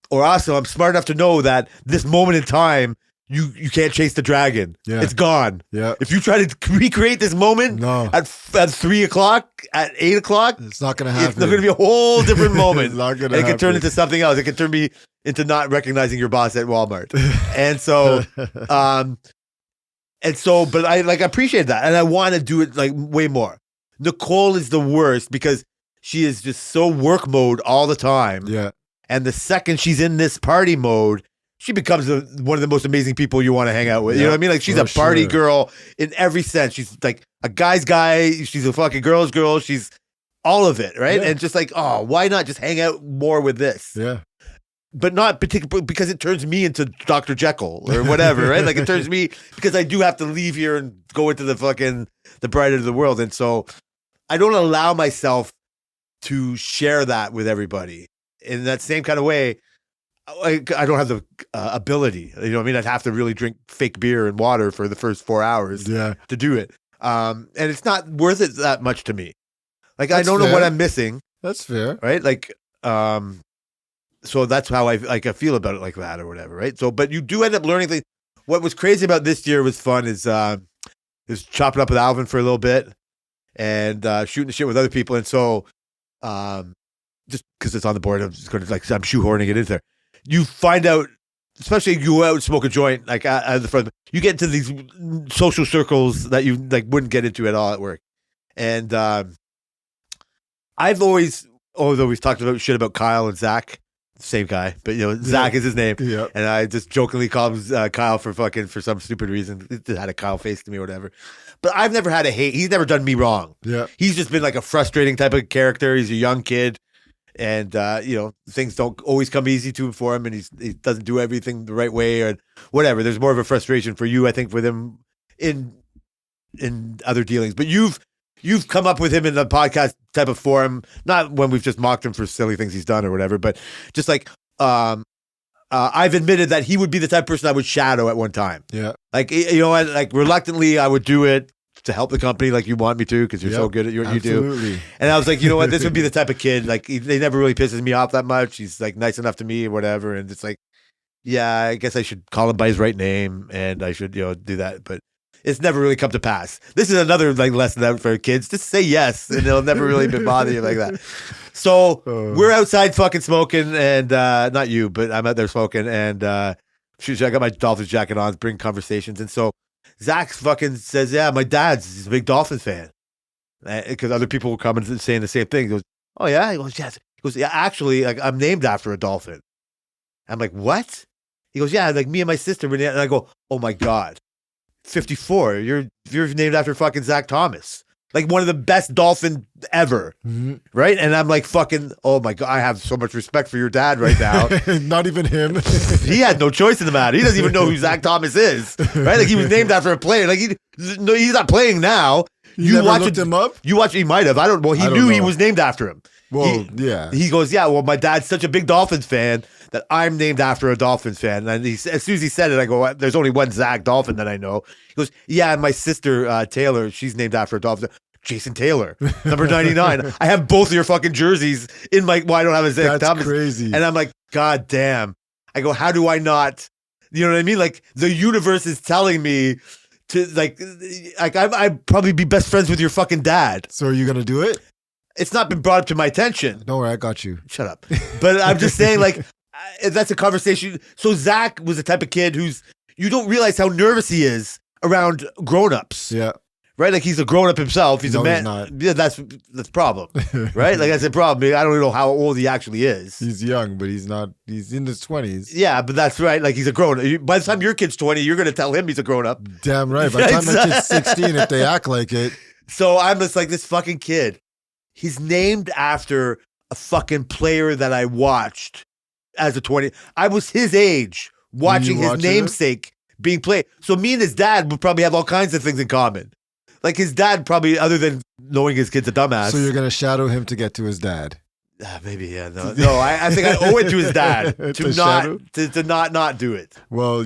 or also I'm smart enough to know that this moment in time, you can't chase the dragon. Yeah. It's gone.
Yeah.
If you try to recreate this moment at 3 o'clock, at 8 o'clock,
it's not going to happen.
It's going to be a whole different moment.
It's not going to happen.
It can turn into something else. It can turn me into not recognizing your boss at Walmart. And so, but I appreciate that. And I want to do it like way more. Nicole is the worst because she is just so work mode all the time.
Yeah. And
the second she's in this party mode, she becomes one of the most amazing people you want to hang out with. You know what I mean? Like she's a party girl in every sense. She's like a guy's guy. She's a fucking girl's girl. She's all of it, right? Yeah. And just like, oh, why not just hang out more with this?
Yeah.
But not particularly because it turns me into Dr. Jekyll or whatever, right? Like it turns me because I do have to leave here and go into the brighter of the world. And so I don't allow myself to share that with everybody in that same kind of way. I don't have the ability, you know what I mean? I'd have to really drink fake beer and water for the first 4 hours to do it. And it's not worth it that much to me. Like, I don't know what I'm missing.
That's fair.
Right? Like, so that's how I feel about it like that or whatever, right? So, but you do end up learning things. What was crazy about this year was fun is chopping up with Alvin for a little bit and shooting the shit with other people. And so, just because it's on the board, I'm just going to, I'm shoehorning it in there. You find out, especially if you go out and smoke a joint, like at the front, you get into these social circles that you wouldn't get into at all at work. And I've always, although we've talked about shit about Kyle and Zach, same guy, but Zach is his name.
Yeah.
And I just jokingly call him Kyle for some stupid reason. It had a Kyle face to me or whatever. But I've never had a hate. He's never done me wrong.
Yeah.
He's just been like a frustrating type of character. He's a young kid. And, things don't always come easy for him, and he doesn't do everything the right way or whatever. There's more of a frustration for you, I think, with him in other dealings. But you've come up with him in the podcast type of forum, not when we've just mocked him for silly things he's done or whatever, but just like I've admitted that he would be the type of person I would shadow at one time.
Yeah.
Like, like reluctantly I would do it to help the company like you want me to because you're so good at what you do. And I was like, you know what, this would be the type of kid, like they never really pisses me off that much. He's like nice enough to me or whatever. And it's like, yeah, I guess I should call him by his right name and I should, do that. But it's never really come to pass. This is another lesson for kids. Just say yes and they'll never really bother you like that. So we're outside fucking smoking and not you, but I'm out there smoking and I got my Dolphins jacket on, bring conversations. And so Zach fucking says, yeah, my he's a big Dolphins fan. Because other people were coming and saying the same thing. He goes, oh, yeah? He goes, yes. He goes, yeah, actually, like, I'm named after a dolphin. I'm like, what? He goes, yeah, like me and my sister. And I go, oh, my God. 54. You're named after fucking Zach Thomas. Like one of the best dolphin ever. Mm-hmm. Right? And I'm like, fucking, oh, my God. I have so much respect for your dad right now.
Not even him.
He had no choice in the matter. He doesn't even know who Zach Thomas is. Right? Like he was named after a player. Like he's not playing now.
You looked him up?
You watch. He might have. I don't. Well, he knew he was named after him.
Well, yeah.
He goes, yeah. Well, my dad's such a big Dolphins fan that I'm named after a Dolphins fan. And as soon as he said it, I go, there's only one Zach Dolphin that I know. He goes, yeah. And my sister Taylor, she's named after a Dolphin. Jason Taylor, number 99. I have both of your fucking jerseys in my. Well, I don't have a Zach Thomas.
That's crazy.
And I'm like, God damn. I go, how do I not? You know what I mean? Like the universe is telling me to like I'd probably be best friends with your fucking dad.
So are you gonna do it?
It's not been brought up to my attention.
Don't worry, I got you.
Shut up. But I'm just saying, like, that's a conversation. So Zach was the type of kid who's, you don't realize how nervous he is around grown-ups.
Yeah.
Right? Like, he's a grown-up himself. He's a man.
He's not.
Yeah, that's the problem. Right? Like, that's a problem. I don't know how old he actually is.
He's young, but he's not. He's in his 20s.
Yeah, but that's right. Like, he's a grown-up. By the time your kid's 20, you're going to tell him he's a grown-up.
Damn right. By the time my kid's 16, if they act like it.
So I'm just like, this fucking kid. He's named after a fucking player that I watched as a 20. I was his age watching his namesake being played. So me and his dad would probably have all kinds of things in common. Like his dad probably, other than knowing his kid's a dumbass.
So you're going to shadow him to get to his dad.
Maybe, yeah. No, I think I owe it to his dad to not do it.
Well,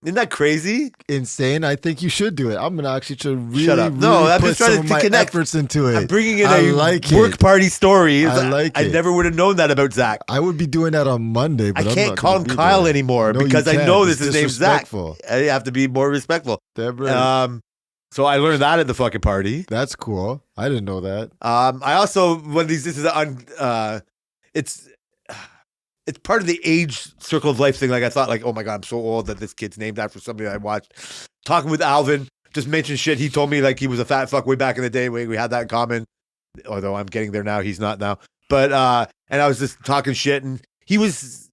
isn't
that crazy?
Insane. I think you should do it. I'm gonna actually
Shut up. No, I'm
put
just trying
some
to
of my
connect.
efforts into it.
I'm bringing in a work party story. I never would have known that about Zach.
I would be doing that on Monday, but
I can't call him Kyle anymore because I know this is his name's Zach. I have to be more respectful. So I learned that at the fucking party.
That's cool. I didn't know that.
I also it's part of the age circle of life thing. Like I thought, like, oh my God, I'm so old that this kid's named after somebody I watched. Talking with Alvin, just mentioned shit. He told me like he was a fat fuck way back in the day. We had that in common. Although I'm getting there now, he's not now. But and I was just talking shit, and he was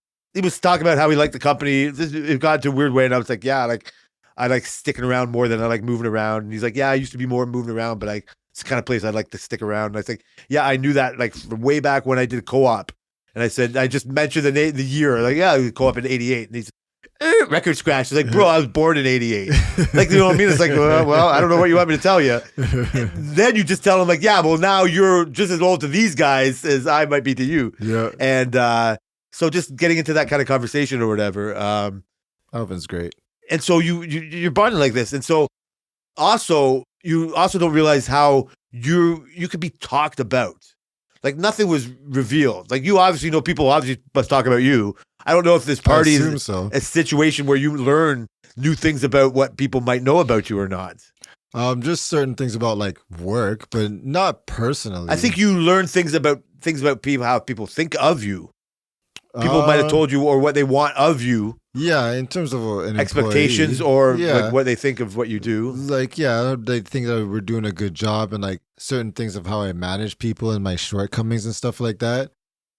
talking about how he liked the company. It got into a weird way, and I was like, yeah, like I like sticking around more than I like moving around. And he's like, yeah, I used to be more moving around, but it's the kind of place I'd like to stick around. And I think, yeah, I knew that like from way back when I did co-op. And I said, I just mentioned the year. Like, yeah, we co-op in 88. And he's record scratch. He's like, bro, I was born in 88. Like, you know what I mean? It's like, well, I don't know what you want me to tell you. Then you just tell him like, yeah, well, now you're just as old to these guys as I might be to you.
Yeah.
And so just getting into that kind of conversation or whatever.
Alvin's great.
And so you're bonding like this. And so you also don't realize how you could be talked about. Like nothing was revealed. Like you obviously know people obviously must talk about you. I don't know if this party is a situation where you learn new things about what people might know about you or not.
Just certain things about like work, but not personally.
I think you learn things about people, how people think of you. People might have told you or what they want of you.
Yeah, in terms of an
expectations
employee,
or like what they think of what you do.
Like, yeah, they think that we're doing a good job and like certain things of how I manage people and my shortcomings and stuff like that.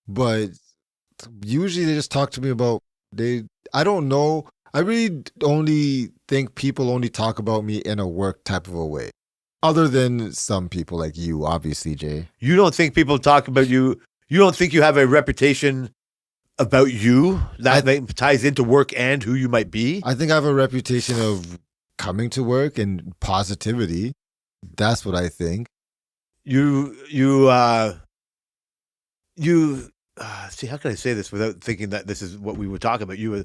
But usually they just talk to me about I don't know. I really only think people only talk about me in a work type of a way. Other than some people like you, obviously, Jay.
You don't think people talk about you? You don't think you have a reputation about you that ties into work and who you might be?
I think I have a reputation of coming to work and positivity. That's what I think.
You see, how can I say this without thinking that this is what we would talk about? You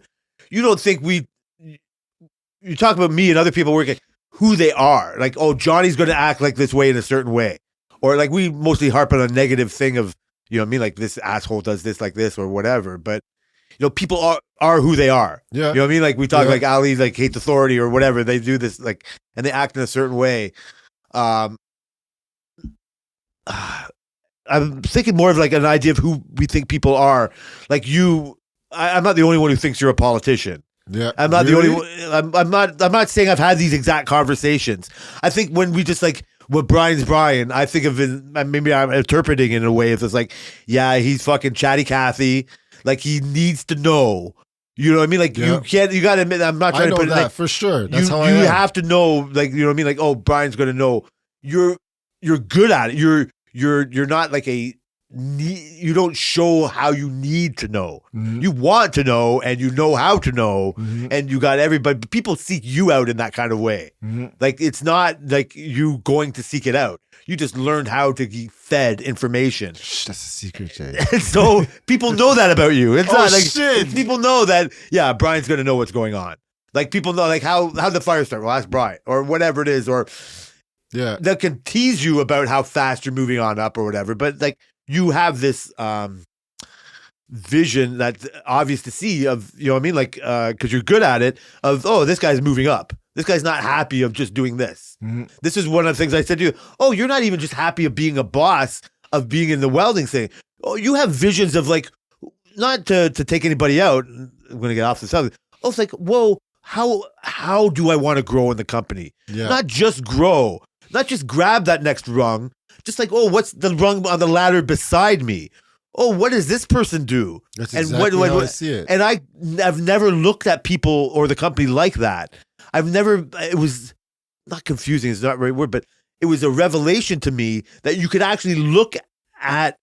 don't think you talk about me and other people working who they are. Like, oh, Johnny's going to act like this way in a certain way. Or like we mostly harp on a negative thing of, you know what I mean? Like this asshole does this like this or whatever. But, you know, people are who they are.
Yeah.
You know what I mean? Like we talk like Ali like hates authority or whatever. They do this like, and they act in a certain way. I'm thinking more of like an idea of who we think people are. Like I'm not the only one who thinks you're a politician.
Yeah.
I'm not the only one. I'm not saying I've had these exact conversations. I think when we just like, what Brian's Brian, I think of it, maybe I'm interpreting it in a way if it's like, yeah, he's fucking chatty Cathy. Like he needs to know. You know what I mean? Like you got to admit, I'm not trying to put it
that
like,
for sure. That's how
you have to know, like, you know what I mean? Like, oh, Brian's going to know. You're good at it. You're not like you don't show how you need to know. Mm-hmm. You want to know and you know how to know, and you got everybody. People seek you out in that kind of way. Mm-hmm. Like it's not like you going to seek it out. You just learned how to be fed information.
Shh, that's a secret, Jay.
And so people know that about you. It's not like
shit.
People know that. Yeah, Brian's going to know what's going on. Like people know like how the fire start. Well, ask Brian or whatever it is, or they can tease you about how fast you're moving on up or whatever. But like. You have this vision that's obvious to see of, you know what I mean? Like, because you're good at it, of, oh, this guy's moving up. This guy's not happy of just doing this. This is one of the things I said to you. Oh, you're not even just happy of being a boss, of being in the welding thing. Oh, you have visions of like, not to take anybody out. I'm going to get off the subject. Oh, it's like, whoa, how do I want to grow in the company?
Yeah.
Not just grow, not just grab that next rung. Just like, oh, what's the rung on the ladder beside me? Oh, what does this person do?
That's
And
exactly how I see it.
And I've never looked at people or the company like that. It was not confusing, it's not the right word, but it was a revelation to me that you could actually look at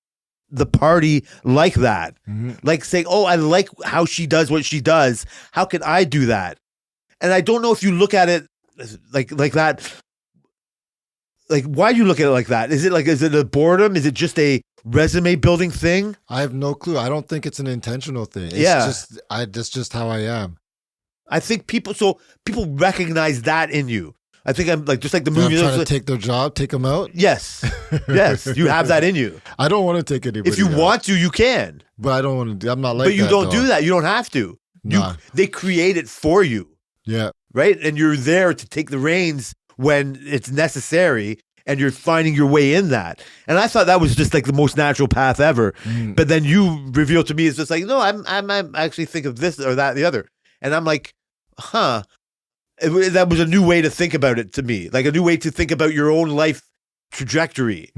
the party like that. Like saying, oh, I like how she does what she does. How can I do that? And I don't know if you look at it like that. Like, why do you look at it like that? Is it a boredom? Is it just a resume building thing?
I have no clue. I don't think it's an intentional thing. That's just how I am.
I think people recognize that in you. I think I'm like, just like the
I'm
movie.
trying to take their job, take them out.
Yes. Yes. You have that in you.
I don't want to take anybody
If you
out,
want to, you can.
but I don't want to. I'm not like that.
But you don't
though.
do that. You don't have to.
Nah.
They create it for you.
Yeah.
Right? And you're there to take the reins when it's necessary, and you're finding your way in that. And I thought that was just like the most natural path ever. But then you revealed to me, it's just like, no, I'm actually think of this or that, and the other. And I'm like, huh. That was a new way to think about it to me. Like a new way to think about your own life trajectory.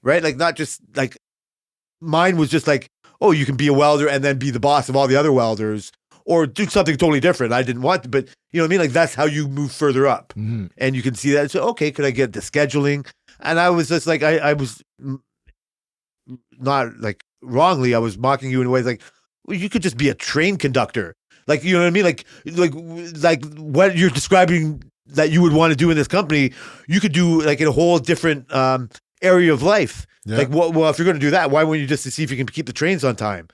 Right? Like not just like, mine was just like, oh, you can be a welder and then be the boss of all the other welders, or do something totally different. I didn't want to, but you know what I mean? Like that's how you move further up. And you can see that. So, okay, could I get the scheduling? And I was just like, I was not like wrongly, I was mocking you in ways like, well, you could just be a train conductor. Like, you know what I mean? Like what you're describing that you would want to do in this company, you could do like in a whole different area of life.
Yeah.
Like, well, if you're going to do that, why wouldn't you just see if you can keep the trains on time?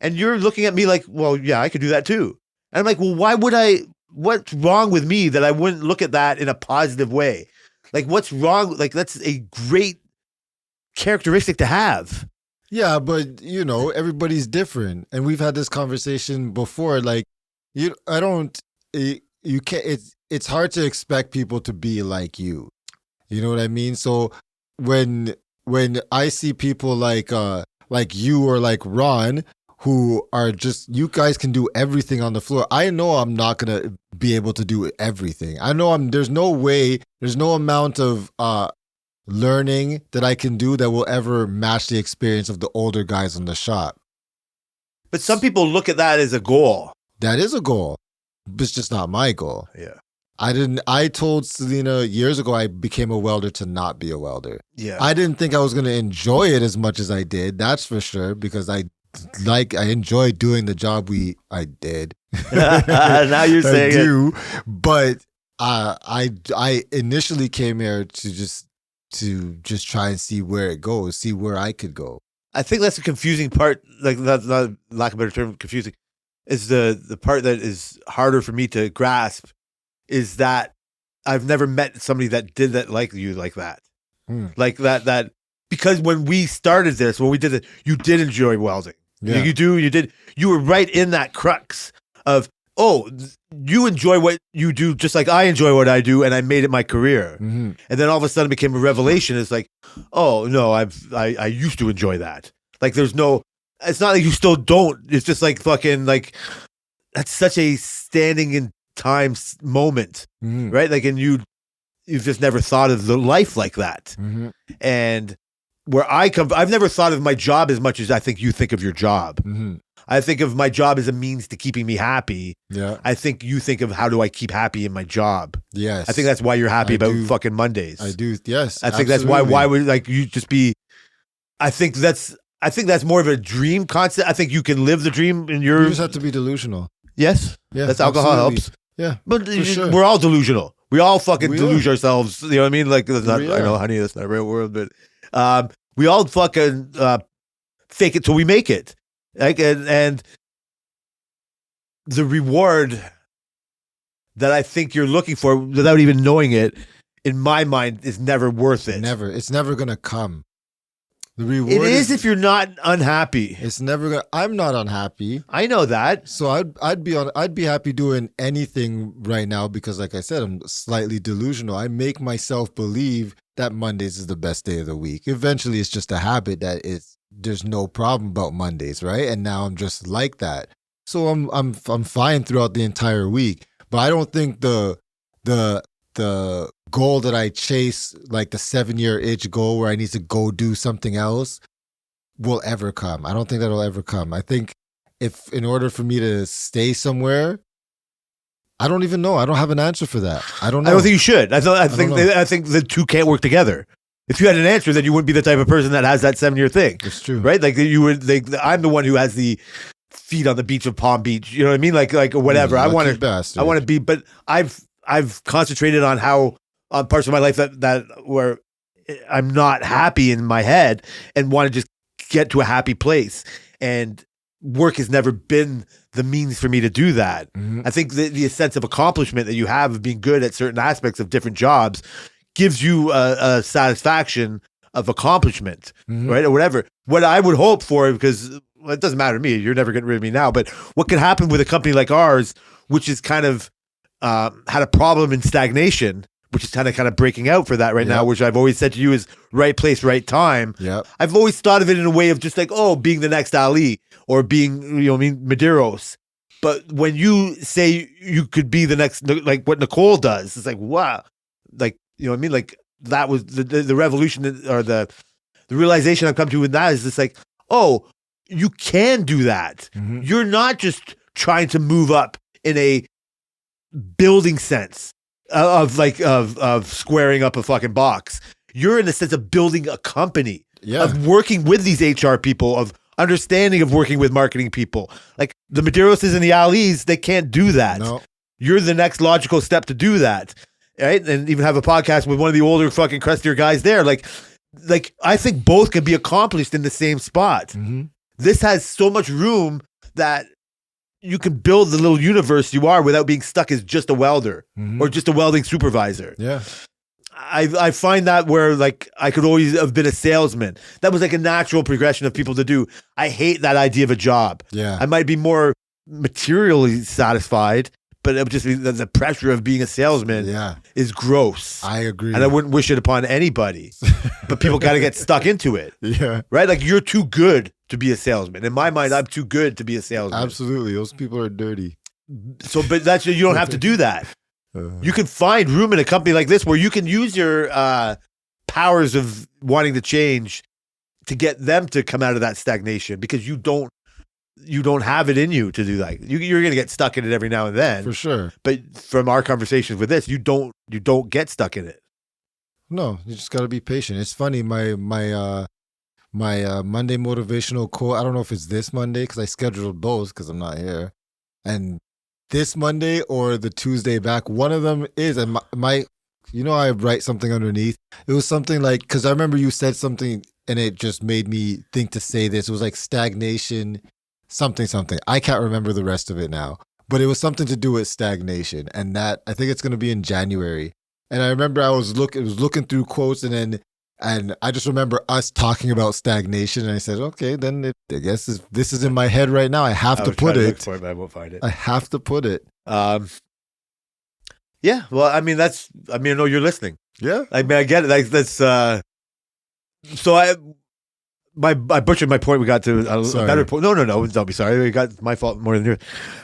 And you're looking at me like, well, yeah, I could do that too. And I'm like, well, why would I? What's wrong with me that I wouldn't look at that in a positive way? Like, what's wrong? Like, that's a great characteristic to have.
Yeah, but you know, everybody's different, and we've had this conversation before. Like, you can't. It's hard to expect people to be like you. You know what I mean? So when I see people like you or like Ron, who are just, you guys can do everything on the floor. I know I'm not gonna be able to do everything. I know there's no way, there's no amount of learning that I can do that will ever match the experience of the older guys in the shop.
But some people look at that as a goal.
That is a goal, but it's just not my goal.
Yeah.
I told Selena years ago I became a welder to not be a welder.
Yeah.
I didn't think I was going to enjoy it as much as I did. That's for sure, because I enjoyed doing the job I did.
Now you're saying
I do, but I initially came here to just try and see where it goes, see where I could go.
I think that's the confusing part. Like, not lack of a better term, confusing is the part that is harder for me to grasp. Is that I've never met somebody that did that like you, like that. Like that, because when we started this, when we did it, you did enjoy welding.
Yeah.
You were right in that crux of, oh, you enjoy what you do just like I enjoy what I do, and I made it my career. And then all of a sudden it became a revelation. It's like, oh no, I used to enjoy that. Like it's not like you still don't. It's just like fucking like, that's such a standing in time moment, right? Like, and you've just never thought of the life like that. And where I come, I've never thought of my job as much as I think you think of your job. I think of my job as a means to keeping me happy. Yeah. I think you think of how do I keep happy in my job. Yes. I think that's why you're happy about fucking Mondays.
I do. Yes.
I think that's why would like you just be, I think that's more of a dream concept. I think you can live the dream in your.
You just have to be delusional.
Yes. Yeah. That's alcohol helps.
Yeah.
But
sure.
We're all delusional. We all fucking deluge ourselves. You know what I mean? Like, that's not, I know, honey, that's not a real word, but we all fucking fake it till we make it. Like, and the reward that I think you're looking for without even knowing it, in my mind, is never worth it.
Never. It's never going to come. The reward
It is if you're not unhappy.
It's never gonna. I'm not unhappy,
I know that.
so I'd be happy doing anything right now because, like I said, I'm slightly delusional. I make myself believe that Mondays is the best day of the week. Eventually, it's just a habit that there's no problem about Mondays, right? And now I'm just like that, so I'm fine throughout the entire week. But I don't think the goal that I chase, like the 7-year itch goal where I need to go do something else, will ever come. I don't think that'll ever come. I think if in order for me to stay somewhere, I don't even know. I don't have an answer for that. I don't know.
I don't think you should. I think
know.
the two can't work together. If you had an answer, then you wouldn't be the type of person that has that 7-year thing.
It's true.
Right? Like you would. I'm the one who has the feet on the beach of Palm Beach. You know what I mean? Like whatever. I want to be. But I've concentrated on on parts of my life that where I'm not happy in my head and want to just get to a happy place. And work has never been the means for me to do that.
Mm-hmm.
I think the sense of accomplishment that you have of being good at certain aspects of different jobs gives you a satisfaction of accomplishment,
Mm-hmm.
right? Or whatever. What I would hope for, because it doesn't matter to me, you're never getting rid of me now, but what could happen with a company like ours, which is kind of had a problem in stagnation, which is kind of breaking out for that right now, which I've always said to you is right place, right time.
Yep.
I've always thought of it in a way of just like, being the next Ali or being, Medeiros. But when you say you could be the next, like what Nicole does, it's like, wow. Like, you know what I mean? Like that was the revolution or the realization I've come to with that is just like, you can do that.
Mm-hmm.
You're not just trying to move up in a building sense of squaring up a fucking box. You're in the sense of building a company, of working with these HR people, of understanding of working with marketing people. Like the Madeiroses and the Alis, they can't do that.
No.
You're the next logical step to do that, right? And even have a podcast with one of the older fucking crustier guys there. Like I think both can be accomplished in the same spot.
Mm-hmm.
This has so much room that you can build the little universe you are without being stuck as just a welder or just a welding supervisor.
Yeah.
I find that where like I could always have been a salesman. That was like a natural progression of people to do. I hate that idea of a job.
Yeah.
I might be more materially satisfied, but it would just be the pressure of being a salesman is gross.
I agree.
And I wouldn't wish it upon anybody. But people got to get stuck into it.
Yeah.
Right? Like you're too good to be a salesman. In my mind, I'm too good to be a salesman.
Absolutely. Those people are dirty.
So, but you don't have to do that. You can find room in a company like this where you can use your powers of wanting to change to get them to come out of that stagnation because you don't have it in you to do that. You're going to get stuck in it every now and then.
For sure.
But from our conversations with this, you don't get stuck in it.
No, you just got to be patient. It's funny. My Monday motivational quote, I don't know if it's this Monday because I scheduled both because I'm not here. And this Monday or the Tuesday back, one of them is, and my I write something underneath. It was something like, because I remember you said something and it just made me think to say this. It was like stagnation, something. I can't remember the rest of it now, but it was something to do with stagnation. And that, I think it's going to be in January. And I remember I was looking through quotes and I just remember us talking about stagnation, and I said, okay, then I guess this is in my head right now. I have to put it.
Look for it, but I won't find it.
I have to put it.
Yeah. Well, I know you're listening.
Yeah.
I mean, I get it. Like that's. So I butchered my point. We got to a better point. No. Don't be sorry. We got my fault more than yours.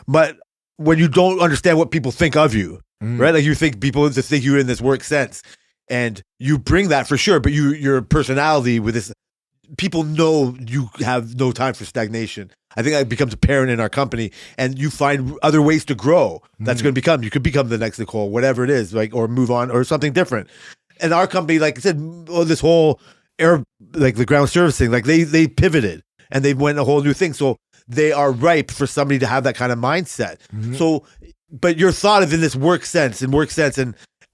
But when you don't understand what people think of you, right? Like you think people just think you're in this work sense. And you bring that for sure, but your personality with this, people know you have no time for stagnation. I think that becomes apparent in our company, and you find other ways to grow. That's going to become, you could become the next Nicole, whatever it is, like, or move on or something different. And our company, like I said, this whole like the ground service thing, like they pivoted and they went a whole new thing. So they are ripe for somebody to have that kind of mindset. So, but you're thought of in this work sense, and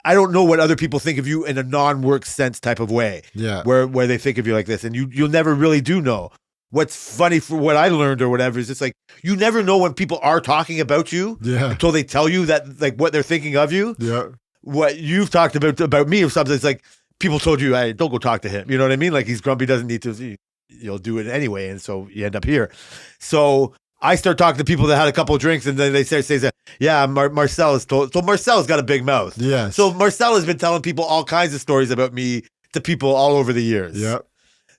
I don't know what other people think of you in a non-work sense type of way. Yeah. Where they think of you like this. And you'll never really do know. What's funny for what I learned or whatever is it's like you never know when people are talking about you until they tell you that like what they're thinking of you. Yeah. What you've talked about me or something, it's like people told you, hey, don't go talk to him. You know what I mean? Like he's grumpy, doesn't need to. you'll do it anyway, and so you end up here. So I start talking to people that had a couple of drinks, and then they say that, yeah, Marcel has told. So Marcel's got a big mouth.
Yeah.
So Marcel has been telling people all kinds of stories about me to people all over the years.
Yep.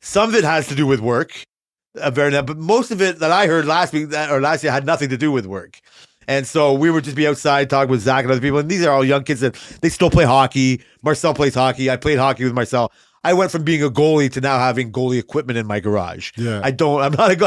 Some of it has to do with work, but most of it that I heard last week or last year had nothing to do with work. And so we would just be outside talking with Zach and other people. And these are all young kids that they still play hockey. Marcel plays hockey. I played hockey with Marcel. I went from being a goalie to now having goalie equipment in my garage.
Yeah.
I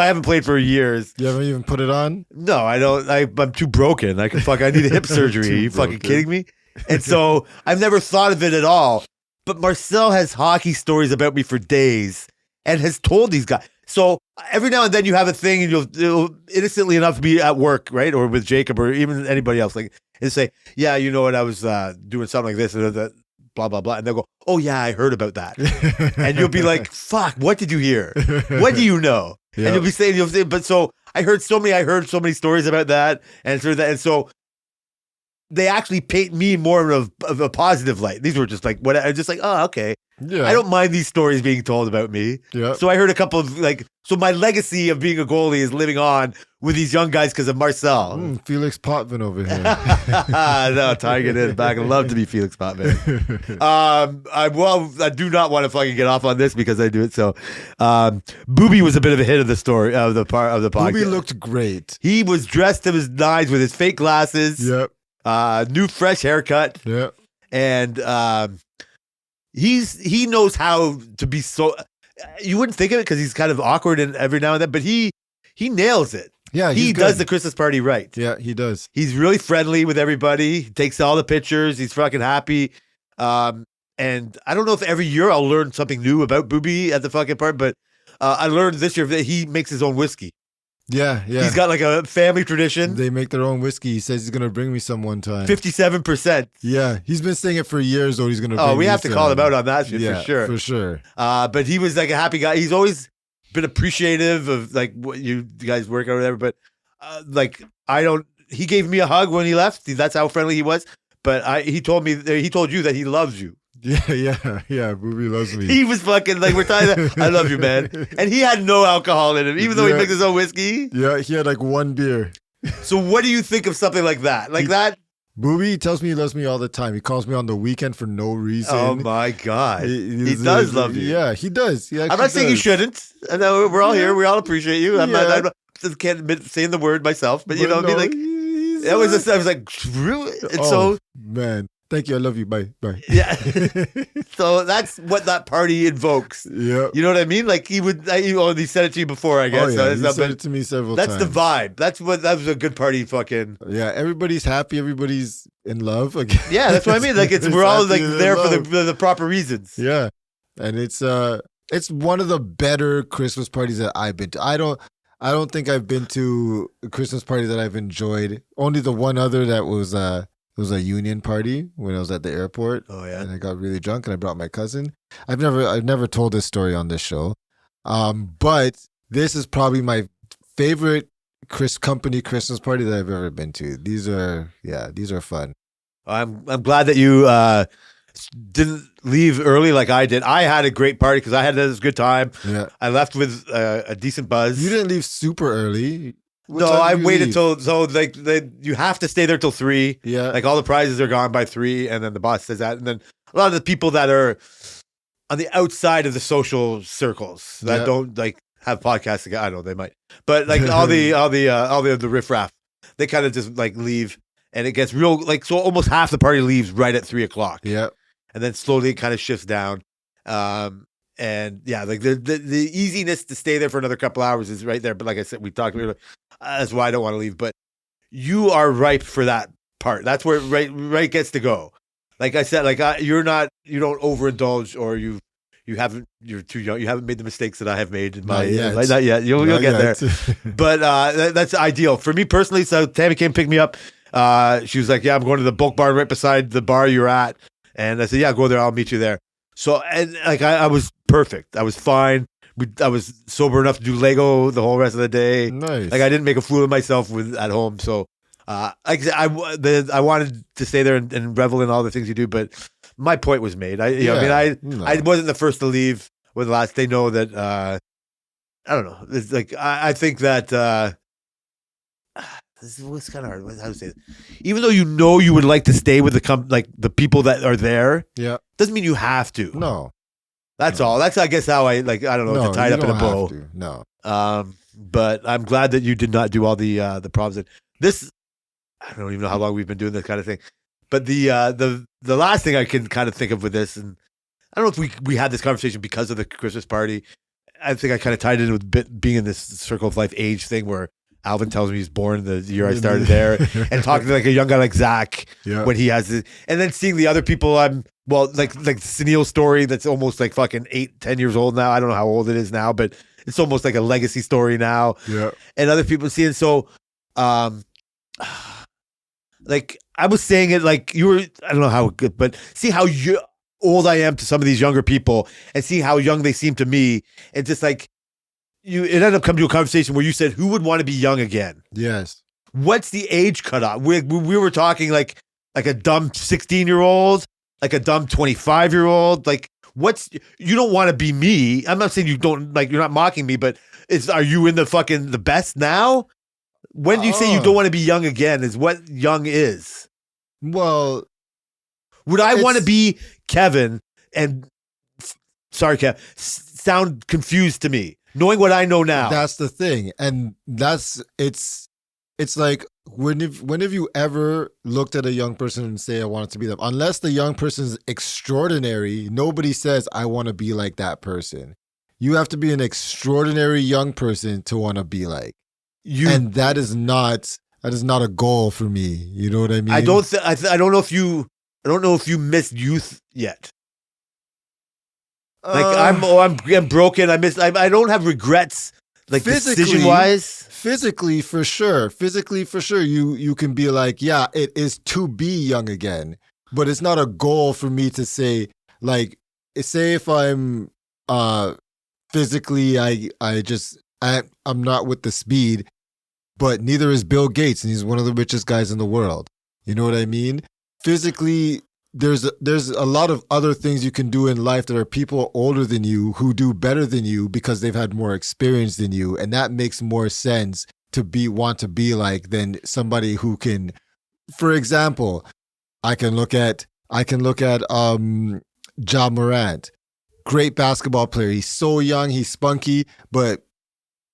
haven't played for years.
You haven't even put it on?
No, I don't. I'm too broken. I need a hip surgery. Are you fucking kidding me? And so I've never thought of it at all. But Marcel has hockey stories about me for days and has told these guys. So every now and then you have a thing and you'll innocently enough be at work, right? Or with Jacob or even anybody else, like, and say, yeah, you know what, I was doing something like this and that, blah, blah, blah. And they'll go, oh yeah, I heard about that. And you'll be like, fuck, what did you hear? What do you know? Yep. And you'll say, but so I heard so many stories about that. And so they actually paint me more of a positive light. These were just like, oh, okay.
Yeah.
I don't mind these stories being told about me.
Yeah.
So I heard a couple of so my legacy of being a goalie is living on with these young guys because of Marcel.
Felix Potvin over here.
No, tying it in back. I'd love to be Felix Potvin. I do not want to fucking get off on this because I do it. So, Booby was a bit of a hit of the story of the podcast.
Booby looked great.
He was dressed to his nines with his fake glasses.
Yep.
New fresh haircut.
Yep.
And he knows how to be so. You wouldn't think of it because he's kind of awkward and every now and then, but he nails it.
Yeah,
he does the Christmas party right.
Yeah, he does.
He's really friendly with everybody. He takes all the pictures. He's fucking happy. And I don't know if every year I'll learn something new about Booby at the fucking part, but I learned this year that he makes his own whiskey.
Yeah.
He's got like a family tradition.
They make their own whiskey. He says he's going to bring me some one time.
57%.
Yeah. He's been saying it for years, though. He's going to bring me
we have to call him out on that shit for sure.
For sure.
But he was like a happy guy. He's always been appreciative of like what you guys work out or whatever. But he gave me a hug when he left. That's how friendly he was. But he told you that he loves you.
Yeah. Booby loves me.
He was fucking like, we're talking. I love you, man. And he had no alcohol in him, even though he makes his own whiskey.
Yeah, he had like one beer.
So, what do you think of something like that? That
Booby tells me he loves me all the time. He calls me on the weekend for no reason.
Oh my god, he does love you.
Yeah, he does. I'm
not saying you shouldn't. I know we're all here. We all appreciate you. I can't admit saying the word myself, but you know what I mean. Like I was like, really? And so
man. Thank you. I love you. Bye.
Yeah. So that's what that party invokes.
Yeah.
You know what I mean? Like he said it to you before, I guess.
Oh, yeah. He said it to me several times.
That's the vibe. That was a good party fucking.
Yeah. Everybody's happy. Everybody's in love again.
Yeah. That's what I mean. Like we're all like there for the proper reasons.
Yeah. And it's one of the better Christmas parties that I've been to. I don't think I've been to a Christmas party that I've enjoyed. Only the one other that was it was a union party when I was at the airport.
Oh yeah,
and I got really drunk and I brought my cousin. I've never told this story on this show, but this is probably my favorite company Christmas party that I've ever been to. These are fun.
I'm glad that you didn't leave early like I did. I had a great party because I had this good time.
Yeah,
I left with a decent buzz.
You didn't leave super early.
No, I waited till you have to stay there till 3.
Yeah,
like all the prizes are gone by 3, and then the boss says that, and then a lot of the people that are on the outside of the social circles that don't like have podcasts. I don't know, they might, but like all the riffraff, they kind of just like leave, and it gets real like so. Almost half the party leaves right at 3 o'clock.
Yeah, and
then slowly it kind of shifts down. And yeah, like the easiness to stay there for another couple hours is right there. But like I said, we talked earlier. That's why I don't want to leave. But you are ripe for that part. That's where right gets to go. Like I said, like you don't overindulge, or you're too young. You haven't made the mistakes that I have made in my life. Not yet. You'll get there. But that's ideal for me personally. So Tammy came pick me up. She was like, "Yeah, I'm going to the bulk bar right beside the bar you're at." And I said, "Yeah, go there. I'll meet you there." So and like I was perfect. I was fine. I was sober enough to do Lego the whole rest of the day.
Nice.
Like I didn't make a fool of myself at home. So like I said, I wanted to stay there and revel in all the things you do. But my point was made. I wasn't the first to leave or the last. They know that I don't know. It's like I think that this is what's kind of hard. How to say it? Even though you know you would like to stay with the people that are there,
Yeah.
doesn't mean you have to.
No.
That's all. That's I guess how I like. I don't know.
No,
to tie it
you
up in a
don't
bow.
have to. No.
But I'm glad that you did not do all the problems. And this, I don't even know how long we've been doing this kind of thing. But the last thing I can kind of think of with this, and I don't know if we had this conversation because of the Christmas party. I think I kind of tied it in with being in this circle of life age thing where Alvin tells me he's born the year I started there, and talking to like a young guy like Zach when he has it, and then seeing the other people like Sunil's story that's almost like fucking 8-10 years old now. I don't know how old it is now, but it's almost like a legacy story now.
Yeah.
And other people seeing so like I was saying it like you were, I don't know how good, but see how old I am to some of these younger people and see how young they seem to me. And just like it ended up coming to a conversation where you said, who would want to be young again?
Yes.
What's the age cutoff? We were talking like a dumb 16-year-old, like a dumb 25-year-old. Like you don't want to be me. I'm not saying you don't, like, you're not mocking me, but are you in the best now? When do you say you don't want to be young again is what young is?
Well,
would I want to be Kevin and sorry, Kev, sound confused to me, knowing what I know now?
That's the thing. And it's like, when have you ever looked at a young person and say, I want it to be them? Unless the young person is extraordinary, nobody says, I want to be like that person. You have to be an extraordinary young person to want to be like. And that is not a goal for me. You know what I mean?
I don't know if you missed youth yet. Like I'm broken. I don't have regrets. Like decision wise.
Physically for sure. You can be like, yeah, it is to be young again. But it's not a goal for me to say, like, say if I'm physically I'm not with the speed, but neither is Bill Gates, and he's one of the richest guys in the world. You know what I mean? Physically, there's a lot of other things you can do in life that are people older than you who do better than you because they've had more experience than you, and that makes more sense to want to be like than somebody who can. For example, I can look at Ja Morant, great basketball player. He's so young, he's spunky, but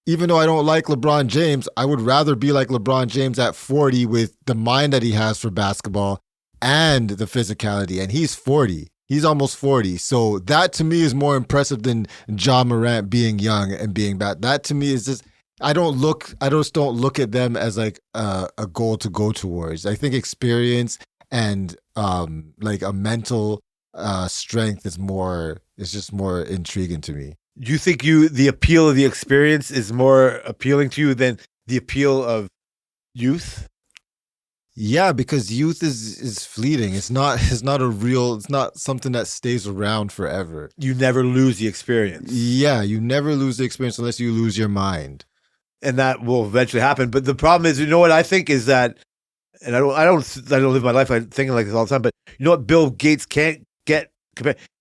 even though I don't like LeBron James, I would rather be like LeBron James at 40 with the mind that he has for basketball and the physicality. And he's 40. He's almost 40. So that to me is more impressive than Ja Morant being young and being bad. That to me is just, I just don't look at them as like a goal to go towards. I think experience and like a mental strength is just more intriguing to me.
Do you think the appeal of the experience is more appealing to you than the appeal of youth?
Yeah, because youth is fleeting. It's not something that stays around forever.
You never lose the experience.
Yeah, you never lose the experience unless you lose your mind.
And that will eventually happen. But the problem is, you know what I think is that, and I don't live my life thinking like this all the time, but you know what Bill Gates can't get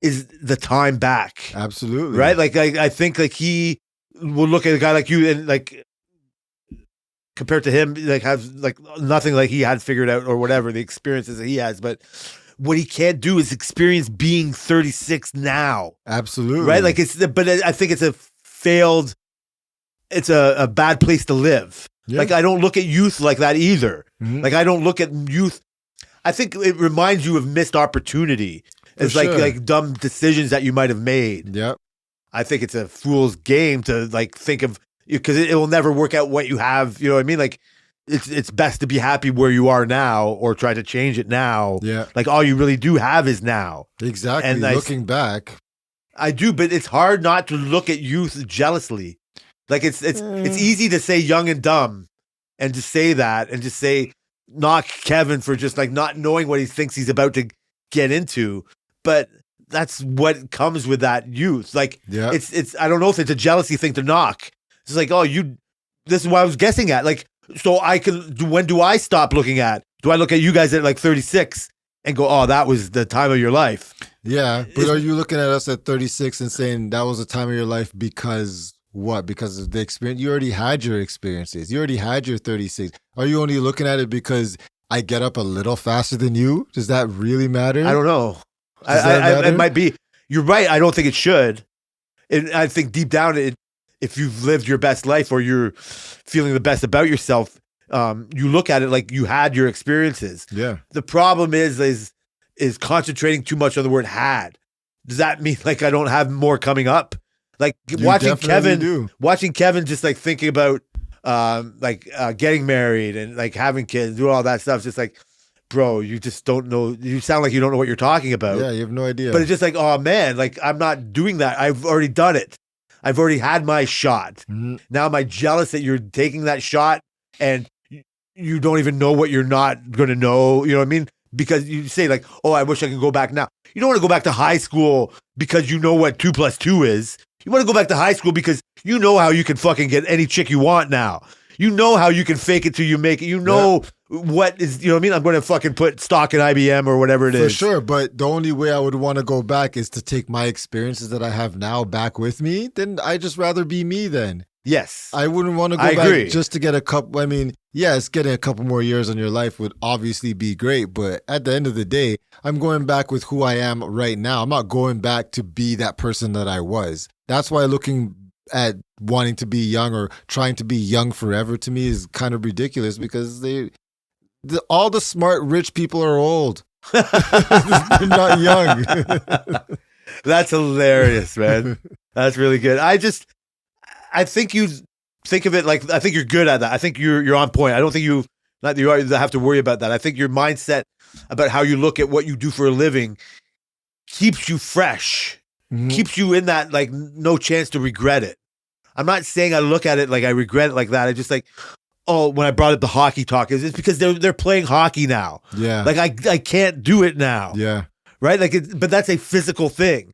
is the time back.
Absolutely.
Right? Like I think like he will look at a guy like you and like compared to him, like have like nothing like he had figured out or whatever, the experiences that he has. But what he can't do is experience being 36 now.
Absolutely.
Right? Like but I think it's a bad place to live. Yeah. Like I don't look at youth like that either. Mm-hmm. Like I don't look at youth. I think it reminds you of missed opportunity. It's like dumb decisions that you might have made.
Yep.
I think it's a fool's game to like think of, because it will never work out what you have. You know what I mean? Like it's best to be happy where you are now or try to change it now.
Yeah.
Like all you really do have is now.
Exactly. And looking back.
I do, but it's hard not to look at youth jealously. Like it's easy to say young and dumb and just say that and just say knock Kevin for just like not knowing what he thinks he's about to get into. But that's what comes with that youth. Like it's I don't know if it's a jealousy thing to knock. It's like, this is what I was guessing at. Like, so when do I stop looking at? Do I look at you guys at like 36 and go, oh, that was the time of your life?
Yeah. But are you looking at us at 36 and saying that was the time of your life because what? Because of the experience? You already had your experiences. You already had your 36. Are you only looking at it because I get up a little faster than you? Does that really matter?
I don't know.
Does that matter?
It might be. You're right. I don't think it should. I think deep down, if you've lived your best life or you're feeling the best about yourself, you look at it like you had your experiences.
Yeah.
The problem is concentrating too much on the word had. Does that mean like I don't have more coming up? Like
You
watching
definitely do.
Kevin just like thinking about getting married and like having kids, do all that stuff. Just like, bro, you just don't know. You sound like you don't know what you're talking about.
Yeah, you have no idea.
But it's just like, oh man, like I'm not doing that. I've already done it. I've already had my shot.
Mhm.
Now am I jealous that you're taking that shot and you don't even know what you're not going to know? You know what I mean? Because you say like, oh, I wish I could go back now. You don't want to go back to high school because you know what 2 + 2 is. You want to go back to high school because you know how you can fucking get any chick you want now. You know how you can fake it till you make it. You know what is, you know what I mean? I'm going to fucking put stock in IBM or whatever it is.
For sure, but the only way I would want to go back is to take my experiences that I have now back with me. Then I just rather be me then.
Yes.
I wouldn't want to go
I
back
agree.
just to get a couple. I mean, yes, getting a couple more years on your life would obviously be great, but at the end of the day, I'm going back with who I am right now. I'm not going back to be that person that I was. That's why looking at wanting to be young or trying to be young forever to me is kind of ridiculous because all the smart rich people are old. They're not young.
That's hilarious, man. That's really good. I think you think of it like, I think you're good at that. I think you're on point. I don't think you have to worry about that. I think your mindset about how you look at what you do for a living keeps you fresh, keeps you in that, like, no chance to regret it. I'm not saying I look at it like I regret it like that. I just like, oh, when I brought up the hockey talk, it's because they're playing hockey now.
Yeah.
Like I can't do it now.
Yeah.
Right? Like, but that's a physical thing.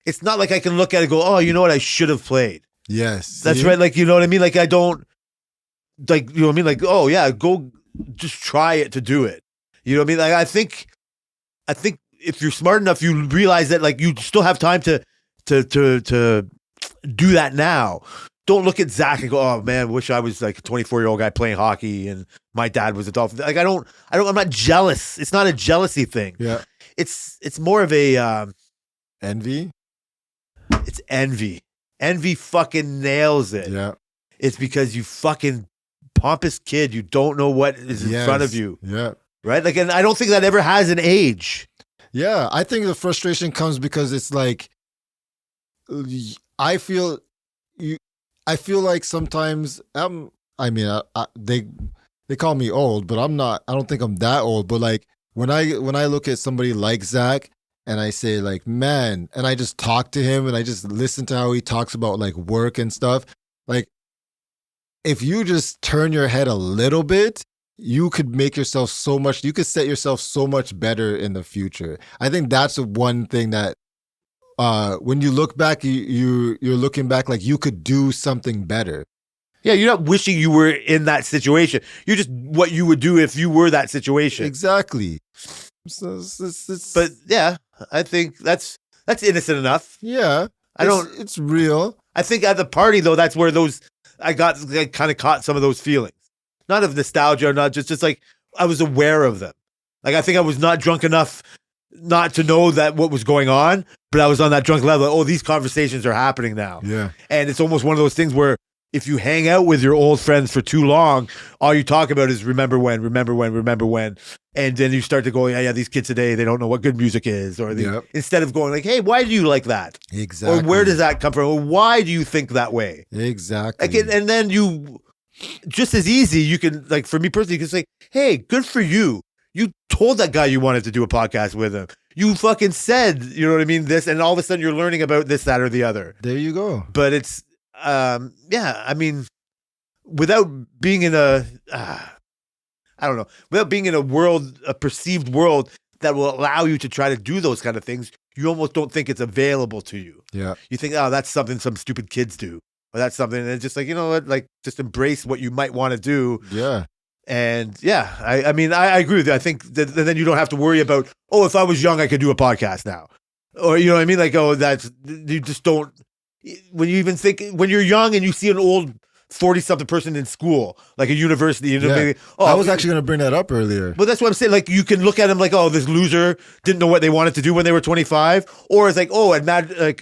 It's not like I can look at it and go, oh, you know what? I should have played.
Yes.
That's
See?
right. Like, you know what I mean? Like, I don't, like, you know what I mean? Like, oh yeah, go just try it to do it. You know what I mean? Like, I think if you're smart enough, you realize that like you still have time to do that now. Don't look at Zach and go, oh man, wish I was like a 24-year-old guy playing hockey and my dad was a Dolphin. Like, I'm not jealous. It's not a jealousy thing.
Yeah.
It's more of a,
Envy?
it's envy. Envy fucking nails it.
Yeah.
It's because you fucking pompous kid, you don't know what is in front of you.
Yeah.
Right? Like, and I don't think that ever has an age.
Yeah. I think the frustration comes because it's like, I feel like sometimes they call me old, but I'm not. I don't think I'm that old. But like when I look at somebody like Zach and I say like, man, and I just talk to him and I just listen to how he talks about like work and stuff. Like, if you just turn your head a little bit, you could make yourself so much. You could set yourself so much better in the future. I think that's one thing that. When you look back, you're looking back like you could do something better.
Yeah, you're not wishing you were in that situation. You're just what you would do if you were that situation.
Exactly. So
But yeah, I think that's innocent enough.
yeah, it's real.
I think at the party though, that's where I kind of caught some of those feelings, not of nostalgia, not just like I was aware of them. Like I think I was not drunk enough not to know that what was going on, but I was on that drunk level. Oh, these conversations are happening now.
Yeah.
And it's almost one of those things where if you hang out with your old friends for too long, all you talk about is remember when. And then you start to go, yeah, these kids today, they don't know what good music is. Or instead of going like, hey, why do you like that?
Exactly.
Or where does that come from? Or why do you think that way?
Exactly.
Like, and then you, just as easy, you can, like for me personally, you can say, hey, good for you. You told that guy you wanted to do a podcast with him. You fucking said, you know what I mean, this, and all of a sudden you're learning about this, that, or the other.
There you go.
But it's, yeah, I mean, without being in without being in a perceived world that will allow you to try to do those kind of things, you almost don't think it's available to you.
Yeah.
You think, oh, that's something some stupid kids do. Or that's something, and it's just like, you know what, like, just embrace what you might want to do.
Yeah.
And yeah, I mean, I agree with you. I think that then you don't have to worry about, oh, if I was young, I could do a podcast now. Or, you know what I mean? Like, oh, you just don't, when you even think when you're young and you see an old 40-something person in school, like a university, you know,
Yeah.
maybe,
I was actually going to bring that up earlier.
But that's what I'm saying. Like, you can look at him like, oh, this loser didn't know what they wanted to do when they were 25, or it's like, oh, admire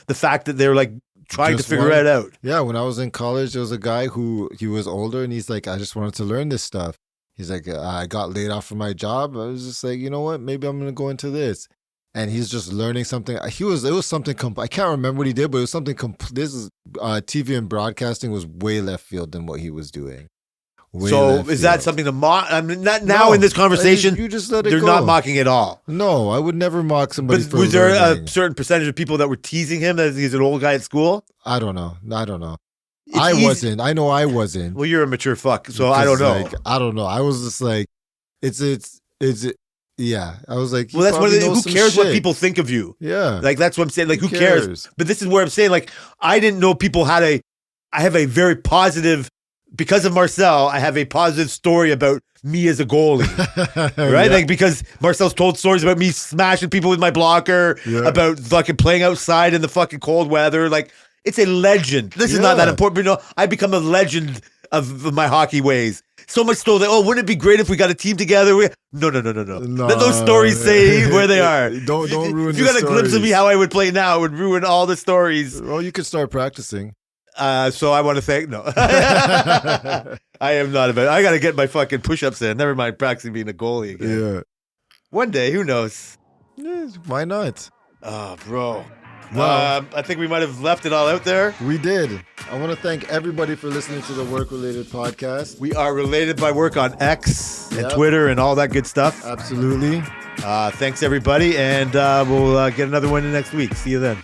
the fact that they're like trying
Just
to figure it out.
Yeah, when I was in college, there was a guy he was older, and he's like, I just wanted to learn this stuff. He's like, I got laid off from my job. I was just like, you know what? Maybe I'm going to go into this. And he's just learning something. It was something. I can't remember what he did, but it was something. This is TV and broadcasting was way left field than what he was doing.
So is that something to mock? I mean, not now in this conversation.
You just let it
they're
go.
not mocking at all.
No, I would never mock somebody.
But
for
was there
learning.
a certain percentage of people that were teasing him as he's an old guy at school?
I don't know.
It's easy.
Wasn't. I know I wasn't.
Well, you're a mature fuck, so I don't know.
Like, I don't know. I was just like, it's. Yeah, I was like,
well, that's what. Who cares what people think of you?
Yeah,
like that's what I'm saying. Like, who cares? But this is where I'm saying, like, I didn't know people had I have a very positive, because of Marcel, I have a positive story about me as a goalie, right?
Yeah.
Like, because Marcel's told stories about me smashing people with my blocker, about fucking playing outside in the fucking cold weather. Like, it's a legend. This is not that important, but you know, I become a legend of my hockey ways. So much so that, oh, wouldn't it be great if we got a team together? No. Let those stories say where they are.
Don't ruin.
If you got a glimpse of me how I would play now, it would ruin all the stories.
Well, you could start practicing.
So I want to thank. No, I am not about. I got to get my fucking push-ups in. Never mind practicing being a goalie again.
Yeah.
One day, who knows?
Yeah, why not?
Oh, bro.
Well,
I think we might have left it all out there.
We did. I want to thank everybody for listening to the Work Related Podcast.
We are related by work on X and
Yep.
Twitter and all that good stuff.
Absolutely.
Thanks, everybody, and we'll get another one next week. See you then.